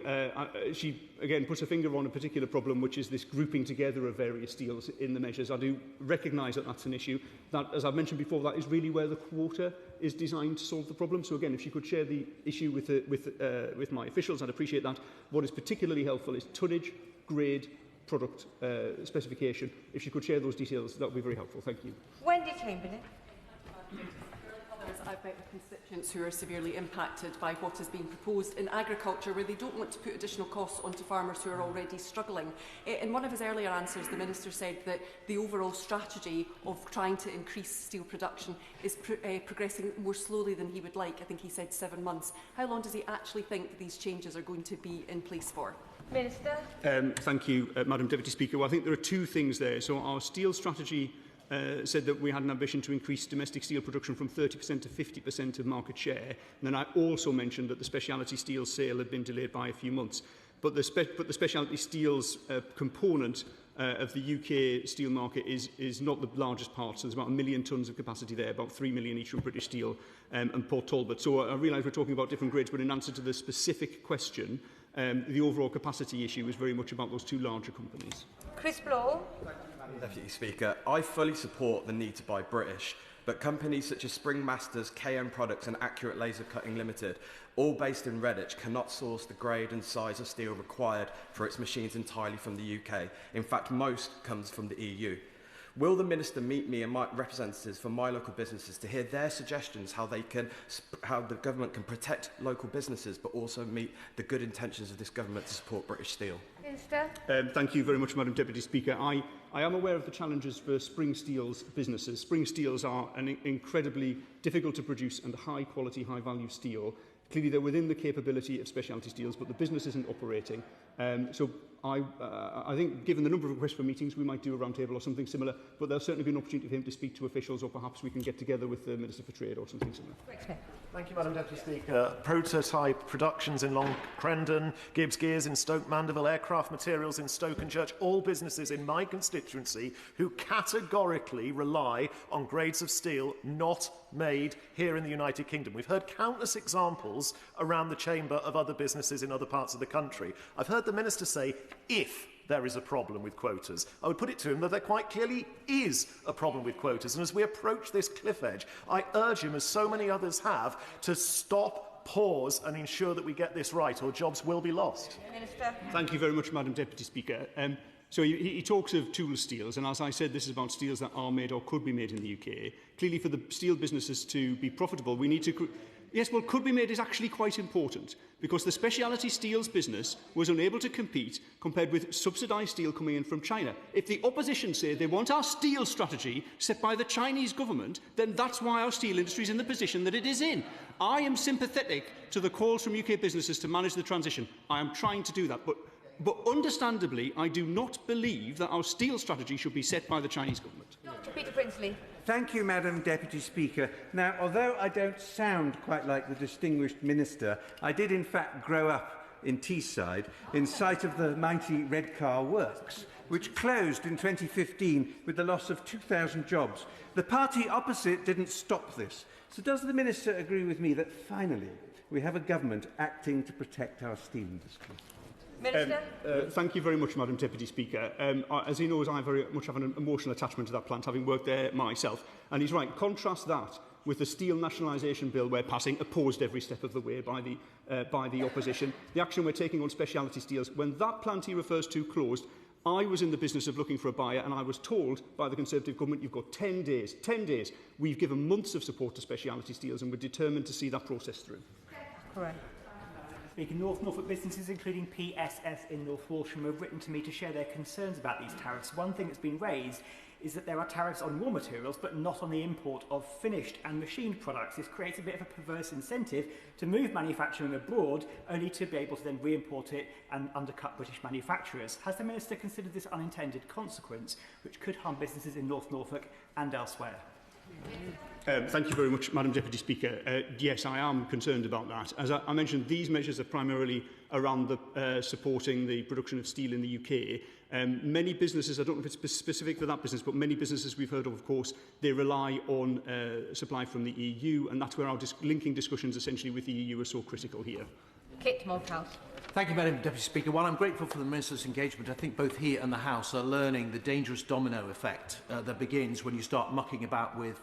Speaker 24: she again puts her finger on a particular problem, which is this grouping together of various steels in the measures. I do recognise that that's an issue. That, as I've mentioned before, that is really where the quota is designed to solve the problem. So again, if she could share the issue with my officials, I'd appreciate that. What is particularly helpful is tonnage, grade, product specification. If she could share those details, that would be very helpful. Thank you.
Speaker 2: Wendy Chamberlain.
Speaker 8: I've met with constituents who are severely impacted by what is being proposed in agriculture, where they don't want to put additional costs onto farmers who are already struggling. In one of his earlier answers, the Minister said that the overall strategy of trying to increase steel production is progressing more slowly than he would like. I think he said 7 months. How long does he actually think that these changes are going to be in place for?
Speaker 2: Minister.
Speaker 24: Thank you, Madam Deputy Speaker. Well, I think there are two things there. So our steel strategy said that we had an ambition to increase domestic steel production from 30% to 50% of market share. And then I also mentioned that the speciality steel sale had been delayed by a few months. But the speciality steels component of the UK steel market is not the largest part. So there's about 1 million tonnes of capacity there, about 3 million each from British Steel and Port Talbot. So I realise we're talking about different grades, but in answer to the specific question, the overall capacity issue is very much about those two larger companies.
Speaker 2: Chris Blow.
Speaker 12: Deputy Speaker, I fully support the need to buy British, but companies such as Spring Masters, KM Products and Accurate Laser Cutting Limited, all based in Redditch, cannot source the grade and size of steel required for its machines entirely from the UK. In fact, most comes from the EU. Will the Minister meet me and my representatives from my local businesses to hear their suggestions how the government can protect local businesses but also meet the good intentions of this government to support British steel?
Speaker 2: Minister.
Speaker 24: Thank you very much, Madam Deputy Speaker. I am aware of the challenges for Spring Steel's businesses. Spring Steels are an incredibly difficult to produce and high quality, high value steel. Clearly they're within the capability of specialty steels, but the business isn't operating. So I think, given the number of requests for meetings, we might do a roundtable or something similar, but there'll certainly be an opportunity for him to speak to officials, or perhaps we can get together with the Minister for Trade or something similar.
Speaker 17: Thank you, Madam Deputy Speaker. Prototype Productions in Long Crendon, Gibbs Gears in Stoke Mandeville, Aircraft Materials in Stoke-on-Church, all businesses in my constituency who categorically rely on grades of steel not made here in the United Kingdom. We've heard countless examples around the chamber of other businesses in other parts of the country. I've heard the Minister say, if there is a problem with quotas. I would put it to him that there quite clearly is a problem with quotas. And as we approach this cliff edge, I urge him, as so many others have, to stop, pause and ensure that we get this right, or jobs will be lost.
Speaker 2: Minister.
Speaker 24: Thank you very much, Madam Deputy Speaker. So he talks of tool steels, and as I said, this is about steels that are made or could be made in the UK. Clearly, for the steel businesses to be profitable, we need to... Yes, well, could be made is actually quite important, because the speciality steels business was unable to compete compared with subsidised steel coming in from China. If the opposition say they want our steel strategy set by the Chinese government, then that's why our steel industry is in the position that it is in. I am sympathetic to the calls from UK businesses to manage the transition. I am trying to do that, but understandably, I do not believe that our steel strategy should be set by the Chinese government.
Speaker 2: Dr. Peter Prinsley.
Speaker 19: Thank you, Madam Deputy Speaker. Now, although I don't sound quite like the distinguished minister, I did in fact grow up in Teesside in sight of the mighty Redcar Works, which closed in 2015 with the loss of 2,000 jobs. The party opposite didn't stop this. So does the minister agree with me that finally we have a government acting to protect our steel industry?
Speaker 24: Thank you very much, Madam Deputy Speaker. As he knows, I very much have an emotional attachment to that plant, having worked there myself. And he's right. Contrast that with the steel nationalisation bill we're passing, opposed every step of the way by the opposition. The action we're taking on speciality steels, when that plant he refers to closed, I was in the business of looking for a buyer, and I was told by the Conservative government, you've got 10 days. 10 days. We've given months of support to speciality steels, and we're determined to see that process through.
Speaker 2: Correct.
Speaker 10: Speaking North Norfolk businesses, including PSS in North Walsham, have written to me to share their concerns about these tariffs. One thing that's been raised is that there are tariffs on raw materials, but not on the import of finished and machined products. This creates a bit of a perverse incentive to move manufacturing abroad, only to be able to then re-import it and undercut British manufacturers. Has the Minister considered this unintended consequence, which could harm businesses in North Norfolk and elsewhere?
Speaker 24: Thank you very much, Madam Deputy Speaker. Yes, I am concerned about that. As I mentioned, these measures are primarily around supporting the production of steel in the UK. Many businesses, I don't know if it's specific for that business, but many businesses we've heard of course, they rely on supply from the EU, and that's where our linking discussions essentially with the EU are so critical here.
Speaker 2: Kit Malthouse.
Speaker 14: Thank you, Madam Deputy Speaker. While I'm grateful for the Minister's engagement, I think both he and the House are learning the dangerous domino effect that begins when you start mucking about with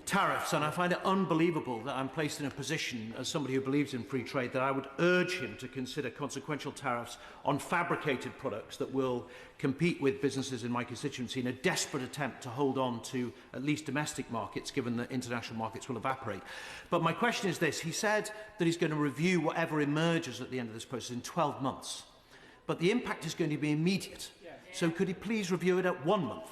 Speaker 14: tariffs. And I find it unbelievable that I'm placed in a position, as somebody who believes in free trade, that I would urge him to consider consequential tariffs on fabricated products that will compete with businesses in my constituency in a desperate attempt to hold on to at least domestic markets, given that international markets will evaporate. But my question is this. He said that he's going to review whatever emerges at the end of this process in 12 months. But the impact is going to be immediate. So could he please review it at 1 month?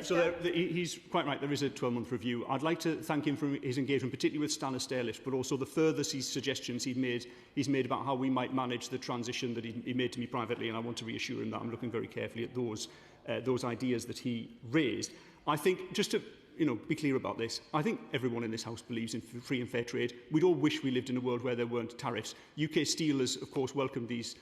Speaker 24: So he's quite right, there is a 12-month review. I'd like to thank him for his engagement, particularly with Stannah Stairlift, but also the further suggestions he's made about how we might manage the transition that he made to me privately, and I want to reassure him that I'm looking very carefully at those ideas that he raised. I think, just to be clear about this, I think everyone in this House believes in free and fair trade. We'd all wish we lived in a world where there weren't tariffs. UK Steel has, of course, welcomed these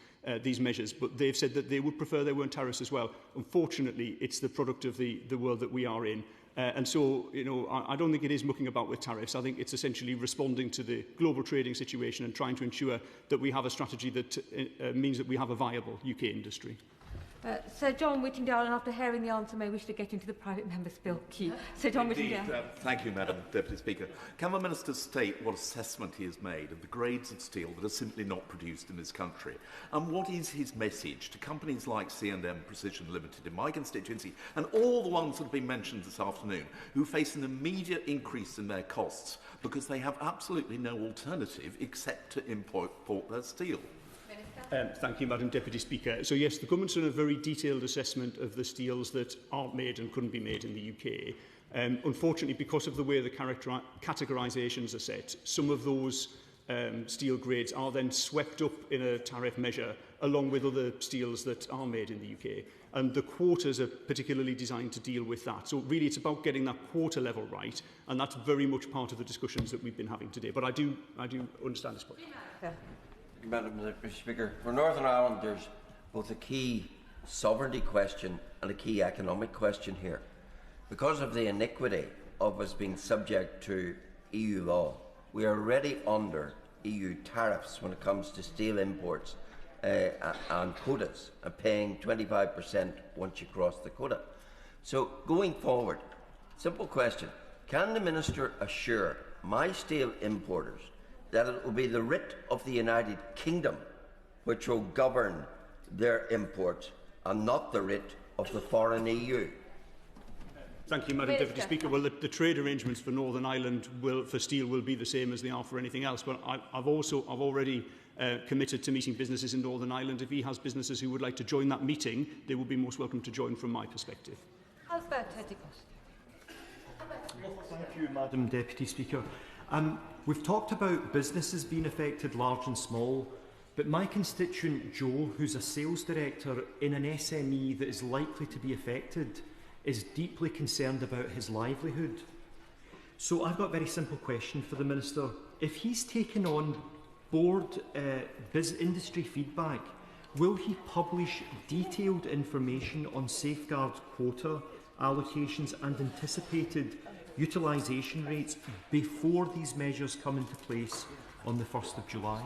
Speaker 24: measures, but they've said that they would prefer there weren't tariffs as well. Unfortunately, it's the product of the world that we are in. And so, I don't think it is mucking about with tariffs. I think it's essentially responding to the global trading situation and trying to ensure that we have a strategy that means that we have a viable UK industry.
Speaker 2: Sir John Whittingdale, and after hearing the answer, may wish to get into the private member's bill queue. Sir John Whittingdale.
Speaker 15: Thank you, Madam Deputy Speaker. Can the Minister state what assessment he has made of the grades of steel that are simply not produced in this country? And what is his message to companies like C&M Precision Limited in my constituency and all the ones that have been mentioned this afternoon who face an immediate increase in their costs because they have absolutely no alternative except to import their steel?
Speaker 24: Thank you, Madam Deputy Speaker. So yes, the government's done a very detailed assessment of the steels that aren't made and couldn't be made in the UK. Unfortunately, because of the way the categorisations are set, some of those steel grades are then swept up in a tariff measure along with other steels that are made in the UK. And the quotas are particularly designed to deal with that. So really it's about getting that quota level right, and that's very much part of the discussions that we've been having today. But I do understand this point.
Speaker 16: Madam Deputy Speaker, for Northern Ireland there's both a key sovereignty question and a key economic question here. Because of the iniquity of us being subject to EU law, we are already under EU tariffs when it comes to steel imports and quotas, and paying 25% once you cross the quota. So going forward, simple question, can the Minister assure my steel importers that it will be the writ of the United Kingdom which will govern their imports and not the writ of the foreign EU?
Speaker 24: Thank you, Madam Deputy Speaker. Well, the trade arrangements for Northern Ireland for steel will be the same as they are for anything else. But I've already committed to meeting businesses in Northern Ireland. If he has businesses who would like to join that meeting, they will be most welcome to join from my perspective.
Speaker 2: Albert Hedicott.
Speaker 21: Thank you, Madam Deputy Speaker. We've talked about businesses being affected, large and small, but my constituent Joe, who's a sales director in an SME that is likely to be affected, is deeply concerned about his livelihood. So I've got a very simple question for the Minister. If he's taken on board industry feedback, will he publish detailed information on safeguard quota allocations and anticipated utilisation rates before these measures come into place on the 1st of July?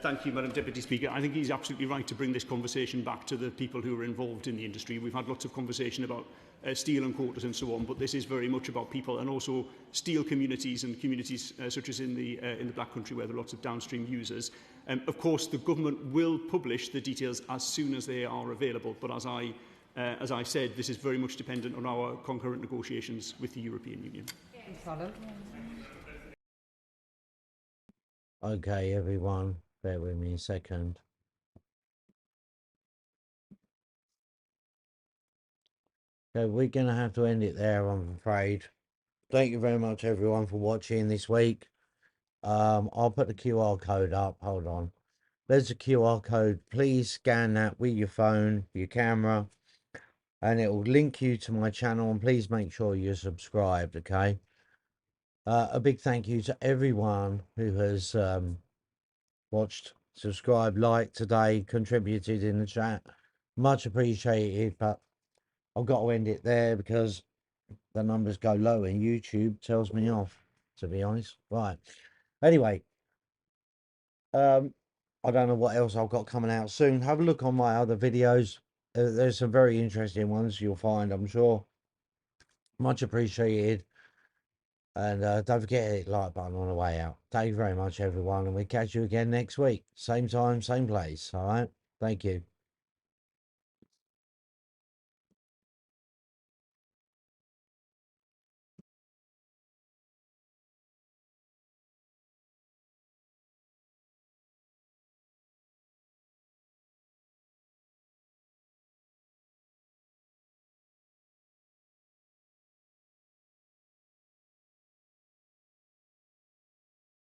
Speaker 24: Thank you, Madam Deputy Speaker. I think he's absolutely right to bring this conversation back to the people who are involved in the industry. We've had lots of conversation about steel and quarters and so on, but this is very much about people and also steel communities and communities such as in the Black Country where there are lots of downstream users. Of course, the government will publish the details as soon as they are available, but as I said, this is very much dependent on our concurrent negotiations with the European Union.
Speaker 1: Okay, everyone, bear with me a second. So we're going to have to end it there, I'm afraid. Thank you very much, everyone, for watching this week. I'll put the QR code up. Hold on. There's a QR code. Please scan that with your phone, your camera, and it will link you to my channel. And please make sure you're subscribed, okay? A big thank you to everyone who has watched, subscribed, liked today, contributed in the chat. Much appreciated, but I've got to end it there because the numbers go low and YouTube tells me off, to be honest. Right. Anyway, I don't know what else I've got coming out soon. Have a look on my other videos. There's some very interesting ones you'll find, I'm sure. Much appreciated. And don't forget to hit the like button on the way out. Thank you very much, everyone. And we'll catch you again next week. Same time, same place. All right. Thank you.